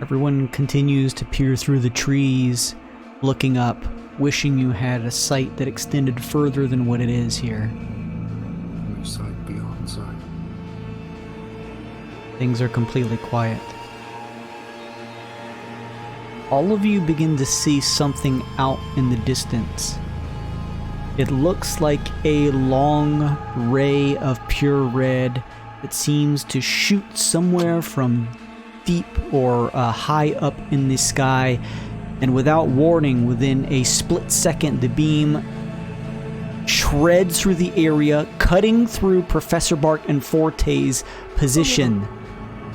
S2: Everyone continues to peer through the trees, looking up, wishing you had a sight that extended further than what it is here.
S4: Side beyond side.
S2: Things are completely quiet. All of you begin to see something out in the distance. It looks like a long ray of pure red that seems to shoot somewhere from deep or high up in the sky, and without warning, within a split second, the beam shreds through the area, cutting through Professor Bark and Forte's position.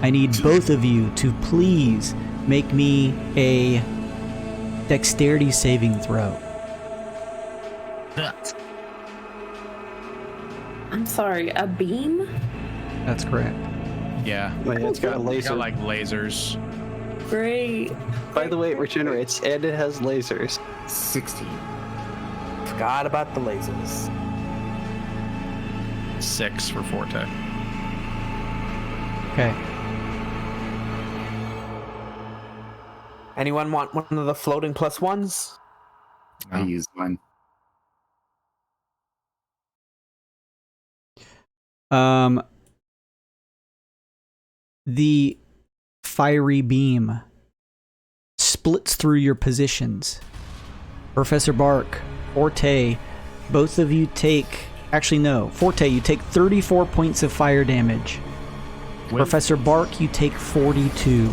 S2: I need both of you to please make me a dexterity saving throw.
S5: I'm sorry, a beam?
S2: That's correct.
S1: Yeah.
S3: Wait, it's got a
S1: It's
S3: laser.
S1: got like lasers.
S5: Great.
S3: By the way, it regenerates and it has lasers.
S4: 16.
S6: Forgot about the lasers.
S1: 6 for Forte.
S2: Okay.
S6: Anyone want one of the floating +1s?
S4: I used mine.
S2: The fiery beam splits through your positions. Professor Bark, Forte, both of you take... Actually, no. Forte, you take 34 points of fire damage. Professor Bark, you take 42.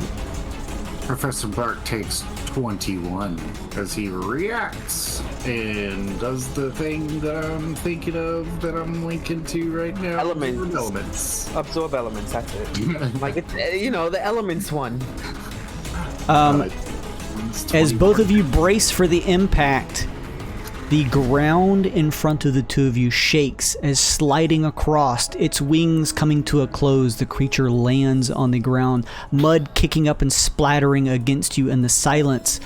S4: Professor Bark takes 21 as he reacts and does the thing that I'm thinking of that I'm linking to right now.
S6: Elements.
S4: Elements.
S6: Absorb elements, that's it. Like, it's, the elements one.
S2: As both of you brace for the impact, the ground in front of the two of you shakes as sliding across, its wings coming to a close, the creature lands on the ground, mud kicking up and splattering against you in the silence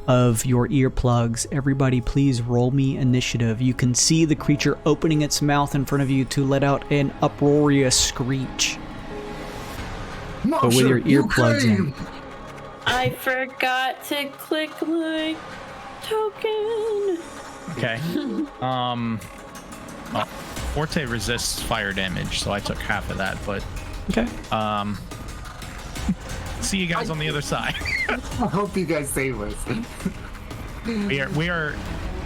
S2: of your earplugs. Everybody please roll me initiative. You can see the creature opening its mouth in front of you to let out an uproarious screech. But with your earplugs in.
S5: I forgot to click my token.
S1: Okay. Well, Forte resists fire damage, so I took half of that, but
S2: Okay.
S1: see you guys on the other side.
S4: I hope you guys save us.
S1: we are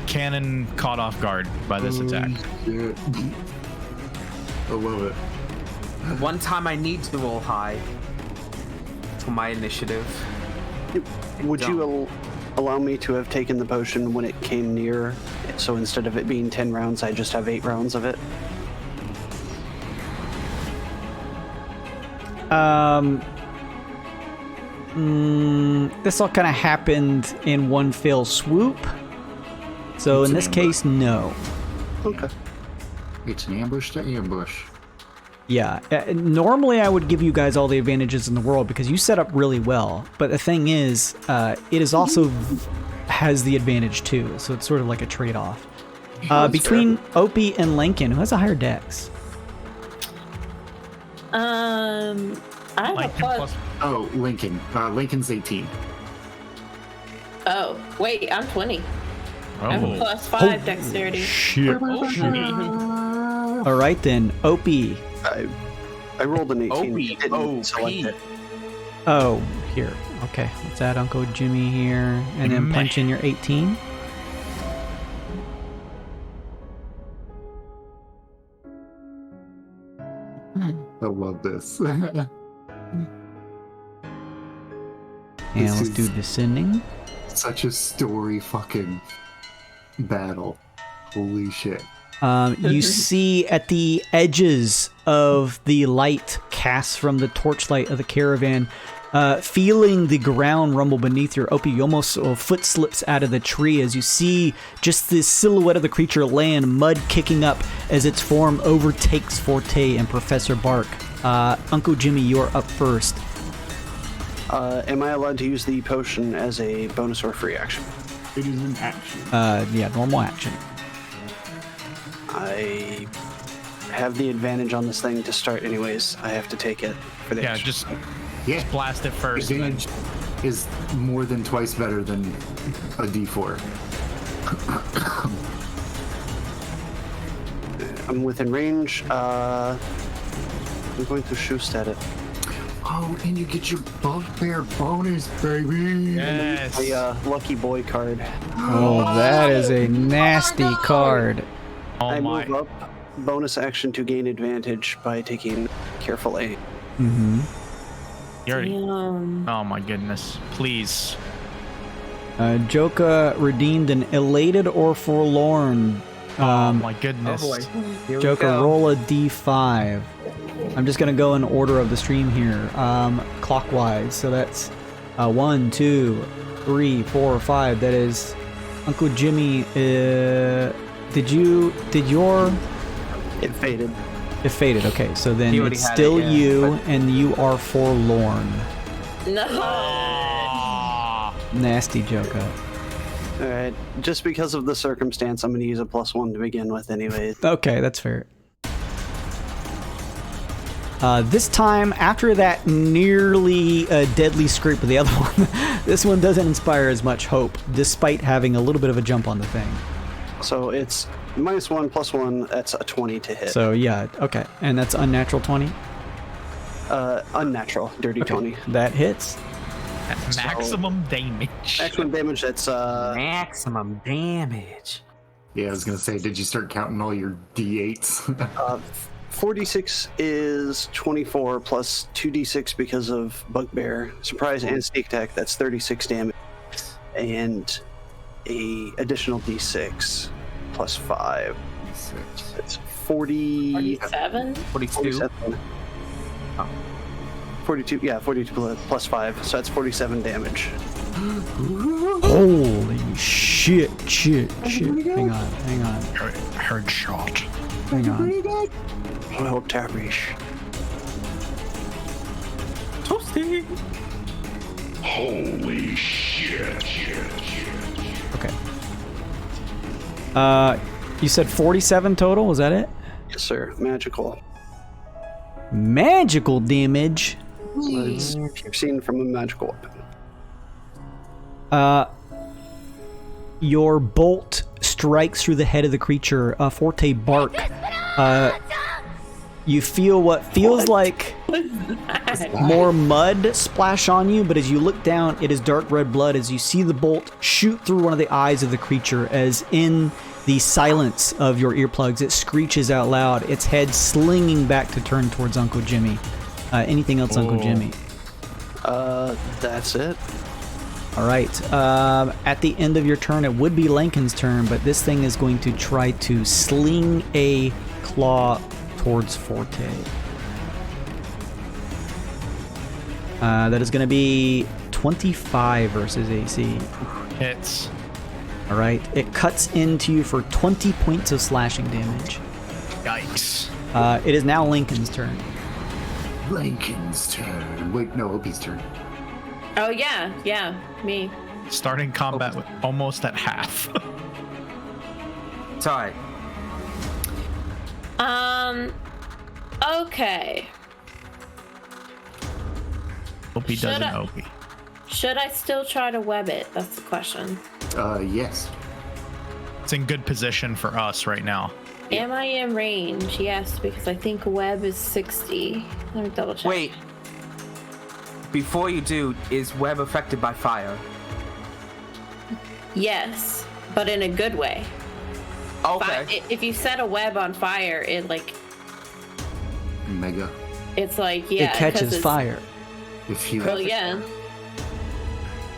S1: cannon caught off guard by this attack.
S4: Shit. I love it.
S6: One time I need to roll high for my initiative.
S3: Would you allow me to have taken the potion when it came near? So instead of it being 10 rounds, I just have 8 rounds of it?
S2: This all kind of happened in one fell swoop. So in this case, no.
S3: Okay.
S4: It's an ambush to ambush.
S2: Yeah, normally I would give you guys all the advantages in the world because you set up really well. But the thing is, it is also has the advantage too. So it's sort of like a trade-off. Between Opie and Lincoln, who has a higher dex?
S5: I have a plus.
S4: Oh, Lincoln. Lincoln's 18.
S5: Oh, wait, I'm 20. I have a plus 5 dexterity.
S1: Shit.
S2: All right then, Opie.
S3: I rolled an 18.
S6: Opie,
S3: It didn't select it.
S2: Oh, here. Okay, let's add Uncle Jimmy here, and then punch in your 18.
S4: I love this.
S2: And
S4: This
S2: let's
S4: is-
S2: do descending.
S4: Such a story fucking battle. Holy shit.
S2: You see at the edges of the light cast from the torchlight of the caravan, feeling the ground rumble beneath your Opie, you almost foot slips out of the tree as you see just the silhouette of the creature land, mud kicking up as its form overtakes Forte and Professor Bark. Uncle Jimmy, you're up first.
S3: Am I allowed to use the potion as a bonus or free action?
S4: It is an action.
S2: Yeah, normal action.
S3: I have the advantage on this thing to start anyways. I have to take it for the
S1: Yeah,
S3: action.
S1: just
S4: Yeah.
S1: blast it first. and then-
S4: Advantage is more than twice better than a D4.
S3: I'm within range. I'm going to shoot at it.
S4: Oh, and you get your bugbear bonus, baby.
S1: Yes.
S3: A lucky boy card.
S2: Oh, that is a nasty card.
S1: Oh
S3: I
S1: my.
S3: move up. Bonus action to gain advantage by taking careful aim.
S2: Mm-hmm.
S1: You're,
S5: Damn.
S1: oh my goodness. Please.
S2: Joka redeemed an elated or forlorn.
S1: Oh my goodness.
S6: Oh boy. Here we
S2: Joka,
S6: go.
S2: roll a d5. I'm just going to go in order of the stream here, clockwise. So that's 1, 2, 3, 4, 5. That is Uncle Jimmy. Did your
S3: It faded.
S2: it faded? Okay, so then
S6: He already
S2: it's
S6: had
S2: still
S6: it, yeah,
S2: you,
S6: but-
S2: and you are forlorn.
S5: No.
S1: Ah.
S2: Nasty Joka.
S3: All right. Just because of the circumstance, I'm going to use a +1 to begin with, anyways.
S2: Okay, that's fair. This time, after that nearly deadly scrape with the other one, this one doesn't inspire as much hope, despite having a little bit of a jump on the thing.
S3: So it's -1 +1. That's a 20 to hit.
S2: So yeah, okay, and that's unnatural 20.
S3: Unnatural, dirty 20.
S2: That hits.
S1: Maximum damage.
S3: Maximum damage. That's
S6: Maximum damage.
S4: Yeah, I was gonna say, did you start counting all your D8s?
S3: 46 is 24 plus 2d6 because of Bugbear, Surprise, and Sneak Attack. That's 36 damage, and a additional d6 plus 5. That's 40.
S5: 47?
S6: 42.
S3: 47.
S6: Oh.
S3: 42. Yeah, 42 plus 5. So that's 47 damage.
S2: Holy shit! Hang on.
S1: Heard shot.
S2: Hang on.
S3: Oh, Tarish.
S6: Toasty.
S7: Holy shit.
S2: Okay. You said 47 total. Was that it?
S3: Yes, sir. Magical.
S2: Magical damage.
S3: Was piercing from a magical weapon.
S2: Your bolt strikes through the head of the creature. Forte Bark. You feel what feels like
S5: that?
S2: More mud splash on you, but as you look down, it is dark red blood as you see the bolt shoot through one of the eyes of the creature as in the silence of your earplugs, it screeches out loud, its head slinging back to turn towards Uncle Jimmy. Anything else, Uncle Jimmy?
S3: That's it.
S2: All right. At the end of your turn, it would be Lincoln's turn, but this thing is going to try to sling a claw towards Forte. That is going to be 25 versus AC.
S1: Hits.
S2: All right. It cuts into you for 20 points of slashing damage.
S1: Yikes.
S2: It is now Lincoln's turn.
S4: Lincoln's turn. Wait, no, Opie's turn.
S5: Oh yeah, me.
S1: Starting combat with almost at half.
S6: Sorry.
S5: Okay.
S1: Hope he
S5: Should
S1: doesn't
S5: I-
S1: OP.
S5: Should I still try to web it? That's the question.
S4: Yes.
S1: It's in good position for us right now.
S5: Am I in range? Yes, because I think web is 60. Let me double check.
S6: Wait. Before you do, is web affected by fire?
S5: Yes, but in a good way.
S6: Okay.
S5: If you set a web on fire, it like
S4: Mega.
S5: it's like yeah.
S2: It catches
S5: 'cause it's-
S2: fire.
S4: If you
S5: Well, yeah.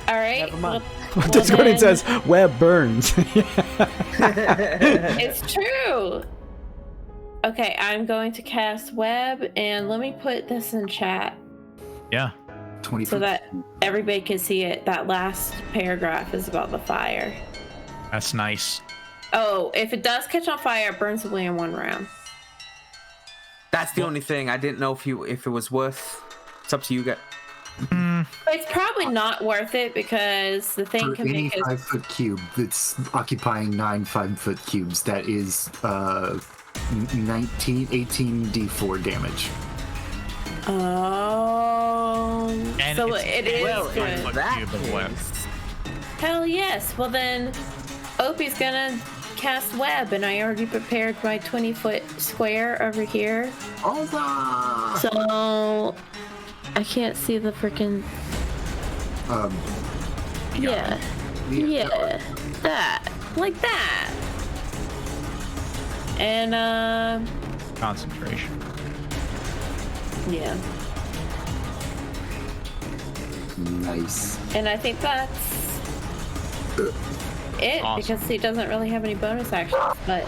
S5: All right.
S6: Never mind.
S5: well
S2: Discordant
S5: then,
S2: says, web burns.
S5: it's true. Okay, I'm going to cast web, and let me put this in chat
S1: Yeah.
S4: 20
S5: so that everybody can see it. That last paragraph is about the fire.
S1: That's nice.
S5: Oh, if it does catch on fire, it burns away in one round.
S6: That's the only thing. I didn't know if it was worth. It's up to you guys.
S5: It's probably not worth it because the thing
S4: for
S5: can
S4: any
S5: make us
S4: 5-foot cube that's occupying 9 5-foot cubes, that is 18 d4 damage.
S5: Oh,
S1: And
S5: so
S1: it's
S5: it is
S1: well
S5: good.
S1: in
S6: That
S1: cube of web.
S6: is-
S5: Hell yes. Well then, Opie's gonna cast web, and I already prepared my 20-foot square over here.
S4: Huzzah!
S5: So I can't see the freaking. Yeah. That like that. And
S1: Concentration.
S5: yeah.
S4: Nice.
S5: And I think that's it
S1: Awesome.
S5: because he doesn't really have any bonus actions. But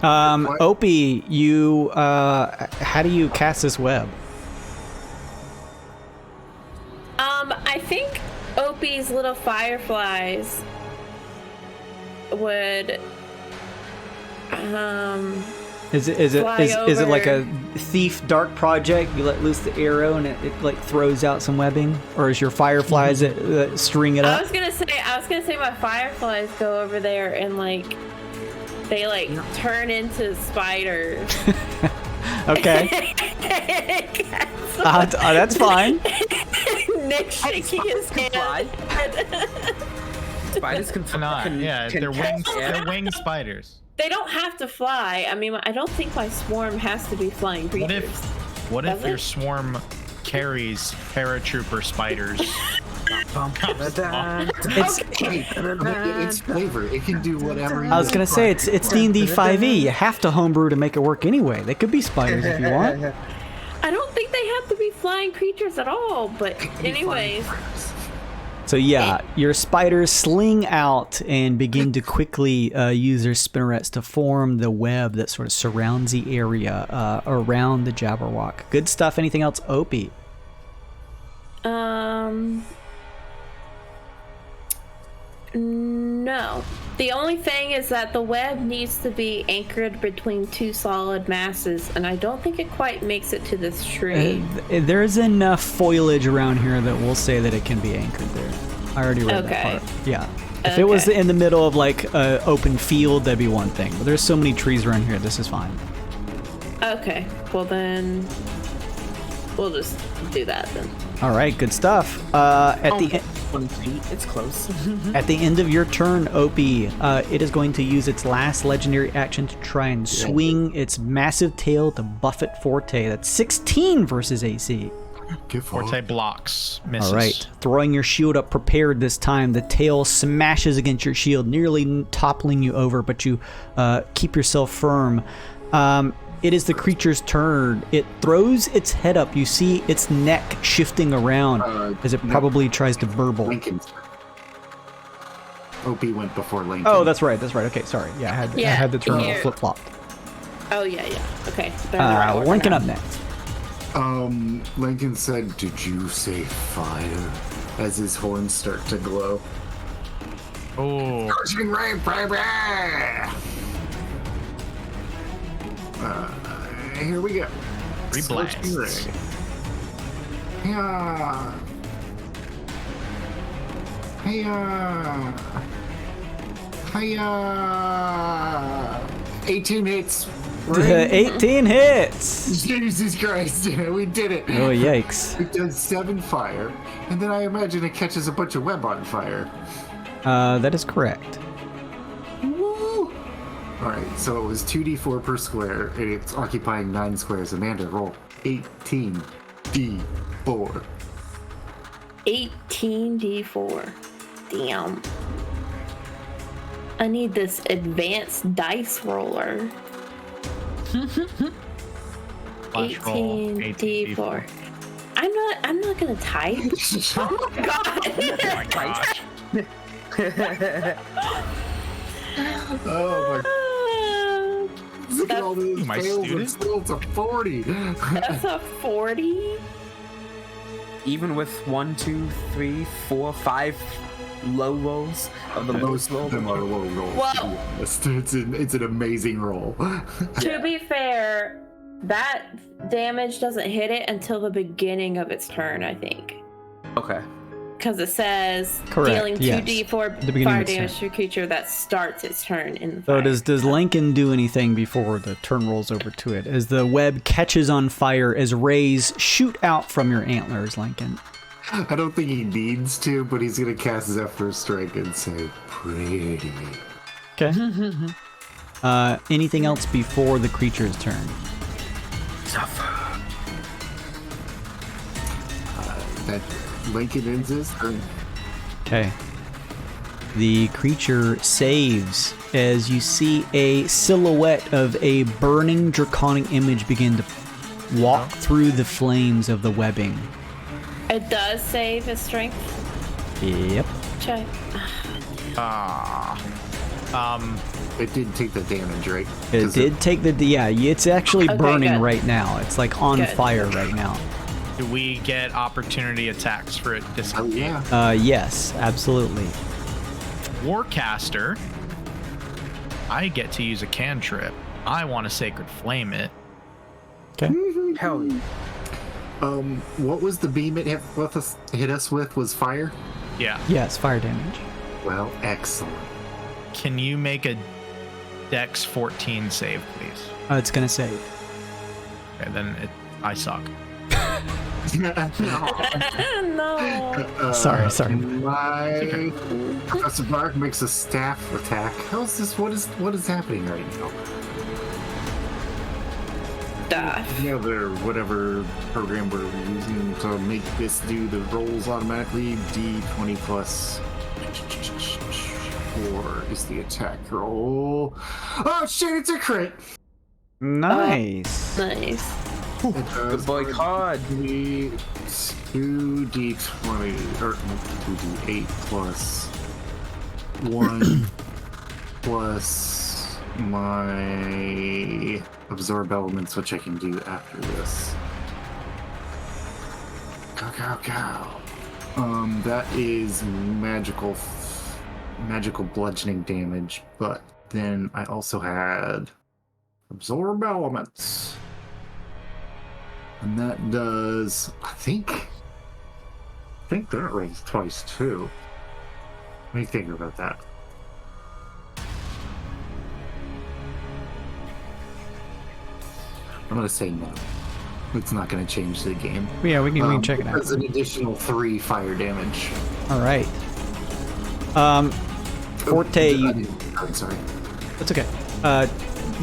S2: Opie, you, how do you cast this web?
S5: I think Opie's little fireflies would
S2: Is it
S5: Fly
S2: is it like a
S5: over.
S2: thief dark project? You let loose the arrow and it like throws out some webbing, or is your fireflies that string it
S5: I
S2: up?
S5: was gonna say my fireflies go over there and like they like turn into spiders.
S2: Okay, that's fine.
S5: Nick shaking his hand.
S6: Spiders can
S1: Not, yeah,
S6: can
S1: they're winged,
S6: yeah.
S1: they're winged spiders.
S5: They don't have to fly. I mean, I don't think my swarm has to be flying
S1: What
S5: creatures.
S1: What if
S5: Does
S1: your
S5: it?
S1: swarm carries paratrooper spiders?
S4: It's flavor. It can do whatever.
S2: I was gonna say it's D&D 5e. You have to homebrew to make it work anyway. They could be spiders if you want.
S5: I don't think they have to be flying creatures at all. But anyways,
S2: So yeah, your spiders sling out and begin to quickly use their spinnerets to form the web that sort of surrounds the area around the Jabberwock. Good stuff. Anything else, Opie?
S5: no. The only thing is that the web needs to be anchored between two solid masses, and I don't think it quite makes it to this tree.
S2: There's enough foliage around here that we'll say that it can be anchored there. I already read
S5: Okay.
S2: that part. Yeah. If it was
S5: Okay.
S2: in the middle of like an open field, that'd be one thing. But there's so many trees around here, this is fine.
S5: Okay, well then, we'll just do that then.
S2: All right, good stuff.
S6: 20 feet. It's close.
S2: At the end of your turn, Opie, it is going to use its last legendary action to try and swing its massive tail to Buffet Forte. That's 16 versus AC.
S4: Good for
S1: Forte blocks. Misses.
S2: All right. Throwing your shield up prepared this time, the tail smashes against your shield, nearly toppling you over, but you keep yourself firm. It is the creature's turn. It throws its head up. You see its neck shifting around as it probably tries to burble.
S4: Lincoln's. Opie went before Lincoln.
S2: Oh, that's right. That's right. Okay, sorry. Yeah, I had the turn
S5: here.
S2: flip-flopped.
S5: Oh, yeah. Okay. They're in the right order
S2: Lincoln
S5: now.
S2: up next.
S4: Lincoln said, "Did you say fire?" As his horns start to glow.
S1: Oh.
S4: Scorching ray, baby! Here we go.
S1: Three
S4: Scorching
S1: blasts.
S4: ray. Yeah. Hiya! Hiya! 18 hits. Right?
S2: 18 hits.
S4: Jesus Christ, we did it.
S2: Oh, yikes.
S4: It does 7 fire, and then I imagine it catches a bunch of web on fire.
S2: That is correct.
S4: Woo! Alright, so it was 2d4 per square, and it's occupying 9 squares. Amanda, roll 18d4.
S5: 18d4. Damn. I need this advanced dice roller.
S1: Flash roll,
S5: 18d4. I'm not gonna type. Oh my god.
S1: Oh my gosh.
S4: Oh my, look at all those
S1: My
S4: fails and
S1: student?
S4: still it's a 40.
S5: That's a 40?
S6: Even with 1, 2, 3, 4, 5 low rolls of the lowest roll.
S4: Them are low rolls.
S5: Well-
S4: to be honest. It's an amazing roll.
S5: To be fair, that damage doesn't hit it until the beginning of its turn, I think.
S6: Okay.
S5: Because it says
S2: Correct,
S5: dealing
S2: yes.
S5: 2d4
S2: The beginning
S5: fire
S2: of its
S5: damage
S2: turn.
S5: to a creature that starts its turn in the
S2: So
S5: fire.
S2: does Lincoln do anything before the turn rolls over to it? As the web catches on fire as rays shoot out from your antlers, Lincoln.
S4: I don't think he needs to, but he's gonna cast Zephyr Strike and say, "Pretty."
S2: Okay. Anything else before the creature's turn?
S4: That Lincoln ends his turn.
S2: Okay. The creature saves as you see a silhouette of a burning draconic image begin to walk through the flames of the webbing.
S5: It does save its strength
S2: Yep.
S5: check.
S4: It didn't take the damage, right?
S2: It
S4: 'Cause
S2: did take the... Yeah, it's actually
S5: Okay,
S2: burning
S5: good.
S2: right now. It's like on
S5: Good.
S2: fire right now.
S1: Do we get opportunity attacks for it?
S4: Oh yeah.
S2: Yes, absolutely.
S1: Warcaster. I get to use a cantrip. I want to Sacred Flame it.
S2: Okay.
S6: Hell yeah.
S4: What was the beam it hit us with? Was fire?
S1: Yeah.
S2: Yes, fire damage.
S4: Well, excellent.
S1: Can you make a Dex 14 save, please?
S2: It's gonna save.
S1: Okay, then I suck.
S5: No.
S2: Sorry.
S4: My Professor Bark makes a staff attack. How's this? What is happening right now? The other whatever program we're using to make this do the rolls automatically. D20 plus 4 is the attack roll. Oh shit! It's a crit.
S2: Nice.
S5: Nice.
S6: Good boy, Cod.
S4: 2d20 or 2d8 plus 1 plus my absorb elements, which I can do after this. Go. That is magical bludgeoning damage, but then I also had absorb elements. And that does, I think that rings twice too. What do you think about that? I'm gonna say no. It's not going to change the game.
S2: Yeah, we can check it out.
S4: It's an additional 3 fire damage.
S2: All right. Forte,
S4: I'm sorry.
S2: that's okay.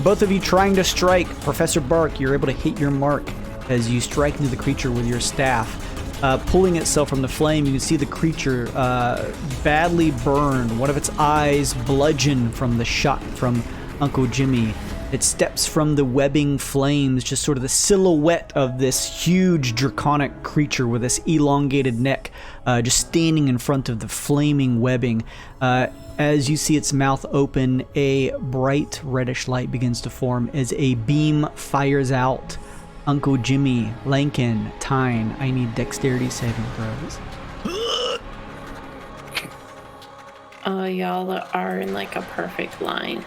S2: Both of you trying to strike. Professor Bark, you're able to hit your mark as you strike into the creature with your staff. Pulling itself from the flame, you can see the creature badly burned. One of its eyes bludgeoned from the shot from Uncle Jimmy. It steps from the webbing flames, just sort of the silhouette of this huge draconic creature with this elongated neck, just standing in front of the flaming webbing. As you see its mouth open, a bright reddish light begins to form as a beam fires out. Uncle Jimmy, Lankin, Tyne, I need dexterity saving throws.
S5: Oh, y'all are in like a perfect line.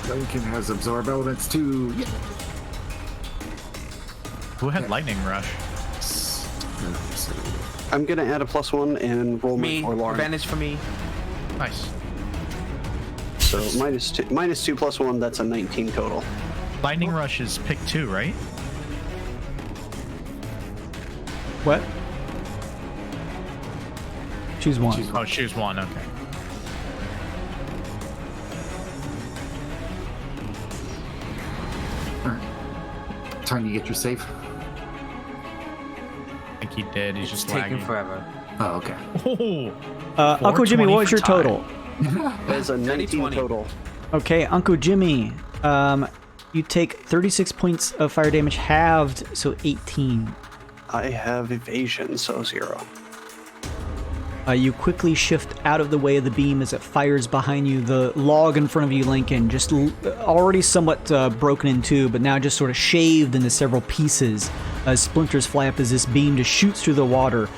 S4: Lincoln has absorb elements too. Yeah.
S1: Who had lightning rush?
S3: I'm gonna add a +1 and roll
S6: Me,
S3: my Forlorn.
S6: advantage for me.
S1: Nice.
S3: So -2 +1, that's a 19 total.
S1: Lightning rush is pick 2, right?
S2: What? Choose one.
S1: Oh, choose 1. Okay.
S4: Time you get your save.
S1: I think he did. He's just
S6: Taking
S1: lagging.
S6: forever.
S4: Oh, okay.
S1: Oh,
S2: Uncle Jimmy,
S1: 420
S2: what was your
S1: for Tyne.
S2: total?
S3: That's a 19
S6: 20.
S3: total.
S2: Okay, Uncle Jimmy, you take 36 points of fire damage halved, so 18.
S3: I have evasion, so 0.
S2: You quickly shift out of the way of the beam as it fires behind you. The log in front of you, Lincoln, just already somewhat broken in two, but now just sort of shaved into several pieces. Splinters fly up as this beam just shoots through the water,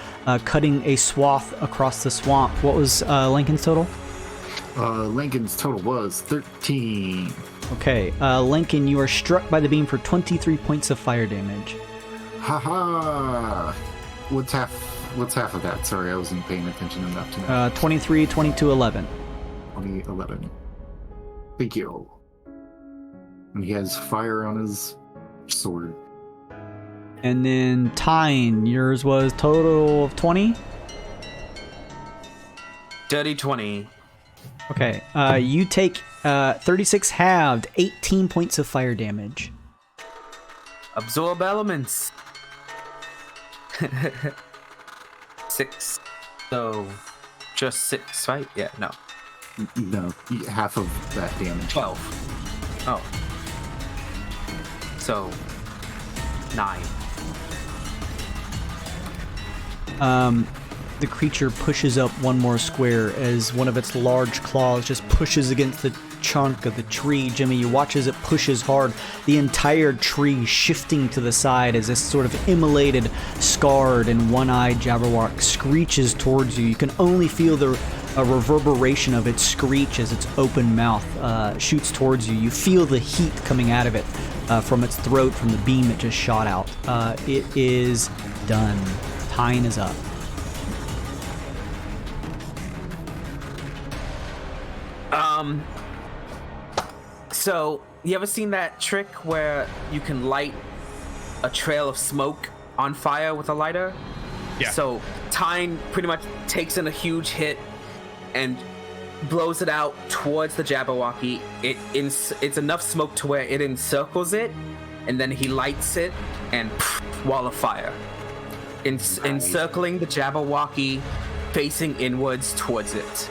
S2: cutting a swath across the swamp. What was Lincoln's total?
S4: Lincoln's total was 13.
S2: Okay, Lincoln, you are struck by the beam for 23 points of fire damage.
S4: Haha! What's half of that? Sorry, I wasn't paying attention enough to know.
S2: 23, 22, 11.
S4: 2011. Thank you. And he has fire on his sword.
S2: And then Tyne, yours was total of 20?
S6: Dirty 20.
S2: Okay, you take 36 halved, 18 points of fire damage.
S6: Absorb elements. 6. So, just 6, right? Yeah, no.
S4: No, half of that damage.
S6: 12. Oh. So, 9.
S2: The creature pushes up one more square as one of its large claws just pushes against the chunk of the tree. Jimmy, you watch as it pushes hard, the entire tree shifting to the side as this sort of immolated, scarred, and one-eyed Jabberwock screeches towards you. You can only feel the reverberation of its screech as its open mouth shoots towards you. You feel the heat coming out of it from its throat from the beam it just shot out. It is done. Tyne is up.
S6: So, you ever seen that trick where you can light a trail of smoke on fire with a lighter?
S1: Yeah.
S6: So, Tyne pretty much takes in a huge hit and blows it out towards the Jabberwocky. It's enough smoke to where it encircles it, and then he lights it and wall of fire. Encircling the Jabberwocky, facing inwards towards it.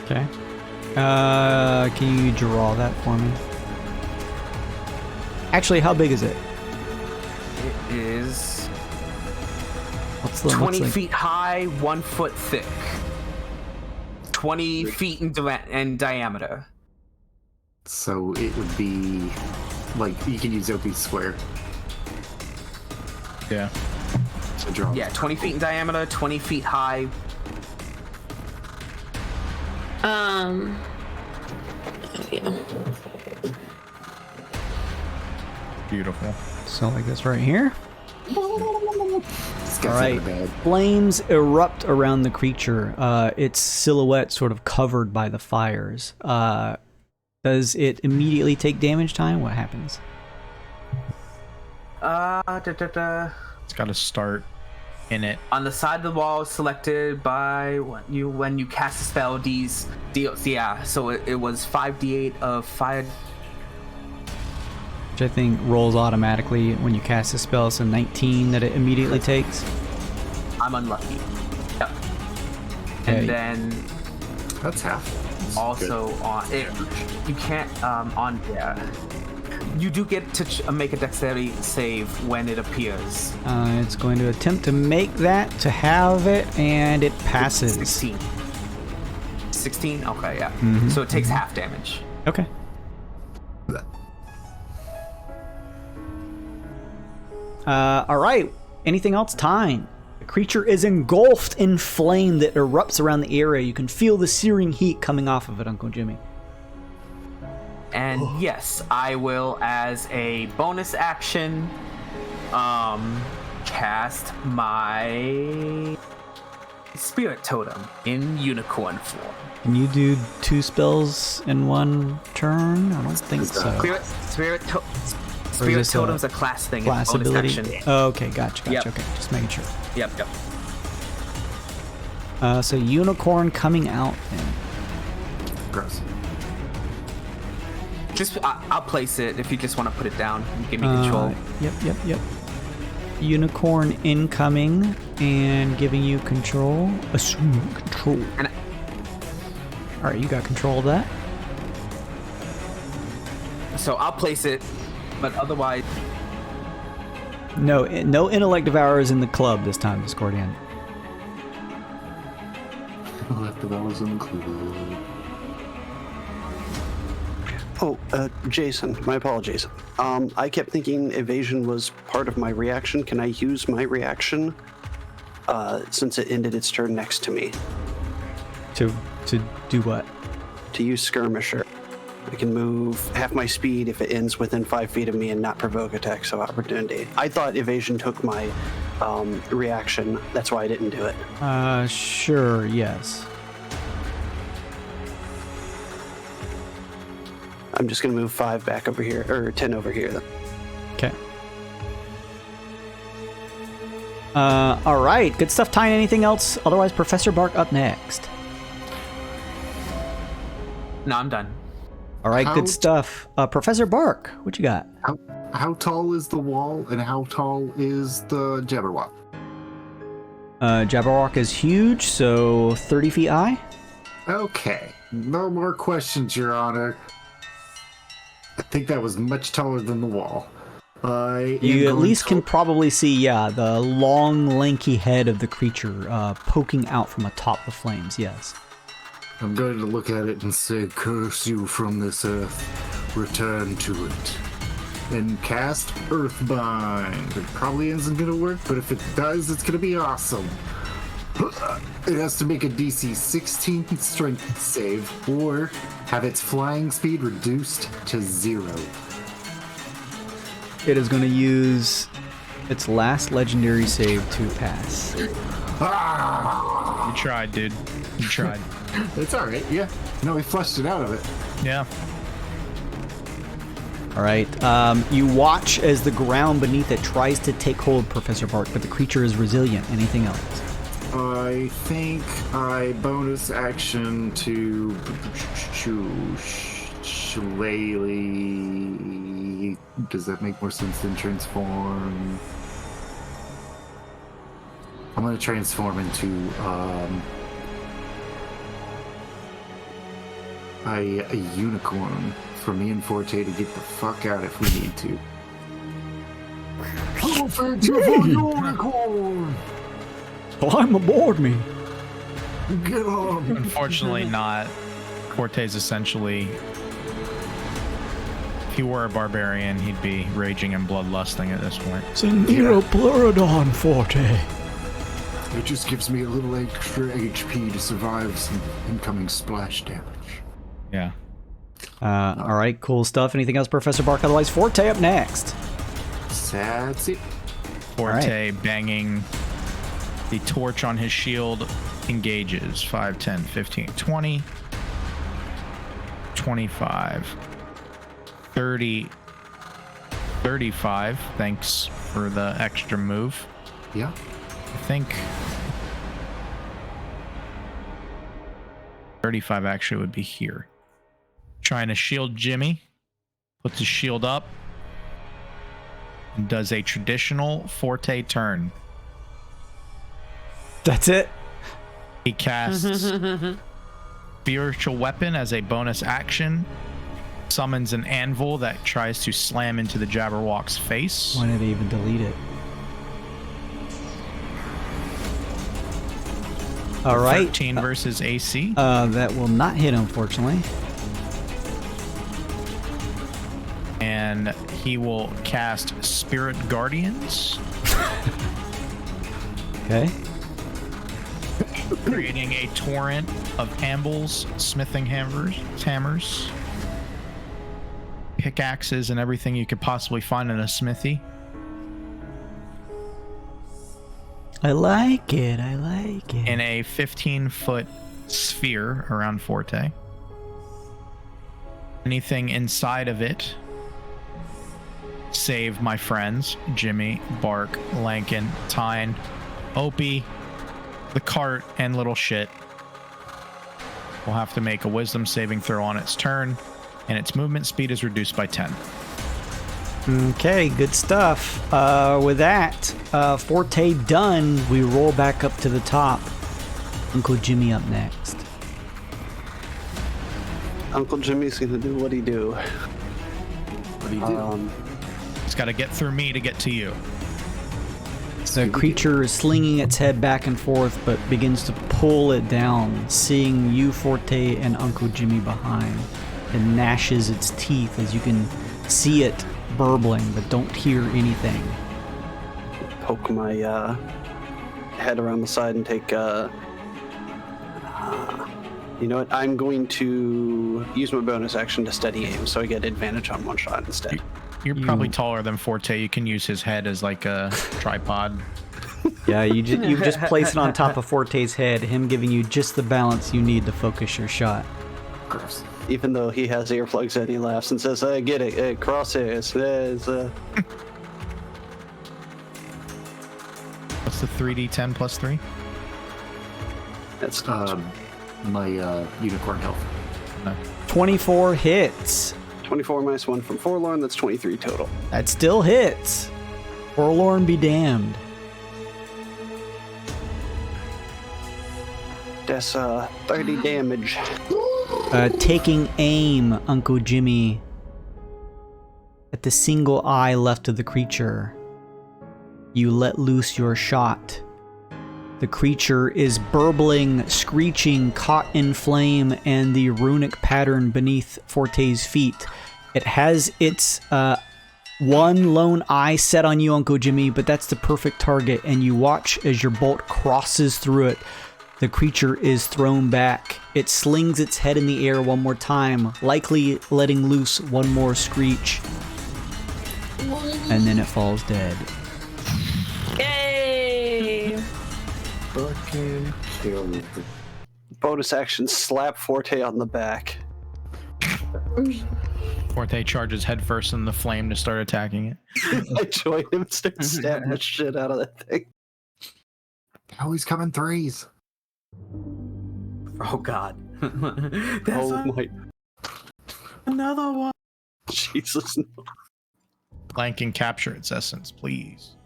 S2: Okay. Can you draw that for me? Actually, how big is it?
S6: It is
S2: What's the
S6: 20
S2: like?
S6: feet high, 1 foot thick. 20 feet in diameter.
S4: So it would be like you can use Opie's square
S1: Yeah.
S4: to draw.
S6: Yeah, 20 feet in diameter, 20 feet high.
S5: Yeah.
S1: Beautiful.
S2: So like this right here.
S4: This guy's
S2: All right.
S4: not bad.
S2: Flames erupt around the creature, its silhouette sort of covered by the fires. Does it immediately take damage time? What happens?
S1: It's got to start in it.
S6: On the side of the wall selected by when you cast a spell, these deals. Yeah, so it was 5d8 of fire.
S2: Which I think rolls automatically when you cast a spell. So 19 that it immediately takes.
S6: I'm unlucky. Yep.
S2: Okay.
S6: And then
S4: That's half. That's
S6: also
S4: good.
S6: on it, you can't on yeah. You do get to make a dexterity save when it appears.
S2: It's going to attempt to make that, to have it, and it passes.
S6: 16. 16? Okay, yeah.
S2: Mhm.
S6: So it takes half damage.
S2: Okay. All right. Anything else? Time. The creature is engulfed in flame that erupts around the area. You can feel the searing heat coming off of it, Uncle Jimmy.
S6: And yes, I will, as a bonus action, cast my spirit totem in unicorn form.
S2: Can you do 2 spells in one turn? I don't think so.
S6: Spirit
S2: Or is this
S6: totem's a class thing.
S2: Class
S6: It's bonus
S2: ability?
S6: action.
S2: Oh, okay, gotcha.
S6: Yep.
S2: Okay, just making sure.
S6: Yep.
S2: So unicorn coming out then.
S4: Gross.
S6: Just I'll place it if you just want to put it down and give me control.
S2: Yep. Unicorn incoming and giving you control. Assume control.
S6: And
S2: All right, you got control of that.
S6: so I'll place it, but otherwise,
S2: No intellect devourers in the club this time, Discordian.
S4: Left of hours included.
S3: Oh, Jason, my apologies. I kept thinking evasion was part of my reaction. Can I use my reaction since it ended its turn next to me?
S2: To do what?
S3: To use skirmisher. I can move half my speed if it ends within 5 feet of me and not provoke attacks of opportunity. I thought evasion took my reaction. That's why I didn't do it.
S2: Sure, yes.
S3: I'm just going to move 5 back over here, or 10 over here then.
S2: Okay. All right, good stuff. Tying anything else? Otherwise, Professor Bark up next.
S6: no, I'm done.
S2: All right,
S4: How-
S2: good stuff. Professor Bark, what you got?
S4: How tall is the wall and how tall is the Jabberwock?
S2: Jabberwock is huge, so 30 feet high.
S4: Okay, no more questions, Your Honor. I think that was much taller than the wall.
S2: You at least can probably see, the long, lanky head of the creature poking out from atop the flames, yes.
S4: I'm going to look at it and say, curse you from this earth, return to it. And cast Earthbind. It probably isn't going to work, but if it does, it's going to be awesome. It has to make a DC 16 strength save, or have its flying speed reduced to 0.
S2: It is going to use its last legendary save to pass.
S4: Ah!
S1: You tried, dude. You tried.
S4: It's alright, yeah. No, we flushed it out of it.
S1: Yeah.
S2: All right. You watch as the ground beneath it tries to take hold, Professor Bark, but the creature is resilient. Anything else?
S4: I think I bonus action to shillelagh. Does that make more sense than transform? I'm gonna transform into a unicorn for me and Forte to get the fuck out if we need to. I'm a fanciful unicorn!
S2: Climb aboard me.
S4: Get on!
S1: Unfortunately not. Forte's essentially... If he were a barbarian, he'd be raging and bloodlusting at this point.
S2: It's a Neuropleurodon, Forte.
S4: It just gives me a little extra HP to survive some incoming splash damage.
S1: Yeah.
S2: All right, cool stuff. Anything else, Professor Bark? Otherwise, Forte up next.
S4: That's it.
S1: Forte banging the torch on his shield engages. 5, 10, 15, 20. 25, 30, 35. Thanks for the extra move.
S4: Yeah.
S1: I think 35 actually would be here. Trying to shield Jimmy. Puts his shield up. And does a traditional Forte turn.
S2: That's it.
S1: He casts Spiritual Weapon as a bonus action. Summons an anvil that tries to slam into the Jabberwock's face.
S2: Why did I even delete it? All right.
S1: 13 versus AC.
S2: That will not hit, unfortunately.
S1: And he will cast Spirit Guardians,
S2: Okay.
S1: creating a torrent of anvils, smithing hammers, pickaxes, and everything you could possibly find in a smithy.
S2: I like it. I like it.
S1: In a 15-foot sphere around Forte. Anything inside of it, save my friends, Jimmy, Bark, Lankin, Tyne, Opie, the cart, and little shit, will have to make a wisdom saving throw on its turn, and its movement speed is reduced by 10.
S2: Okay, good stuff. With that, Forte done, we roll back up to the top. Uncle Jimmy up next.
S3: Uncle Jimmy's gonna do what he do.
S4: What do you do?
S1: It's got to get through me to get to you.
S2: The creature is slinging its head back and forth, but begins to pull it down, seeing you, Forte, and Uncle Jimmy behind. It gnashes its teeth as you can see it burbling, but don't hear anything.
S3: Poke my head around the side and take. You know what? I'm going to use my bonus action to steady aim, so I get advantage on one shot instead.
S1: You're probably taller than Forte. You can use his head as like a tripod.
S2: Yeah, you just place it on top of Forte's head, him giving you just the balance you need to focus your shot.
S4: Gross.
S3: Even though he has earplugs in, he laughs and says, "I get it. Crosshairs."
S1: What's the 3d10 plus 3?
S3: That's
S4: My unicorn health.
S2: 24 hits.
S3: 24 minus 1 from Forlorn. That's 23 total.
S2: That still hits. Forlorn be damned.
S3: That's 30 damage.
S2: Taking aim, Uncle Jimmy, at the single eye left of the creature. You let loose your shot. The creature is burbling, screeching, caught in flame, and the runic pattern beneath Forte's feet. It has its one lone eye set on you, Uncle Jimmy, but that's the perfect target, and you watch as your bolt crosses through it. The creature is thrown back. It slings its head in the air one more time, likely letting loose one more screech. And then it falls dead.
S5: Yay!
S4: Fucking killed.
S3: Bonus action, slap Forte on the back.
S1: Forte charges headfirst in the flame to start attacking it.
S3: I join him and start stabbing the shit out of that thing.
S4: Always come in threes.
S6: Oh God.
S3: Oh my.
S6: Another one.
S3: Jesus. No.
S1: Blank and capture its essence, please.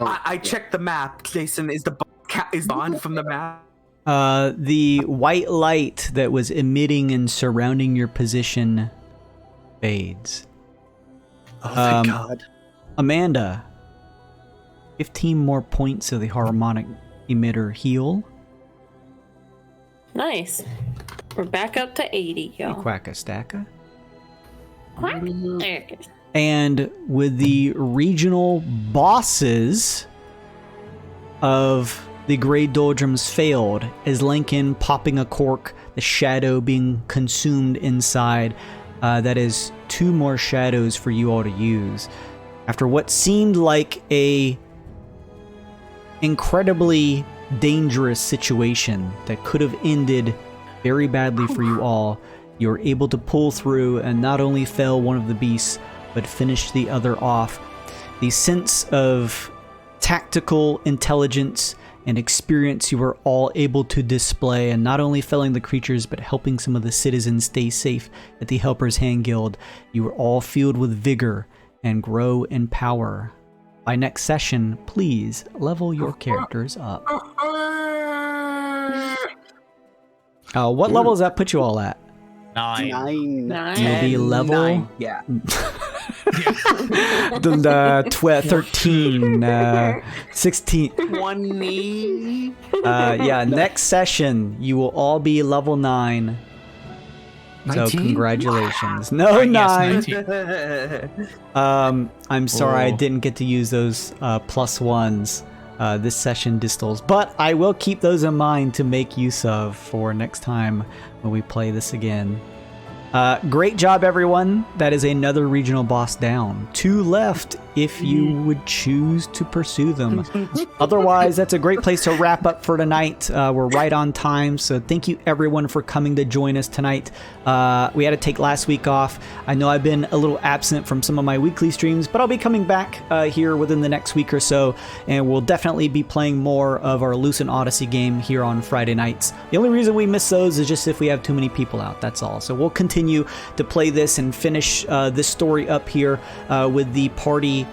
S6: I checked the map. Jason, is the bond from the map?
S2: The white light that was emitting and surrounding your position fades.
S3: Oh, thank God.
S2: Amanda, 15 more points of the harmonic emitter heal.
S5: Nice. We're back up to 80, y'all.
S2: Quackastacka.
S5: Quack. There it goes.
S2: And with the regional bosses of the Grey Doldrums failed, as Lincoln popping a cork, the shadow being consumed inside, that is 2 more shadows for you all to use. After what seemed like a incredibly dangerous situation that could have ended very badly for you all, You were able to pull through and not only fell one of the beasts, but finish the other off. The sense of tactical intelligence and experience you were all able to display, and not only felling the creatures, but helping some of the citizens stay safe at the Helper's Hand Guild. You were all filled with vigor and grow in power. By next session, please level your characters up. What level does that put you all at?
S1: 9.
S3: 9.
S2: You'll be level
S6: 9. Yeah.
S2: 13, 16.
S6: 20.
S2: Yeah, next session, you will all be level 9. So
S4: 19?
S2: congratulations. No,
S1: Yes,
S2: 9. I'm sorry I
S1: Oh.
S2: didn't get to use those plus ones this session, Distals. But I will keep those in mind to make use of for next time when we play this again. Great job, everyone. That is another regional boss down. 2 left if you would choose to pursue them. Otherwise, that's a great place to wrap up for tonight. We're right on time, so thank you everyone for coming to join us tonight. We had to take last week off. I know I've been a little absent from some of my weekly streams, but I'll be coming back here within the next week or so, and we'll definitely be playing more of our Lucent Odyssey game here on Friday nights. The only reason we miss those is just if we have too many people out, that's all. So we'll continue to play this and finish this story up here with the party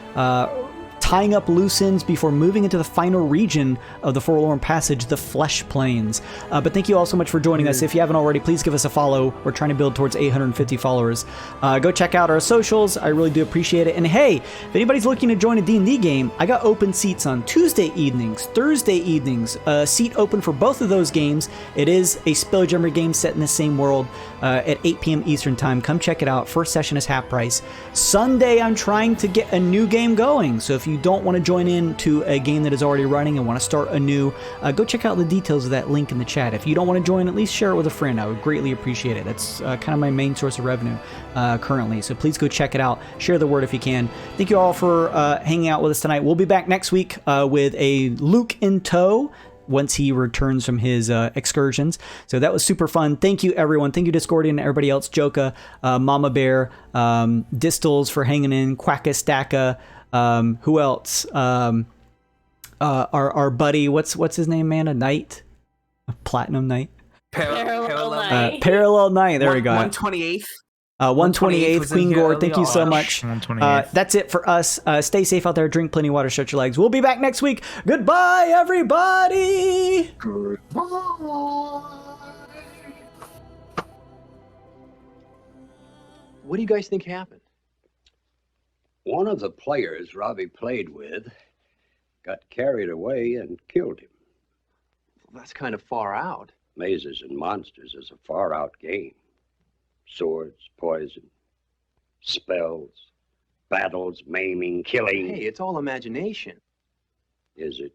S2: tying up loose ends before moving into the final region of the Forlorn Passage, the Flesh Plains. But thank you all so much for joining us. If you haven't already, please give us a follow. We're trying to build towards 850 followers. Go check out our socials. I really do appreciate it. And hey, if anybody's looking to join a D&D game, I got open seats on Tuesday evenings, Thursday evenings. Seat open for both of those games. It is a Spelljammer game set in the same world at 8 p.m. Eastern Time. Come check it out. First session is half price. Sunday, I'm trying to get a new game going. So if you don't want to join in to a game that is already running and want to start anew, go check out the details of that link in the chat. If you don't want to join, at least share it with a friend. I would greatly appreciate it. That's kind of my main source of revenue currently. So please go check it out. Share the word if you can. Thank you all for hanging out with us tonight. We'll be back next week with a Luke in tow once he returns from his excursions. So that was super fun. Thank you, everyone. Thank you, Discordian and everybody else. Joka, Mama Bear, Distals for hanging in, Quacka Stacka, who else? Our buddy, what's his name, man? A Knight? A Platinum Knight?
S5: Parallel Night.
S2: Parallel Knight. There we go.
S6: 128th.
S2: 128th,
S6: was
S2: Queen
S6: in here
S2: Gore. Thank you
S6: early
S2: so
S6: on.
S2: much.
S1: 128th.
S2: That's it for us. Stay safe out there. Drink plenty of water. Stretch your legs. We'll be back next week. Goodbye, everybody.
S8: What do you guys think happened?
S9: One of the players Robbie played with got carried away and killed him.
S8: Well, that's kind of far out.
S9: Mazes and Monsters is a far-out game. Swords, poison, spells, battles, maiming, killing.
S8: Hey, it's all imagination.
S9: Is it?